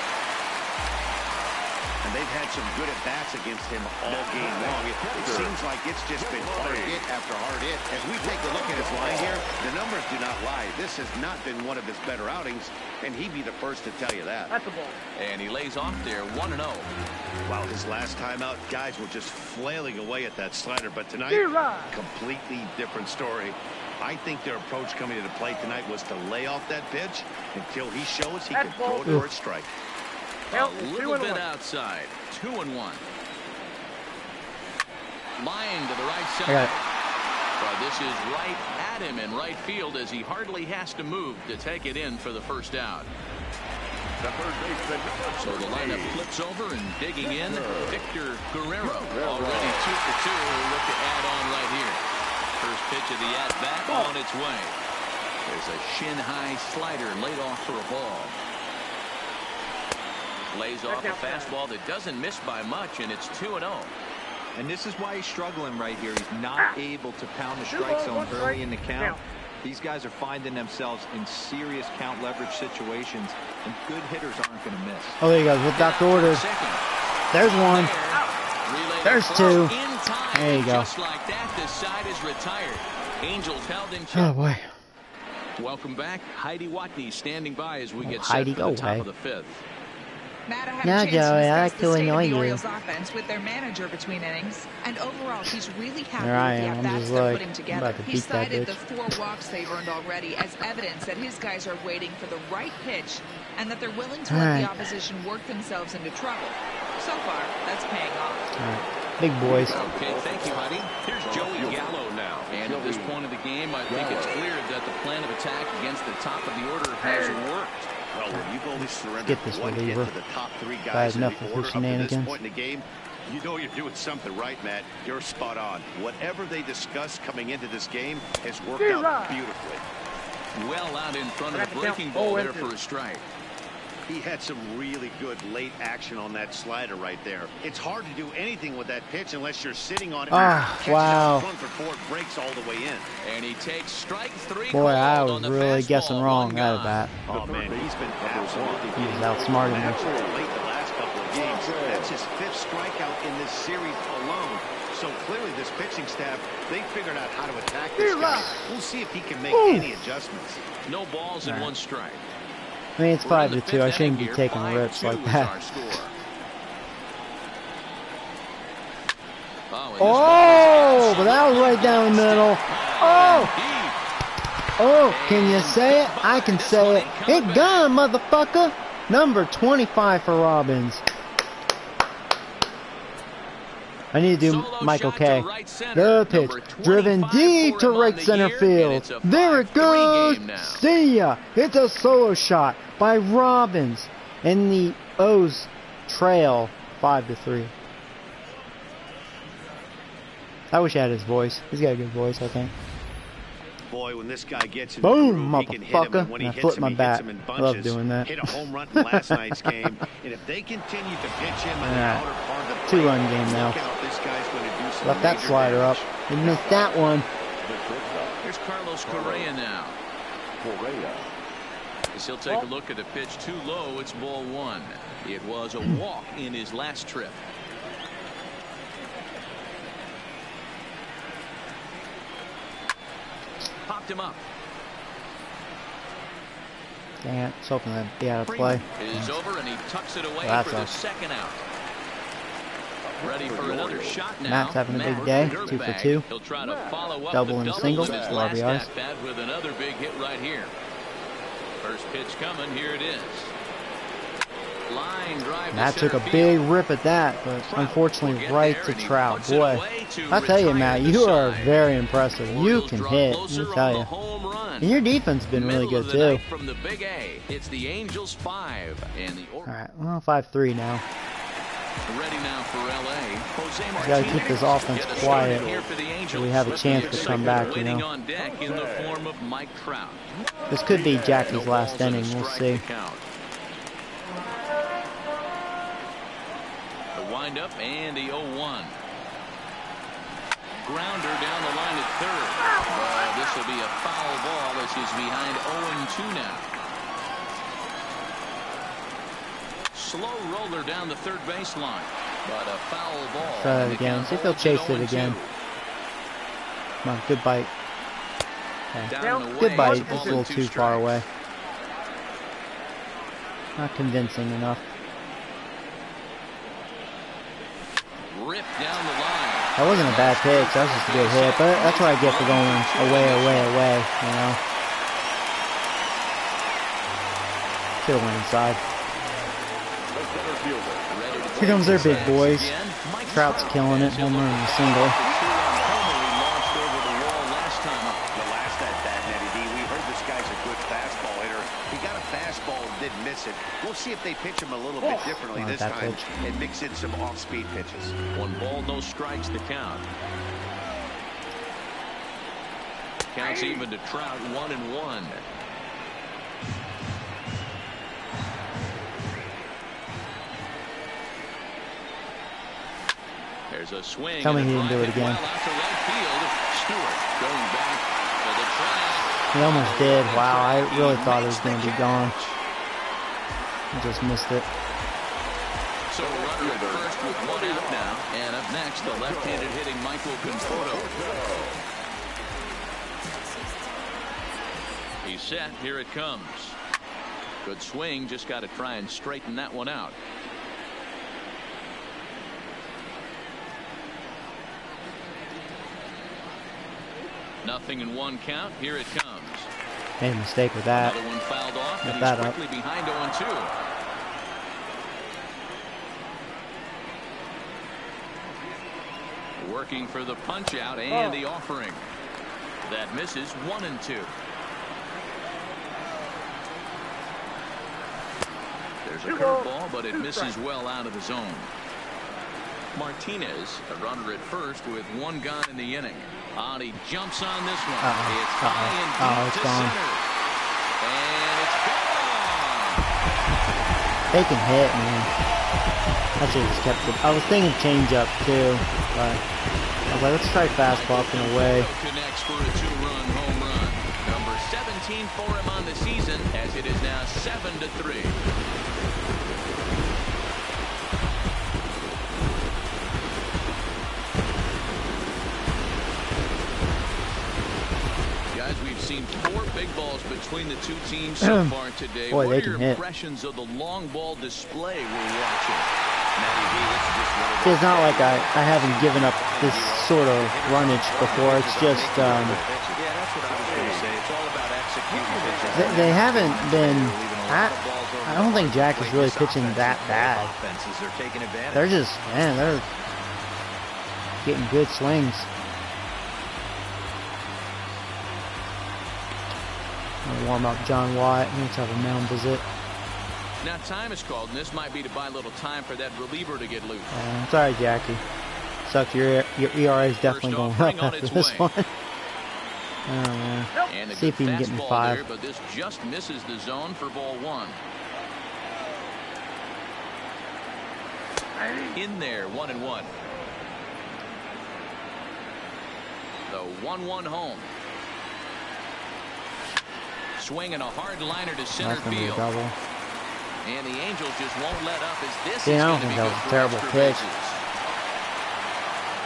And they've had some good at-bats against him all game long. It seems like it's just been hard hit after hard hit. As we take a look at his line here, the numbers do not lie. This has not been one of his better outings, and he'd be the first to tell you that. That's a ball. And he lays off there 1-0. Wow, his last time out, guys were just flailing away at that slider. But tonight, completely different story. I think their approach coming to the plate tonight was to lay off that pitch until he shows he can throw it for a strike. A little bit outside. 2-1. Line to the right side. Well, this is right at him in right field as he hardly has to move to take it in for the first out. So the lineup flips over and digging in, Victor Guerrero. Already 2 for 2. He'll look to add on right here. First pitch of the at-bat on its way. There's a shin-high slider laid off for a ball. Lays off a fastball that doesn't miss by much, and it's 2-0. And this is why he's struggling right here. He's not able to pound the strike zone early in the count. These guys are finding themselves in serious count leverage situations, and good hitters aren't going to miss. Oh, there you go. With doctor orders. There's one. There's two. There you go. Just like that, the side is retired. Angels held in check. Oh boy. Welcome back. Heidi Watney standing by as we get Heidi, set for the top of the fifth. Matt, I had a chance to discuss the state of the Orioles you. offense with their manager between innings, and overall he's really happy There I with the am. at-bats Just they're like, putting together. to He beat that cited bitch. the 4 walks they've earned already as evidence that his guys are waiting for the right pitch and that they're willing to let the opposition work themselves into trouble. So far, that's paying off. Big boys. Okay, thank you, Heidi. Here's Joey Gallo now. And at this point of the game, I think it's clear that the plan of attack against the top of the order has worked. Well, when you've only surrendered one hit to the top 3 I guys had in enough the of order his up to this shenanigans. point in the game, you know you're doing something right, Matt. You're spot on. Whatever they discussed coming into this game has worked out beautifully. Well out in front of the breaking ball there for a strike. He had some really good late action on that slider right there. It's hard to do anything with that pitch unless you're sitting on it. Wow. Run for 4, breaks all the way in. And he takes strike 3. Boy, I was really guessing wrong out of that. Oh, man, he's been absolutely He was outsmarting me. late the last couple of games. That's his 5th strikeout in this series alone. So clearly this pitching staff, they figured out how to attack this guy. We'll see if he can make any adjustments. No balls and 1 strike. I mean, it's 5-2. I shouldn't be taking rips like that. Oh, but that was right down the middle. Oh, can you say it? I can say it. It gone, motherfucker. Number 25 for Robbins. I need to do Michael K. The pitch, driven deep to right center field. There it goes. See ya. It's a solo shot by Robbins, and the O's trail 5-3. I wish I had his voice. He's got a good voice, I think. Boy, when this guy gets in Boom, the groove, he can hit him, and when he I hits flip him, my he bat. hits him in I bunches. love doing that. Hit a home run in last night's game, and if they continue to pitch him in the outer part of the plate, 2-run game now. look out, this guy's going to do some Left that major slider damage. up. He missed that one. Here's Carlos Correa now. As he'll take a look at a pitch too low, it's ball 1. It was a walk in his last trip. Popped him up. Dang it. I was hoping that'd be out of play. Is over and he tucks it away Well, for the sucks. second out. Ready for another shot now. Matt's having a big day, 2 for 2. He'll try to follow up Double the and double single, in his 2 last RBIs. at-bat with another big hit right here. First pitch coming. Here it is. Line drive. Matt took a big rip at that, but unfortunately right to Trout. Boy, I tell you, Matt, you are very impressive. You can hit, let me tell you. And your defense has been really good too. From the Big A, it's the Angels 5 and the All right, well, 5-3 now. Ready now for LA. We got to keep this offense quiet so we have a chance to come back, you know. On deck in the form of Mike Trout. This could be Jackie's last inning. We'll see. The windup and the 0-1. Grounder down the line at third. This will be a foul ball as he's behind 0-2 now. Slow roller down the third baseline, but a foul ball. Try that again. See if he'll chase it again. Come on, good bite. Okay. Good bite. It's a little too far away. Not convincing enough. Ripped down the line. That wasn't a bad pitch. That was just a good hit. But that's what I get for going away, you know. Should have went inside. Here comes their big boys. Trout's killing it. Home run and a single. Didn't miss it. We'll see if they pitch him a little bit differently this time and mix in some off-speed pitches. 1 ball, no strikes to count. Counts even to Trout, 1-1. There's a swing. Tell me he didn't do it again. He almost did. Wow, I really thought he was going to be gone. I just missed it. So runner at first with 1 out now. And up next, the left-handed hitting Michael Conforto. He's set. Here it comes. Good swing. Just got to try and straighten that one out. Nothing in 1 count. Here it comes. Made a mistake with that. Another one fouled off, and that he's quickly behind 0-2. Working for the punch out and the offering. That misses. 1-2. There's a curveball, but it misses well out of the zone. Martinez, a runner at first with 1 gone in the inning. And he jumps on this one. It's high and deep to center. And it's gone. They can hit, man. I should have just kept it. I was thinking change up too, but I was like, let's try fastball up and away. Connects for a 2-run home run. Number 17 for him on the season, as it is now 7-3. We've seen 4 big balls between the 2 teams so far today. Boy, what they are can your hit. impressions of the long ball display we're watching? It's not like I haven't given up this sort of runnage before. It's just Yeah, that's what I was going to say. It's all about executing. they haven't been. I don't think Jack is really pitching that bad. They're just, man, they're getting good swings. Warm up John Watt. Let's have a mound visit. Now time is called, and this might be to buy a little time for that reliever to get loose. I'm sorry, Jackie. Sucks. Your ERA is definitely going up after this one. Oh man. See if he can get me 5. There, but this just misses the zone for ball 1. In there, 1-1. The 1-1 home. Swinging a hard liner to center field. Double. And the Angels just won't let up as this I is don't going to think be that good was a for terrible extra pitch. bases.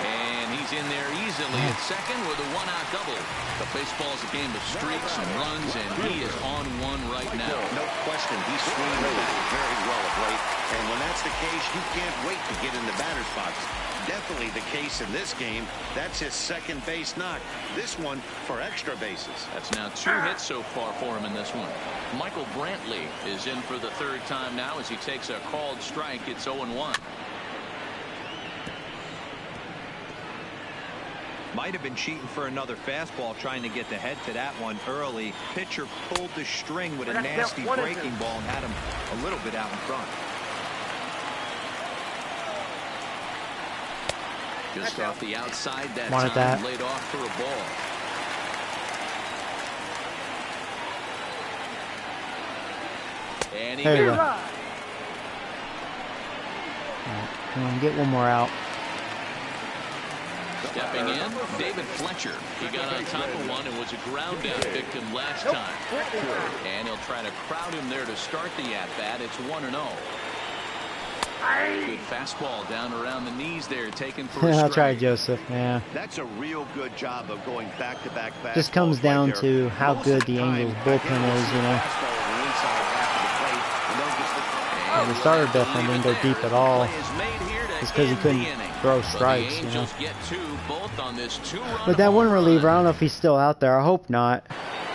And he's He's in there easily at second with a one-out double. The baseball's a game of streaks and runs, and he is on one right now. No question, he's swinging the bat very well of late. And when that's the case, you can't wait to get in the batter's box. Definitely the case in this game. That's his second base knock. This one for extra bases. That's now 2 hits so far for him in this one. Michael Brantley is in for the 3rd time now as he takes a called strike. It's 0-1. Might have been cheating for another fastball, trying to get the head to that one early. Pitcher pulled the string with a nasty breaking ball and had him a little bit out in front. Just off the outside that Wanted time, that. laid off for a ball. And he There you got go. Come on, get one more out. stepping in, David Fletcher. He got on top of one and was a ground down victim last time. And he'll try to crowd him there to start the at-bat. It's 1-0. Good fastball down around the knees there, taken for a strike. I'll try Joseph. Yeah. That's a real good job of going back-to-back fastballs. Just comes down to how good the Angels bullpen is, you know. The starter definitely didn't go deep at all, just because he couldn't throw strikes, you know. But that one reliever, I don't know if he's still out there. I hope not.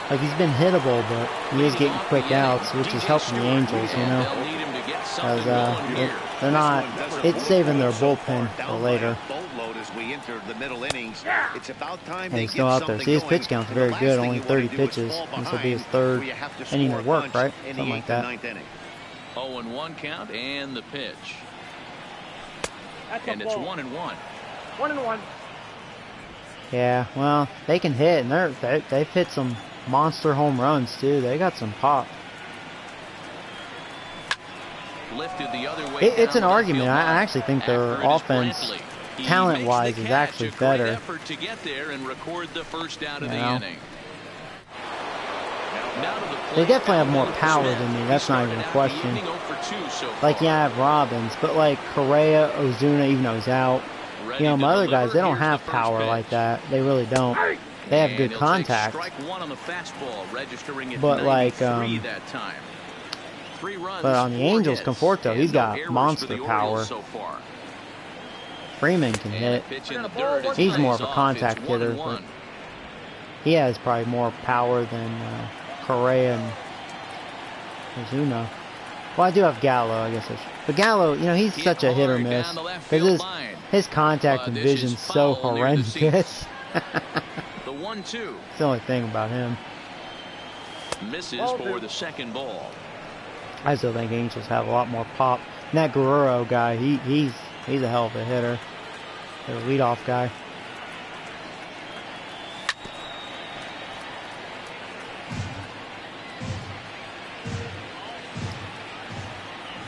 Like, he's been hittable, but he is getting quick outs, which is helping the Angels, you know. Because they're not. It's saving their bullpen for later. And he's still out there. See, his pitch count's very good. Only 30 pitches. This will be his 3rd inning of work, right? Something like that. 0-1 count and the pitch. And it's 1-1. 1-1. Yeah, well, they can hit, and they've hit some monster home runs too. They got some pop. Lifted the other way. It's an argument. I actually think their offense, talent-wise, is actually better. Effort to get there and record the first out of the inning. They definitely have more power than me. That's not even a question. Like, yeah, I have Robbins, but like Correa, Ozuna, even though he's out, you know, my other guys, they don't have power like that. They really don't. They have good contact. But like, but on the Angels, Conforto, he's got monster power. Freeman can hit. He's more of a contact hitter, but he has probably more power than Correa and Ozuna. Well, I do have Gallo, I guess. But Gallo, you know, he's such a hit or miss. Because his contact and vision's so horrendous. It's the only thing about him. Misses for the second ball. I still think Angels have a lot more pop. And that Guerrero guy, he's a hell of a hitter. The leadoff guy.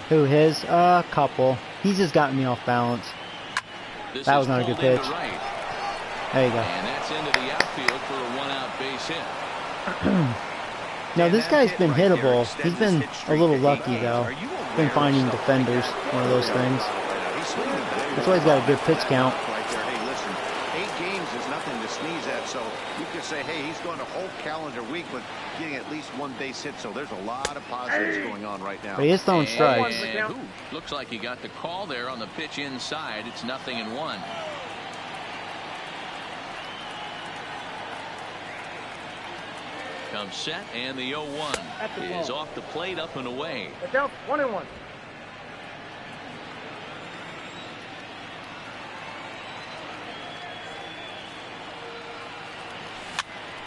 Who, his? A couple. He's just gotten me off balance. That was not a good pitch. There you go. And that's into the outfield for a one-out base hit. No, this guy's been hittable. He's been a little lucky, though. Been finding defenders, one of those things. That's why he's got a good pitch count. Hey, listen, 8 games is nothing to sneeze at, so you could say, hey, he's going a whole calendar week with getting at least 1 base hit, so there's a lot of positives going on right now. But he is throwing strikes. Looks like he got the call there on the pitch inside. It's 0-1. Comes set, and the 0-1 is off the plate, up and away. It's out, 1-1.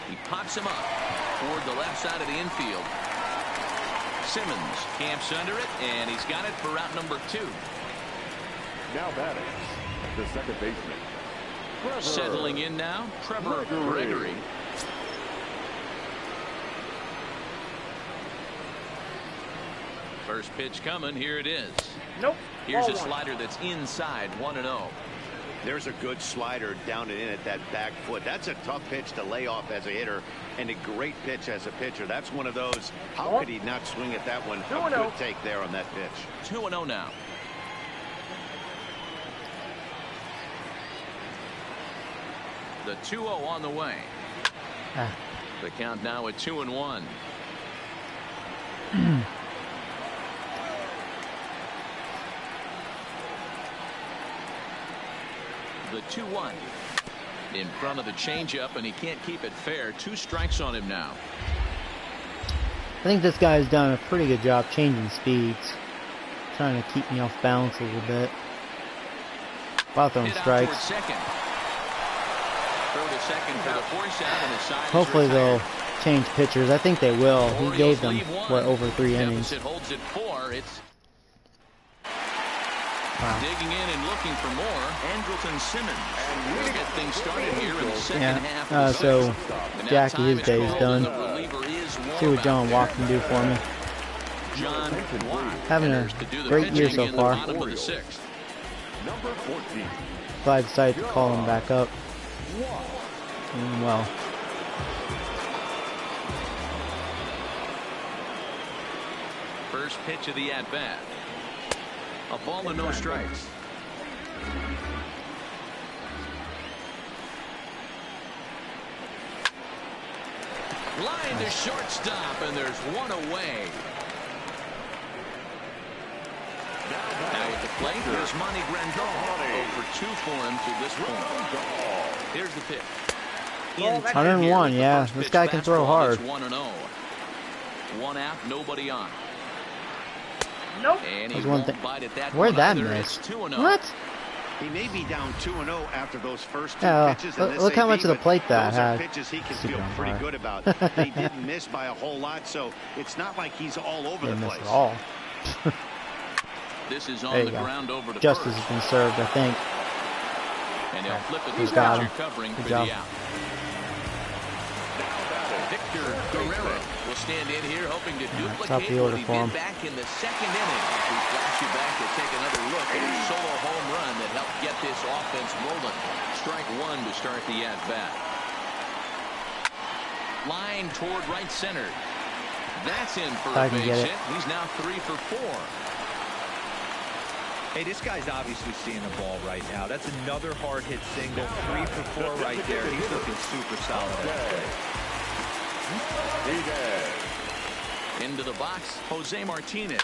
He pops him up toward the left side of the infield. Simmons camps under it, and he's got it for out number 2. Now batting, the second baseman. Trevor. Settling in now, Trevor Gregory. First pitch coming. Here it is. Nope. Here's a slider that's inside, 1-0. There's a good slider down and in at that back foot. That's a tough pitch to lay off as a hitter, and a great pitch as a pitcher. That's one of those. How could he not swing at that one? A good take there on that pitch. 2-0 now. The 2-0 on the way. The count now at 2-1. The 2-1 in front of the changeup, and he can't keep it fair. 2 strikes on him now. I think this guy's done a pretty good job changing speeds, trying to keep me off balance a little bit. While throwing strikes. Second. Throw to second for the force out, and his side hopefully they'll change pitchers. I think they will. He gave them what, over 3 innings. Deficit holds at 4. It's wow. Digging in and looking for more. Andrelton Simmons. And we'll get things started here in the second half. So Jackie, his day is done. See what John Walk can do for me. John Having a great year so far. Number 14. So I decided to call him back up. Doing well. First pitch of the at-bat. A ball and no strikes. Line to shortstop, and there's one away. Now at the plate, here's Monty Grandal. 0 for 2 for him to this point. Here's the pitch. 101, yeah. This guy can throw hard. 1-0. 1 out, nobody on. Nope. And he one won't thing. bite at that. Where'd that either. miss? It's 2-0. What? He may be down 2-0 after those first 2 Yeah, pitches. look how much of the plate that those are had. pitches he can Super feel pretty hard. good about. They didn't miss by a whole lot, so it's not like he's all over Didn't the miss place. at all. This is There on you the go. ground over to Justice first. has been served, I think. And they'll flip it He's to got catcher him. covering Good for job. the out. Victor Guerrero will stand in here hoping to top of duplicate the order what he for him. did back in the second inning. We flash you back to take another look at his solo home run that helped get this offense rolling. Strike 1 to start the at-bat. Line toward right center. That's in for a base hit. He's now 3 for 4. Hey, this guy's obviously seeing the ball right now. That's another hard hit single. 3 for 4 right there. He's looking super solid at the plate. Into the box, Jose Martinez,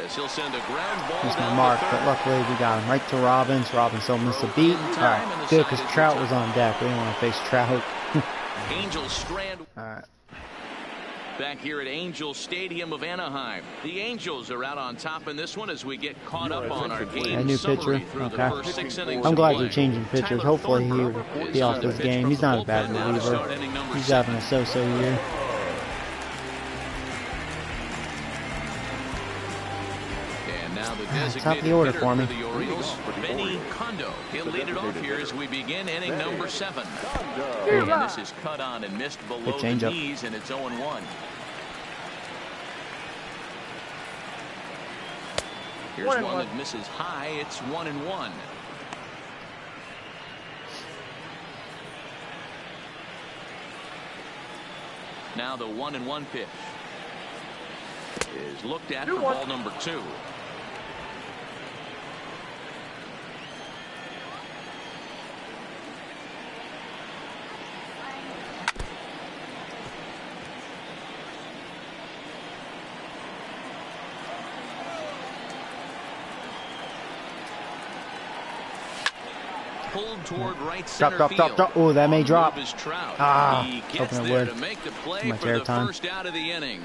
as he'll send a ground ball Missed my down mark, the but third. luckily we got him right to Robbins. Robbins don't miss a beat. Alright, good, because Trout was on deck. We didn't want to face Trout. Angels strand. Alright. Back here at Angel Stadium of Anaheim. The Angels are out on top in this one as we get caught up on our game A new summary pitcher. through the Okay. first 6 innings I'm of glad play. you're changing pitchers. Tyler Hopefully Thornburg he'll is be off set to this pitch game. from He's the not a bullpen bad now to start reliever. inning number He's 7. having a so-so year. And now the Top of designated the order hitter for me. the Orioles, Benny Kondo. He'll lead it off here as we begin inning number 7. And this is cut on and missed below the changeup. knees, and it's 0-1. Here's one that misses high. It's 1-1. Now the 1-1 pitch is looked at for ball number 2. Pulled toward right center Drop. Oh, that may drop. Ah, he hoping gets it there would. to make the play Too much for the airtime. first out of the inning.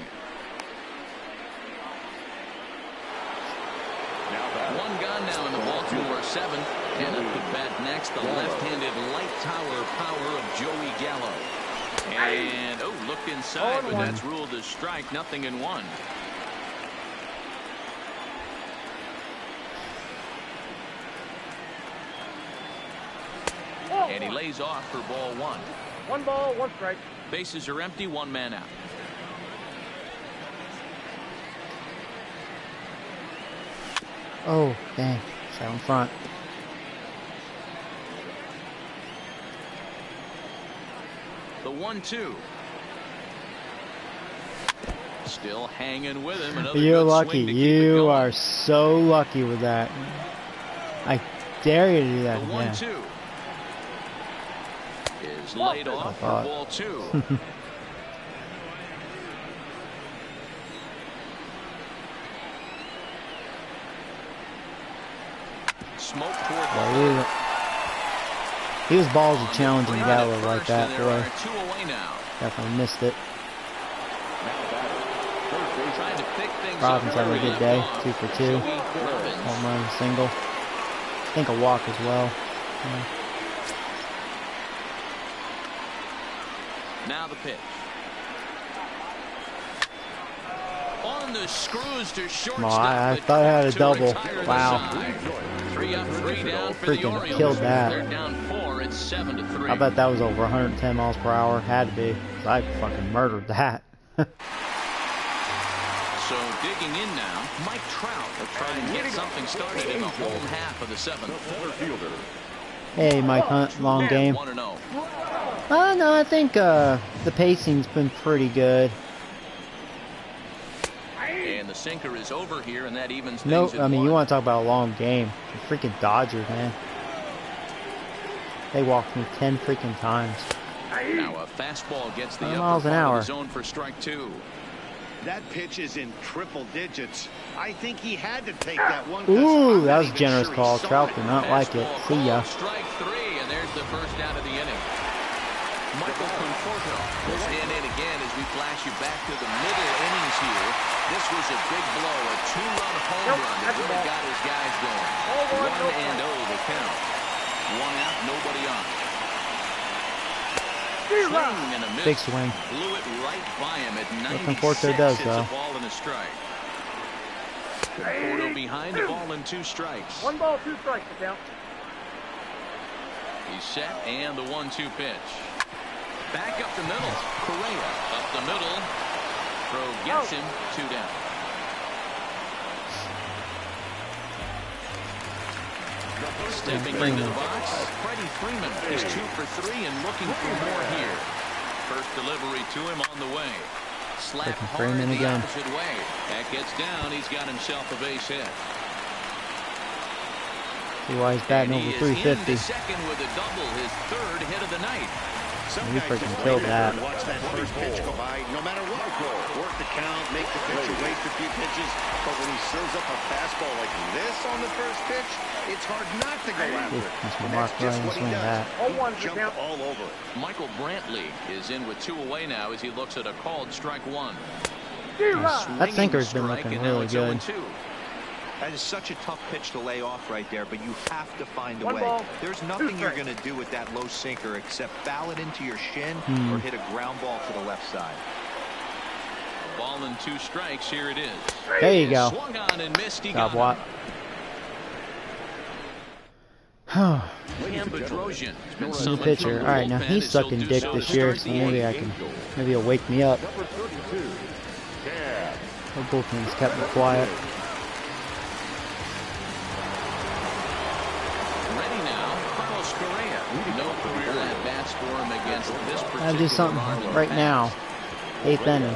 One gone now in the Baltimore 7. And up to bat next, the left-handed light tower power of Joey Gallo. And, looked inside, but that's ruled a strike. 0-1. And he lays off for ball 1. 1 ball, 1 strike. Bases are empty, 1 man out. Oh, dang. It's out in front. The 1-2. Still hanging with him. Another You're good lucky. swing to keep it You going. are so lucky with that. I dare you to do that The again. 1-2. is laid off for ball 2. Smoke toward the he was ballsy challenging Gallo like that, there boy. are 2 away now. Definitely missed it. Trying to pick things Robbins up having a good day. 2 for 2. Robbins. Home run, single. I think a walk as well. Yeah. Now the pitch. On the screws to shortstop. I thought I had a double. Wow. 3 up, 3 down for Freaking the Orioles. killed that. They're down 4. It's 7-3. I bet that was over 110 miles per hour. Had to be. 'Cause I fucking murdered that. So digging in now, Mike Trout will try and get something started in the home half of the 7th. Hey, Mike Hunt, long game. 1-0. No, I think the pacing's been pretty good. And the sinker is over here, and that evens things. Nope, at I mean, 1. you want to talk about a long game. The freaking Dodgers, man. They walked me 10 freaking times. Now a fastball gets the 100 upper miles an part hour. of the zone for strike 2. That pitch is in triple digits. I think he had to take that one. Ooh, that was a generous call. Trout did not like it. See ya. Strike 3, and there's the first out of the inning. Michael Conforto will stand in again as we flash you back to the middle innings here. This was a big blow, a 2-run home run that really got his guys going. 1-0 the count. 1 out, nobody on. Swing and a miss. Big swing. Blew it right by him at 96. Conforto does, It's though. a ball and a strike. Conforto behind, a ball and 2 strikes. 1 ball, 2 strikes, down. He's set, and the 1-2 pitch. Back up the middle. Correa up the middle. Throw gets him. 2 down. Stepping into the box, Freddie Freeman is 2 for 3 and looking for more here. First delivery to him on the way. Slap hard Freeman the again. opposite way. That gets down. He's got himself a base hit. See why he's batting And over he is 350. into second with a double, his 3rd hit of the night. Some He guys freaking just killed wait there that. and watch that first pitch go by, no matter what. Work the count, make the pitcher wait a few pitches. But when he serves up a fastball like this on the first pitch, it's hard not to go after it. That's And Mark that's just Ryan what he swing does. that. He jumped all over it. Michael Brantley is in with 2 away now as he looks at a called strike 1. That sinker's been Strike, looking and now really it's good. 0-2. That is such a tough pitch to lay off right there, but you have to find a 1 way. ball, There's 2 nothing you're strikes. going to do with that low sinker except foul it into your shin or hit a ground ball to the left side. A ball and 2 strikes. Here it is. There you go. Swung on and missed. He Job, got Watt. him. Cam Bedrosian has been New summoned pitcher. from the Alright, now bullpen he's as he'll sucking do dick so this to year, start so the maybe inning. maybe he'll wake me up. Number 32, Cam. The bullpen's kept me quiet. Ready now, Carlos Correa. No career at-bats for him against this particular Gotta do something Marlin right pass. now. 8th inning.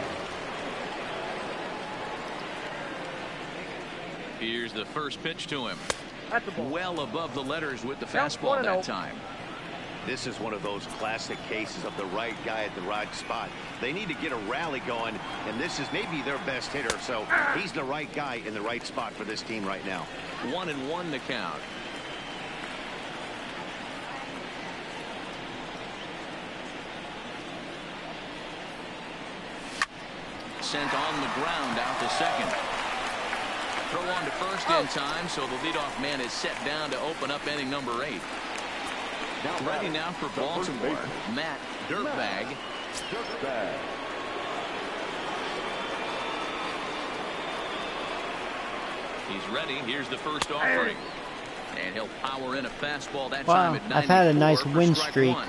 Here's the first pitch to him. That's a ball. Well above the letters with the Count fastball 1-0. that time. This is one of those classic cases of the right guy at the right spot. They need to get a rally going, and this is maybe their best hitter, so he's the right guy in the right spot for this team right now. 1-1 the count. Sent on the ground out to second. Throw on to first in time, so the leadoff man is set down to open up inning number 8. Ready now for Baltimore, Matt Dirtbag. Dirtbag. He's ready. Here's the first offering. And he'll power in a fastball that Wow, time at 94 I've had a nice for win strike streak. 1.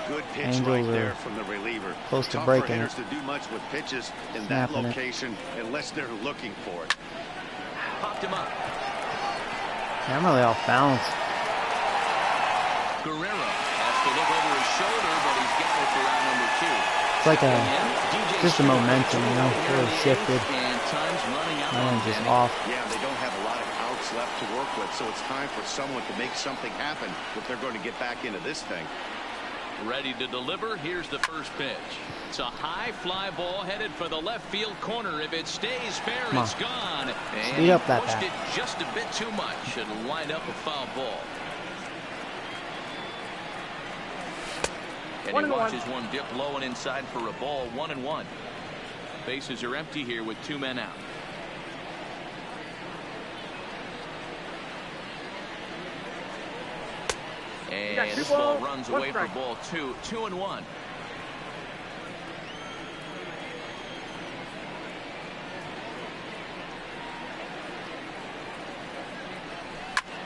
Good pitch Angels right are there from the reliever. close to Tough breaking for hitters it. to do much with pitches in that Snapping it. location unless they're looking for it. Popped him up. Yeah, I'm really off balance. Guerrero has to look over his shoulder, but he's got it for round number 2. It's like just a momentum, you know, really shifted. And time's running out. Man, on just Danny. off. Yeah, they don't have a lot of outs left to work with, so it's time for someone to make something happen if they're going to get back into this thing. Ready to deliver. Here's the first pitch. It's a high fly ball headed for the left field corner. If it stays fair, it's gone. And speed up that pushed bat. it just a bit too much. It'll wind up a foul ball. And he watches one dip low and inside for a ball. 1-1. Bases are empty here with 2 men out. And this ball runs away for ball 2. 2-1.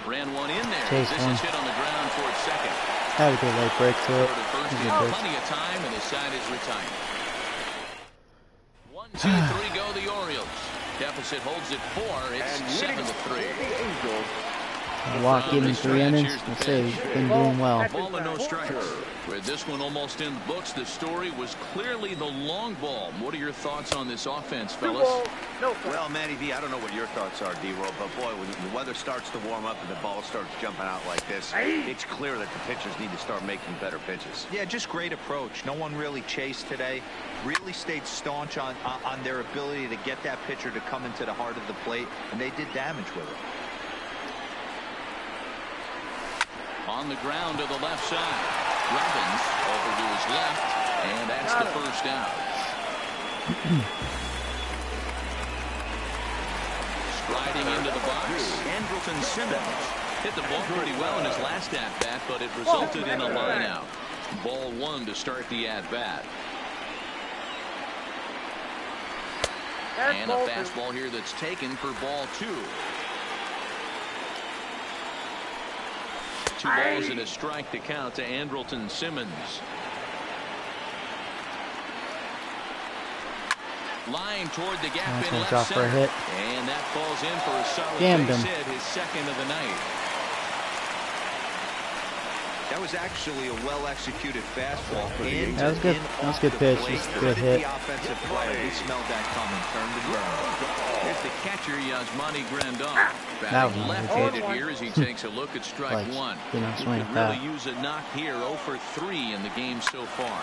Ran one in there. This is hit on the ground towards second. Had a good late break to it. Plenty of time, and the side is retired. 1, 2, 3 go the Orioles. Deficit holds it 4. It's 7-3. Walk, give him 3 innings. We'll see. He's been doing well. Ball and no strikes. With this one almost in the books, the story was clearly the long ball. What are your thoughts on this offense, fellas? Well, Matty V, I don't know what your thoughts are, D-Roll, but boy, when the weather starts to warm up and the ball starts jumping out like this, it's clear that the pitchers need to start making better pitches. Yeah, just great approach. No one really chased today. Really stayed staunch on their ability to get that pitcher to come into the heart of the plate, and they did damage with it. On the ground to the left side. Robbins over to his left, and that's the first out. Striding into the box, Andrelton Simmons hit the ball pretty well in his last at-bat, but it resulted in a line out. Ball 1 to start the at-bat. And a fastball here that's taken for ball 2. 2 balls and a strike to count to Andrelton Simmons. Line toward the gap in left center. Hit. And that falls in for a solid base hit, his second of the night. That was actually a well-executed fastball. That was good. That was a good pitch. Just a good hit. The offensive player, he smelled that coming, turned and burned. Here's the catcher, Yasmani Grandon. Batting left-handed here as he takes a look at strike 1. He could really use a knock here. 0 for 3 in the game so far.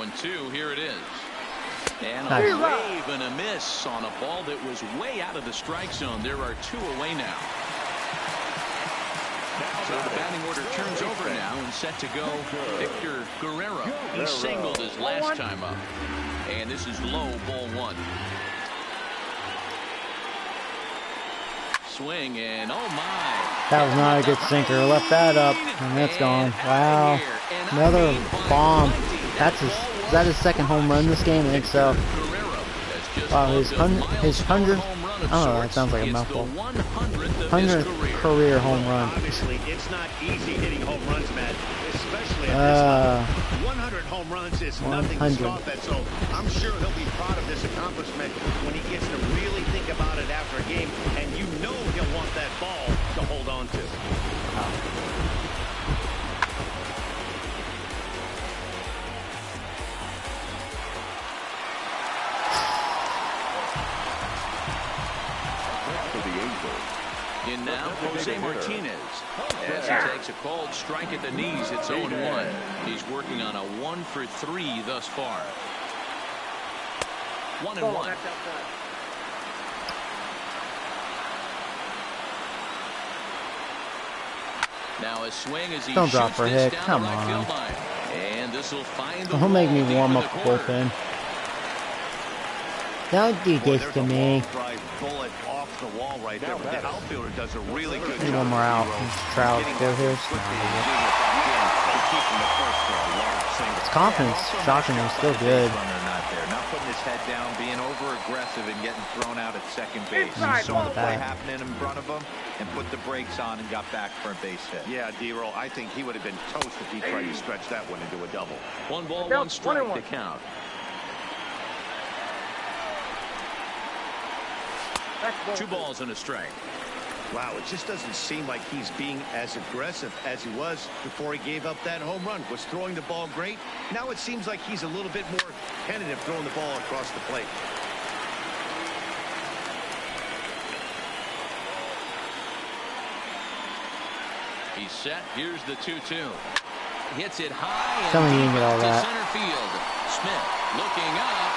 And 2, here it is. And a wave and a miss on a ball that was way out of the strike zone. There are 2 away now. So the batting order turns over now and set to go Victor Guerrero. He singled his last time up. And this is low, ball 1. Swing and oh my. That was not a good sinker. Left that up and that's gone. Wow. Another bomb. Is that his second home run this game? I think so. Wow, his 100th. I don't know. That sounds like a mouthful. 100th career home run. Obviously, it's not easy hitting home runs, Matt. Especially at this level. 100 home runs is nothing to scoff at. So I'm sure he'll be proud of this accomplishment when he gets to really think about it after a game. And you know he'll want that ball to hold on to. In now, Jose Martinez. As he takes a called strike at the knees, it's 0-1. He's working on a 1 for 3 thus far. 1-1. Now a swing as he Don't drop shoots for a this hit. down Come the right on. field line. And this will find the Don't make me wall warm deep up in the the corner. bullpen. Don't do this to me. Bullet off the wall right there, but the outfielder does a really good job. One more out. Trout go here. It's confidence. Shockingly, still good. Not putting his head down, being over-aggressive and getting thrown out at second base. He saw the play happening in front of him and put the brakes on and got back for a base hit. Yeah, D-Roll, I think he would have been toast if he tried to stretch that one into a double. 1 ball, 1 strike to count. Two balls and a strike. Wow, it just doesn't seem like he's being as aggressive as he was before he gave up that home run. Was throwing the ball great. Now it seems like he's a little bit more tentative throwing the ball across the plate. He's set. Here's the 2-2. Hits it high and Tell me you deep didn't get all to that. center field. Smith looking up.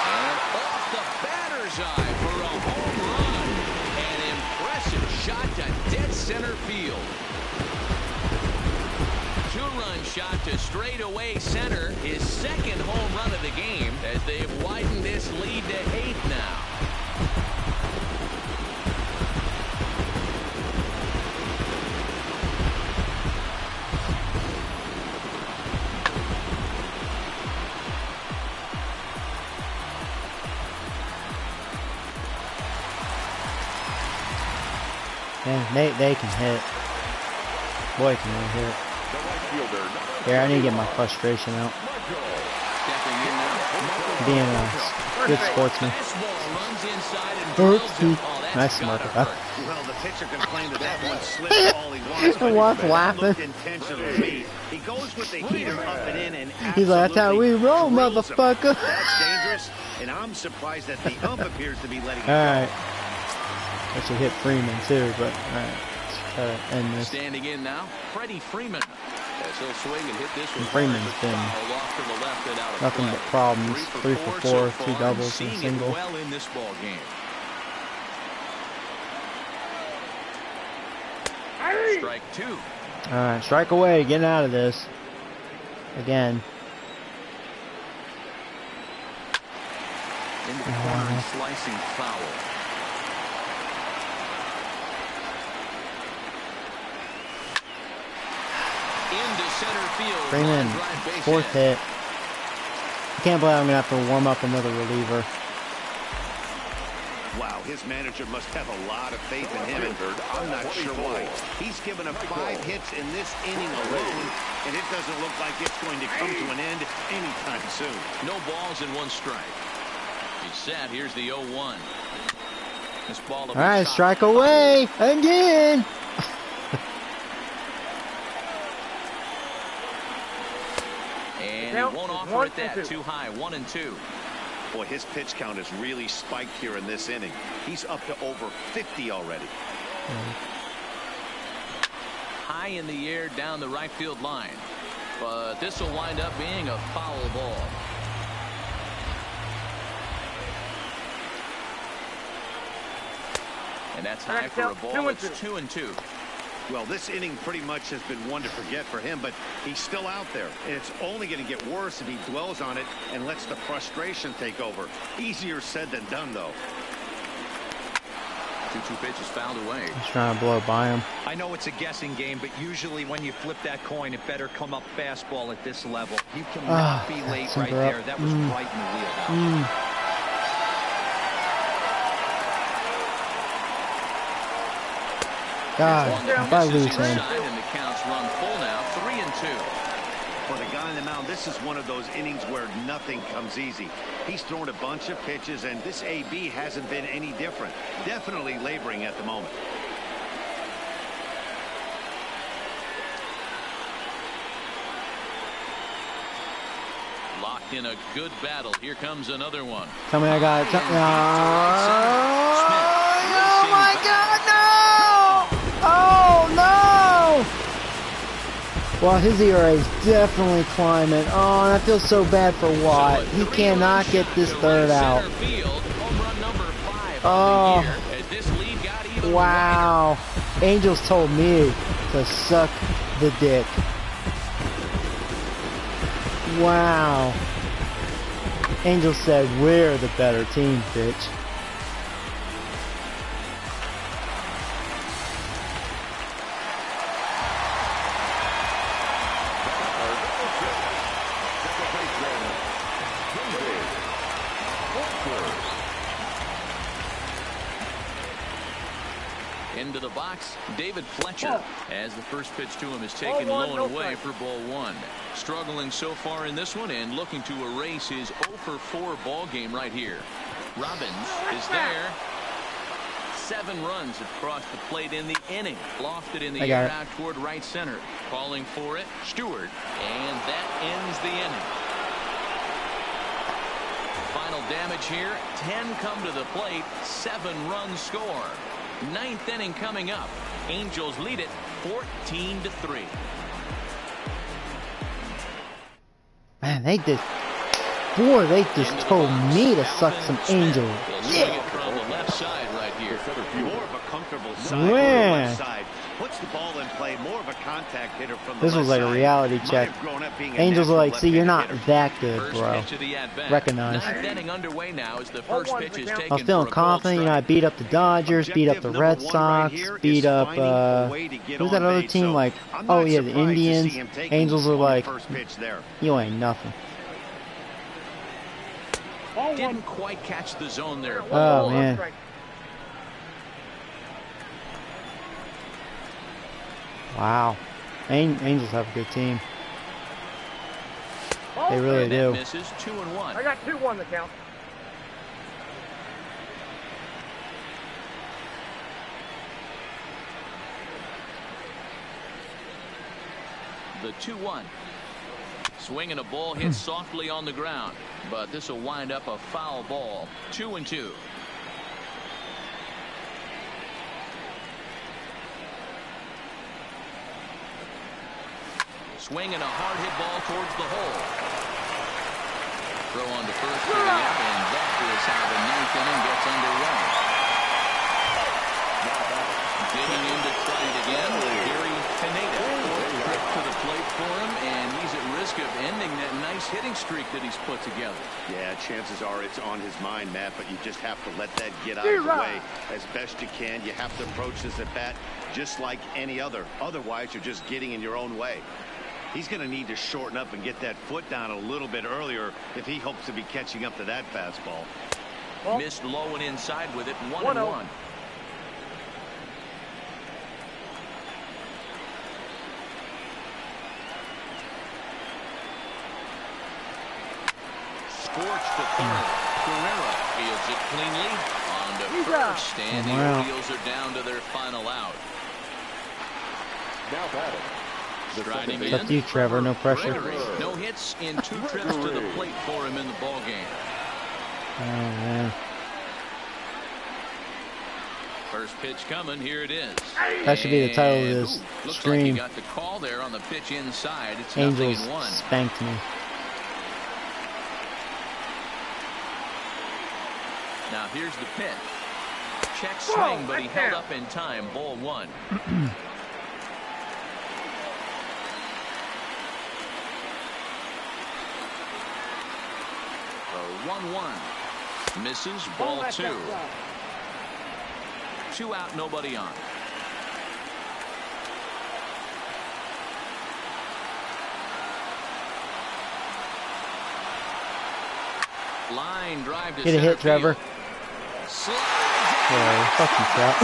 And off the batter's eye for a home run. An impressive shot to dead center field. Two-run shot to straightaway center. His second home run of the game as they've widened this lead to 8 now. Man, they can hit. Boy, can they hit. Here, I need to get my frustration out. Being a good sportsman. Nice smarter. Well, the pitcher can claim that one slipped all he wants. I was laughing. He goes with the heater up and in, and he's like, that's how we roll, motherfucker. That's dangerous, and I'm surprised that the ump appears to be letting it go. Alright. I should hit Freeman too, but alright. Let's try to end this. Standing in now, Freddie Freeman. As he'll swing and hit this one. Freeman's been nothing but problems. 3 for 4, 2 doubles, and a single. Well in this ball game. Strike 2. Alright, strike away, getting out of this. Again. In the corner and slicing foul. Into center field. Freeman, 4th hit. I can't believe I'm going to have to warm up another reliever. Wow, his manager must have a lot of faith in him, and I'm not sure why. He's given up 5 hits in this inning alone, and it doesn't look like it's going to come to an end anytime soon. No balls and 1 strike. He's set. Here's the 0-1. This ball. All right, strike away again. And he won't offer it that too high. 1-2. Boy, his pitch count has really spiked here in this inning. He's up to over 50 already. High in the air down the right field line. But this will wind up being a foul ball. And that's high for a ball. It's 2-2. Well, this inning pretty much has been one to forget for him, but he's still out there. And it's only going to get worse if he dwells on it and lets the frustration take over. Easier said than done, though. 2-2 pitch is fouled away. He's trying to blow by him. I know it's a guessing game, but usually when you flip that coin, it better come up fastball at this level. You cannot be late right there. That was right in the wheelhouse. God, if I lose him. And the counts run full now, 3-2. For the guy on the mound, this is one of those innings where nothing comes easy. He's thrown a bunch of pitches, and this AB hasn't been any different. Definitely laboring at the moment. Locked in a good battle. Here comes another one. Tell me I got it. Oh my God, no! Oh no! Well, his ERA is definitely climbing. Oh, and I feel so bad for Watt. He cannot get this third out. Oh, wow. Angels told me to suck the dick. Wow. Angels said we're the better team, bitch. Into the box, David Fletcher, as the first pitch to him is taken low and away for ball 1. Struggling so far in this one and looking to erase his 0-for-4 ball game right here. Robbins is there. 7 runs have crossed the plate in the inning. Lofted in the air out toward right center. Calling for it, Stewart, and that ends the inning. Final damage here, 10 come to the plate, 7 runs score. 9th inning coming up. Angels lead it 14-3. Man, they just told me to suck some Angels. Yeah. From the left side right here. More of a comfortable side on the left side. Puts the ball in play. More of a contact hitter from the This was like a reality check. Angels are like, see, you're not that good, bro. Recognize. Now as the first pitch is taken. I was feeling confident. You know, I beat up the Dodgers, beat up the Red Sox, beat up, who's that other team? Like, oh yeah, the Indians. Angels are like, you ain't nothing. Didn't quite catch the zone there. Oh, man. Wow. Angels have a good team. They really do. Misses 2-1. I got 2-1 the count. The 2-1. Swinging a ball hit softly on the ground, but this will wind up a foul ball. 2-2. Swinging a hard hit ball towards the hole. Throw on to first for the out, and that is how the ninth inning gets underway. Digging in to try it again with Gary Pineda. Fourth trip to the plate for him, and he's at risk of ending that nice hitting streak that he's put together. Yeah, chances are it's on his mind, Matt, but you just have to let that get out of the way as best you can. You have to approach this at bat just like any other. Otherwise, you're just getting in your own way. He's going to need to shorten up and get that foot down a little bit earlier if he hopes to be catching up to that fastball. Missed low and inside with it. 1-1. Scorched to third. Guerrero fields it cleanly. On to first, and the Orioles are down to their final out. Now batting. It's up to you, Trevor. No pressure. No hits in 2 trips to the plate for him in the ball game. Oh, man. First pitch coming. Here it is. That should be the title of this stream. Like you got the call there on the pitch inside. It's Angels 0-1. spanked me. Now here's the pitch. Check swing, but he held up in time. Ball 1. A 1-1. Misses. Ball 2. 2 out, nobody on. Line drive to get a hit, Trevor. Yeah, fuck you, Trout.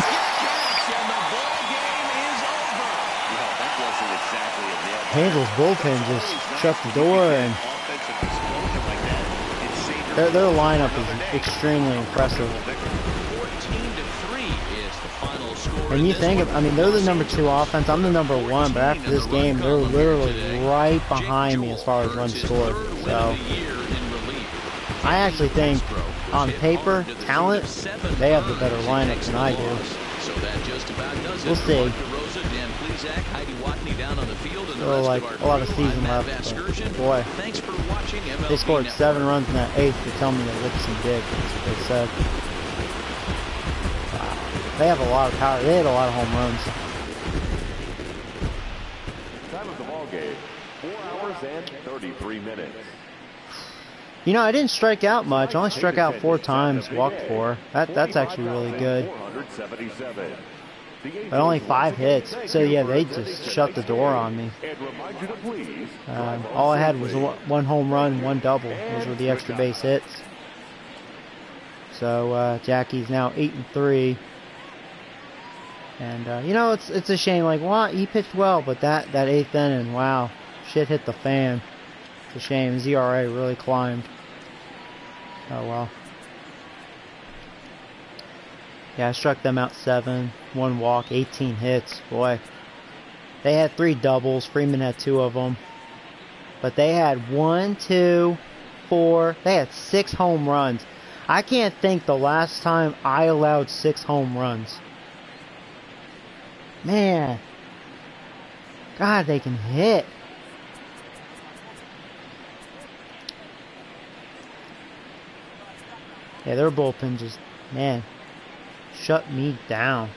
And the ball game is over. Well, that wasn't exactly a Angels bullpen just shut the door, and their lineup is extremely impressive. 14-3 is the final score. And you think, I mean, they're the number 2 offense. I'm the number 1, but after this game, they're literally right behind me as far as runs scored. So I actually think, on paper, talent, they have the better lineup than I do. We'll see. So, like, a lot of season left. But boy, they scored 7 runs in that 8th to tell me to lick some dick. That's what they said. Wow. They have a lot of power. They had a lot of home runs. Time of the ball game, 4 hours and 33 minutes. You know, I didn't strike out much. I only struck out 4 times, walked 4. That's actually really good. But only 5 hits. So yeah, they just shut the door on me. All I had was 1 home run, 1 double. Those were the extra base hits. So Jackie's now 8-3. And you know, it's a shame. Like, wow, he pitched well, but that 8th inning, wow, shit hit the fan. It's a shame. His ERA really climbed. Oh well. Yeah, I struck them out 7, 1 walk, 18 hits. Boy, they had 3 doubles. Freeman had 2 of them, but they had 1, 2, 4. They had 6 home runs. I can't think the last time I allowed 6 home runs. Man, God, they can hit. Yeah, their bullpen just, man, shut me down.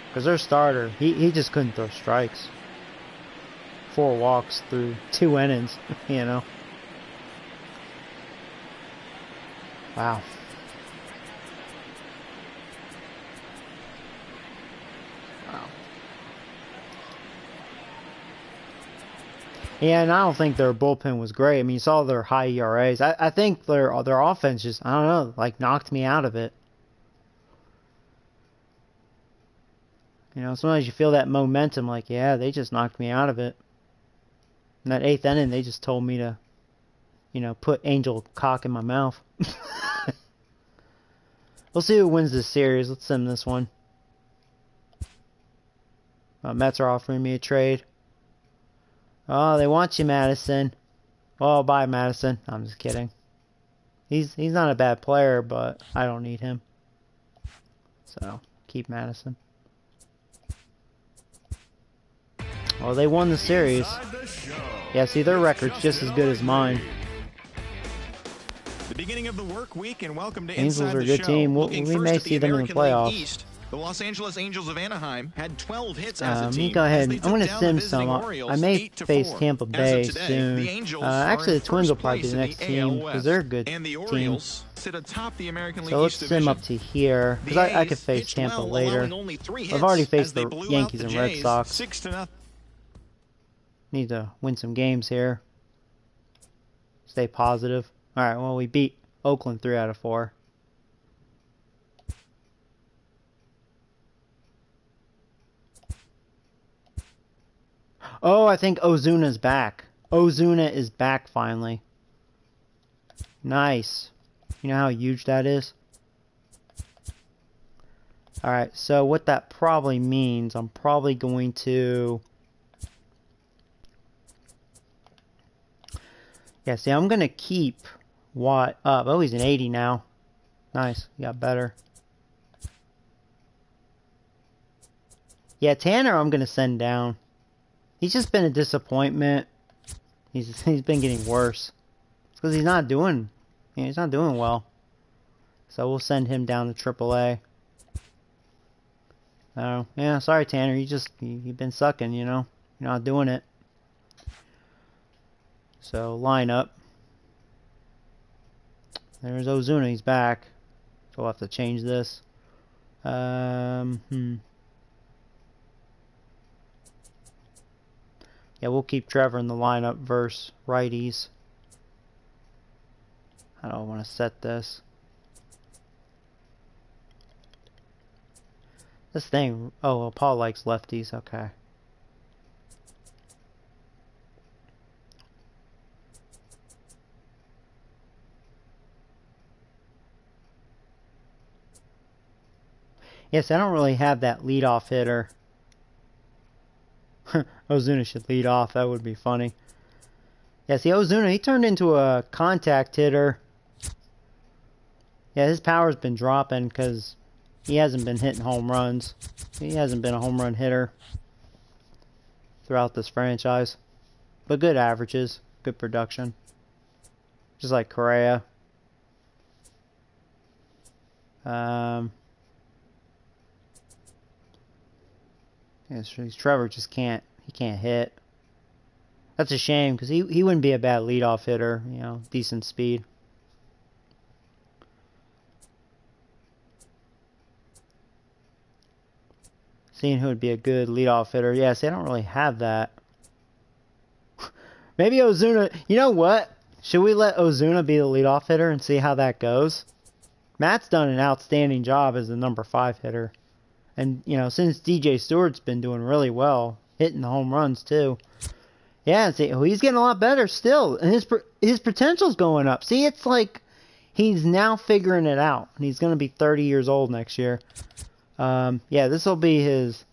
Because their starter, he just couldn't throw strikes. 4 walks through 2 innings, you know. Wow. Wow. Yeah, and I don't think their bullpen was great. I mean, you saw their high ERAs. I think their offense just, I don't know, like knocked me out of it. You know, sometimes you feel that momentum, like, yeah, they just knocked me out of it. In that 8th inning, they just told me to, you know, put angel cock in my mouth. We'll see who wins this series. Let's sim this one. Mets are offering me a trade. Oh, they want you, Madison. Oh, bye, Madison. I'm just kidding. He's not a bad player, but I don't need him. So, keep Madison. Well, they won the series. Yeah, see, their record's just as good as mine. The beginning of the work week, and welcome to Angels Inside are a the good Show. team. We Looking may first at see them in the American League playoffs. East, the Los Angeles Angels of Anaheim had 12 hits as a Let team. me go ahead. I'm going to down sim the visiting some. Orioles I may 8-4. face Tampa Bay today, soon. The Angels Actually, are the Twins in will probably be first the place next in the AL team because West, they're a good and the team. Orioles sit atop the American League So let's East sim division. up to here because I could face pitched Tampa well, later. allowing only 3 hits I've already as faced they the blew out Yankees the and Red Jays Sox. 6-0. Need to win some games here. Stay positive. All right. Well, we beat Oakland 3 out of 4. Oh, I think Ozuna's back. Ozuna is back finally. Nice. You know how huge that is? Alright, so what that probably means, I'm probably going to... Yeah, see, I'm going to keep Watt up. Oh, he's an 80 now. Nice. He got better. Yeah, Tanner I'm going to send down. He's just been a disappointment. He's been getting worse. It's because he's not doing well. So we'll send him down to AAA. Oh, yeah, sorry Tanner, you've been sucking, you know. You're not doing it. So lineup. There's Ozuna, he's back. So we'll have to change this. Yeah, we'll keep Trevor in the lineup versus righties. How do I want to set this? This thing... Oh, well, Paul likes lefties. Okay. Yes, I don't really have that leadoff hitter. Ozuna should lead off. That would be funny. Yeah, see, Ozuna, he turned into a contact hitter. Yeah, his power's been dropping because he hasn't been hitting home runs. He hasn't been a home run hitter throughout this franchise. But good averages, good production. Just like Correa. Yeah, Trevor just can't hit. That's a shame because he wouldn't be a bad leadoff hitter, you know, decent speed. Seeing who would be a good leadoff hitter. Yeah, see, I don't really have that. Maybe Ozuna, you know what? Should we let Ozuna be the leadoff hitter and see how that goes? Matt's done an outstanding job as the number 5 hitter. And, you know, since DJ Stewart's been doing really well, hitting the home runs too. Yeah, see, he's getting a lot better still. And his potential's going up. See, it's like he's now figuring it out. And he's going to be 30 years old next year. Yeah, this will be his...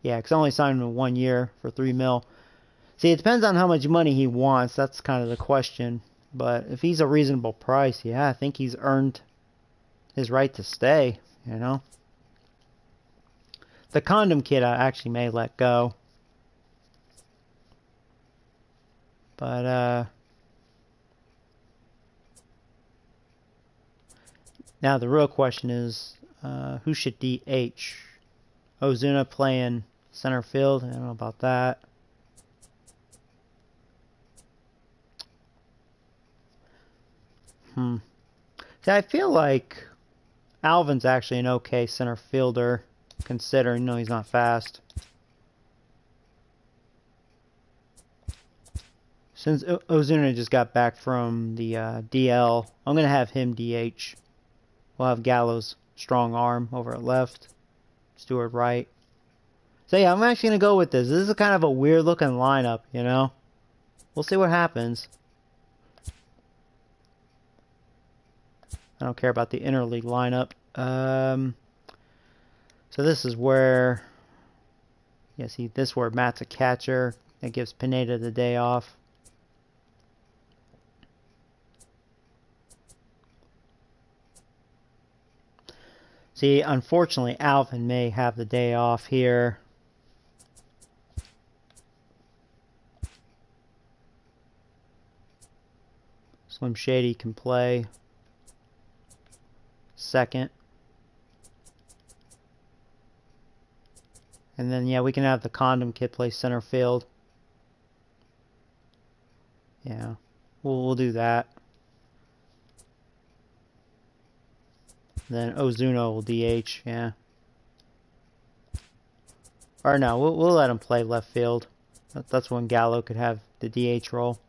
Yeah, because I only signed him 1 year for $3 million. See, it depends on how much money he wants. That's kind of the question. But if he's a reasonable price, yeah, I think he's earned his right to stay, you know. The condom kid I actually may let go. But now the real question is, who should DH? Ozuna playing center field. I don't know about that. See, I feel like Alvin's actually an okay center fielder, considering, he's not fast. Since Ozuna just got back from the DL, I'm going to have him DH. We'll have Gallo's strong arm over at left, Stewart right. So yeah, I'm actually going to go with this. This is kind of a weird looking lineup, We'll see what happens. I don't care about the interleague lineup. So this is where, see, this is where Matt's a catcher. That gives Pineda the day off. See, unfortunately, Alvin may have the day off here. Slim Shady can play second. And then, yeah, we can have the Condom Kid play center field. Yeah, we'll do that. Then Ozuna will DH, yeah. Or no, we'll let him play left field. That's when Gallo could have the DH role.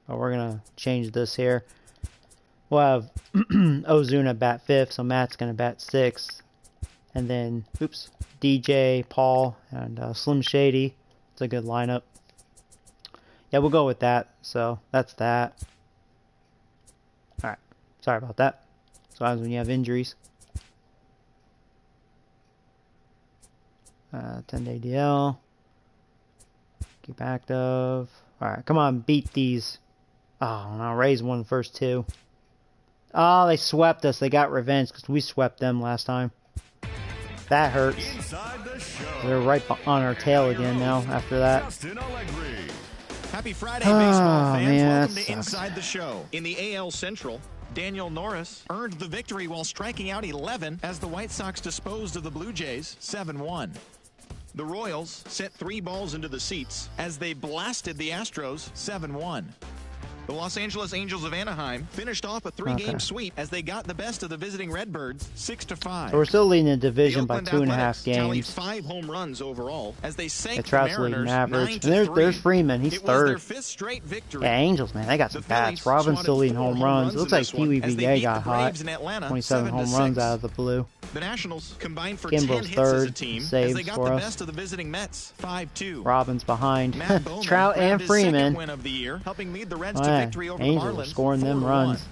Oh, we're going to change this here. We'll have Ozuna bat 5th, so Matt's going to bat 6th. And then, DJ, Paul, and Slim Shady. It's a good lineup. Yeah, we'll go with that. So, that's that. Alright. Sorry about that. So happens when you have injuries. 10-day DL. Keep active. Alright, come on, beat these. Oh, no, Rays won the first 2. Oh, they swept us. They got revenge because we swept them last time. That hurts. They're right on our tail again now after that. Happy Friday, baseball fans. Man, welcome to Inside the Show. In the AL Central, Daniel Norris earned the victory while striking out 11 as the White Sox disposed of the Blue Jays 7-1. The Royals sent 3 balls into the seats as they blasted the Astros 7-1. The Los Angeles Angels of Anaheim finished off a 3-game sweep as they got the best of the visiting Redbirds 6-5. So we're still leading the division by 2.5 tallied games. 5 home runs overall as they sank the Trout's leading average. And there's Freeman. He's third. Their 5th straight victory. Yeah, Angels, man, they got some bats. Robbins still leading home runs. It looks like Pee Wee VA got hot. 27 home runs out of the blue. The Nationals combined for Kimbrel's 10 hits third, as a team saves as they got for the us. best of the visiting Mets 5-2. Robbins behind. Matt Bowman Trout and grabbed his second Freeman. win of the year, helping lead the Reds Oh, to yeah. victory over Angels the are Marlins scoring them 4-1. runs.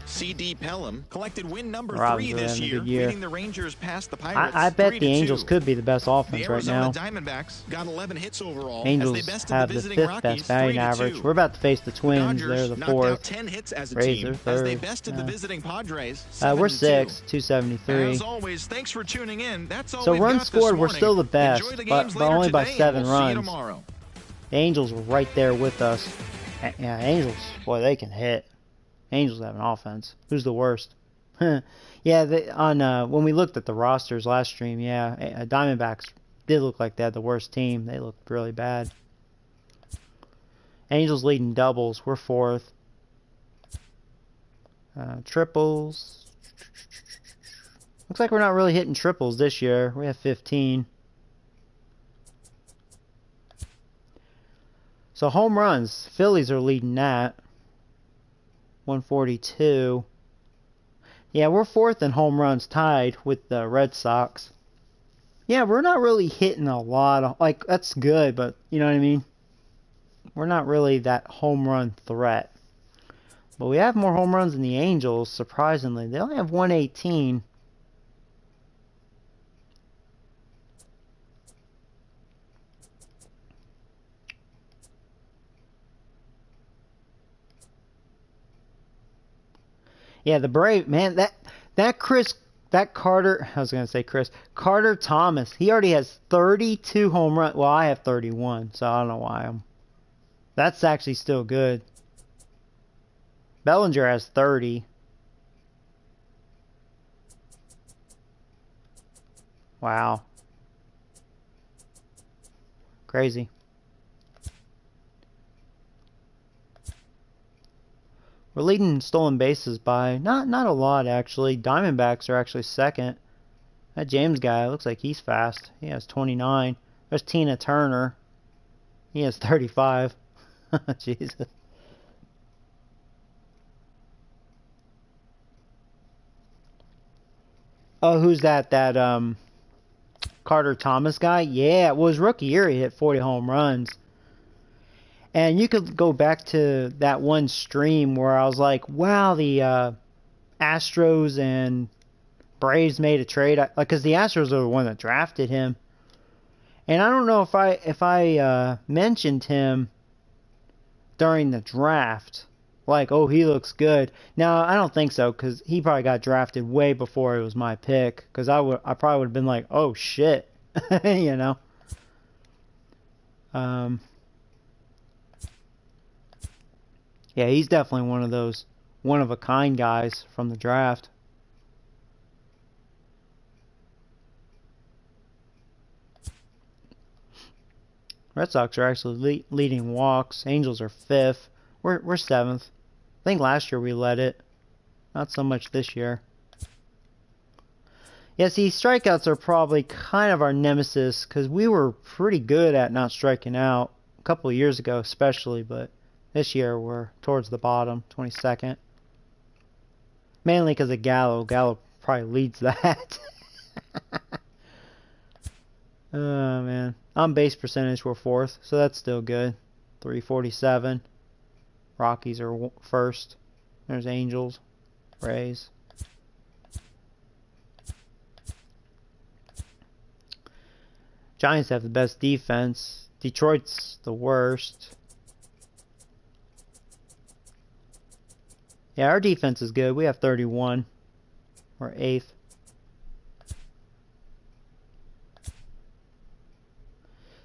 C.D. Pelham collected win number Robbins 3 are this having a year, good year. leading the Rangers past the Pirates. I bet the 3-2. Angels could be the best The offense right Arizona now. Diamondbacks got 11 hits overall Angels as they bested have the the visiting 5th Rockies best batting 3-2. average. We're about to face the Twins. They're Dodgers the knocked out 4th. 10 hits as a Rays team are as they third. bested the visiting Padres We're 7-2. 6th, 273. As always, thanks for tuning in. That's all So we've runs got scored, this we're morning. still the best, Enjoy the but games later only by today, 7 and we'll see you runs. tomorrow. The Angels were right there with us. Yeah, Angels, boy, they can hit. Angels have an offense. Who's the worst? Yeah, when we looked at the rosters last stream, yeah, Diamondbacks did look like they had the worst team. They looked really bad. Angels leading doubles. We're 4th. Triples. Looks like we're not really hitting triples this year. We have 15. So home runs. Phillies are leading that. 142. Yeah, we're 4th in home runs, tied with the Red Sox. Yeah, we're not really hitting a lot of, that's good, but you know what I mean? We're not really that home run threat. But we have more home runs than the Angels, surprisingly. They only have 118. Yeah, the Brave, man, that Chris That Carter, I was going to say Chris, Carter Thomas, he already has 32 home runs. Well, I have 31, so I don't know why I'm. That's actually still good. Bellinger has 30. Wow. Crazy. We're leading stolen bases by not a lot actually. Diamondbacks are actually second. That James guy looks like he's fast. He has 29. There's Tina Turner. He has 35. Jesus. Oh, who's that? That Carter Thomas guy? Yeah, it was rookie year. He hit 40 home runs. And you could go back to that one stream where I was like, wow, the Astros and Braves made a trade. Because the Astros are the one that drafted him. And I don't know if I mentioned him during the draft. Like, oh, he looks good. Now, I don't think so, because he probably got drafted way before it was my pick. Because I probably would have been like, oh, shit. You know? Yeah, he's definitely one of those one-of-a-kind guys from the draft. Red Sox are actually leading walks. Angels are 5th. We're 7th. I think last year we led it. Not so much this year. Yeah, see, strikeouts are probably kind of our nemesis because we were pretty good at not striking out a couple of years ago especially, but this year we're towards the bottom, 22nd. Mainly because of Gallo. Gallo probably leads that. Oh, man. On base percentage, we're 4th, so that's still good. 347. Rockies are 1st. There's Angels, Rays. Giants have the best defense. Detroit's the worst. Yeah, our defense is good. We have 31. We're 8th.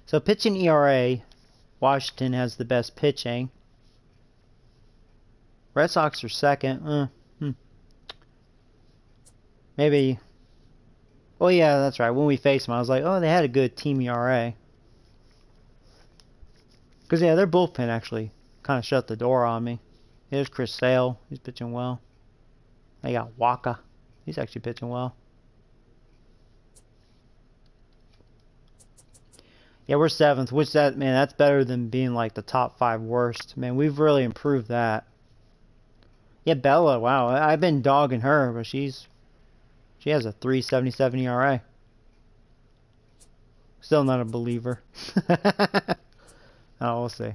So pitching ERA, Washington has the best pitching. Red Sox are 2nd. Maybe. Oh yeah, that's right. When we faced them, I was like, oh, they had a good team ERA. Because yeah, their bullpen actually kind of shut the door on me. Here's Chris Sale. He's pitching well. They got Waka. He's actually pitching well. Yeah, we're 7th, which that's better than being like the top 5 worst. Man, we've really improved that. Yeah, Bella, wow, I've been dogging her, but she has a 3.77 ERA. Still not a believer. Oh, we'll see.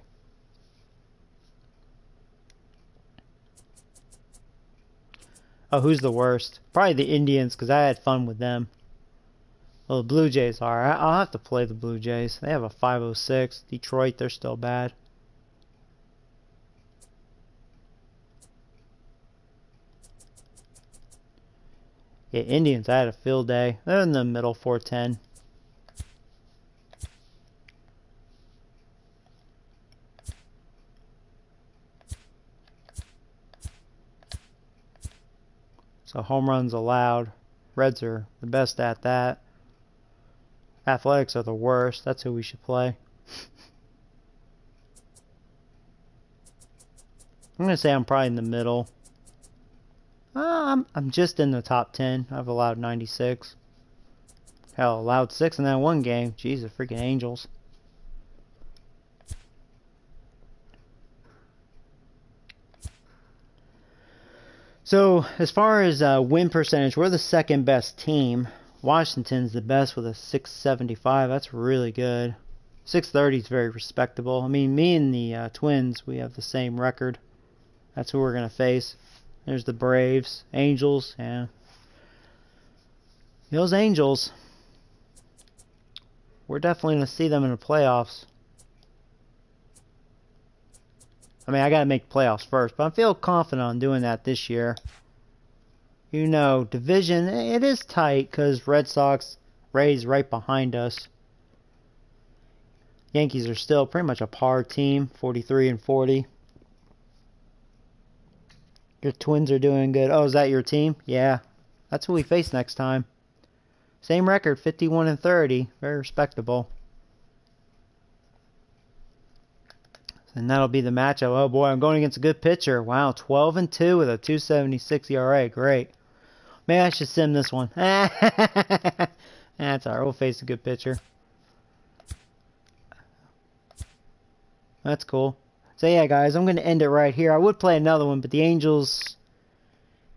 Oh, who's the worst? Probably the Indians, because I had fun with them. Well, the Blue Jays are. I'll have to play the Blue Jays. They have a 5.06. Detroit, they're still bad. Yeah, Indians, I had a field day. They're in the middle, 410. So home runs allowed. Reds are the best at that. Athletics are the worst. That's who we should play. I'm going to say I'm probably in the middle. I'm just in the top 10. I've allowed 96. Hell, allowed 6 in that one game. Jesus, freaking Angels. So, as far as win percentage, we're the 2nd best team. Washington's the best with a 675. That's really good. 630 is very respectable. I mean, me and the Twins, we have the same record. That's who we're going to face. There's the Braves. Angels, yeah. Those Angels. We're definitely going to see them in the playoffs. I mean, I got to make playoffs first, but I feel confident on doing that this year. you know, division, it is tight because Red Sox, Rays right behind us. Yankees are still pretty much a par team, 43 and 40. Your Twins are doing good. Oh, is that your team? Yeah. That's who we face next time. Same record, 51 and 30. Very respectable. And that'll be the matchup. Oh boy, I'm going against a good pitcher. Wow, 12 and 2 with a 2.76 ERA. Great. Maybe I should sim this one. That's alright. We'll face a good pitcher. That's cool. So yeah, guys, I'm going to end it right here. I would play another one, but the Angels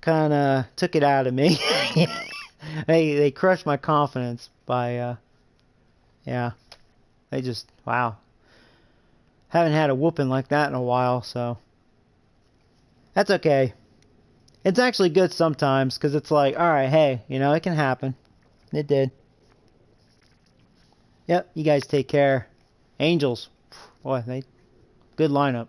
kind of took it out of me. They crushed my confidence by, yeah. They just, wow. Haven't had a whooping like that in a while, so. That's okay. It's actually good sometimes, because it's like, alright, hey, you know, it can happen. It did. Yep, you guys take care. Angels. Boy, good lineup.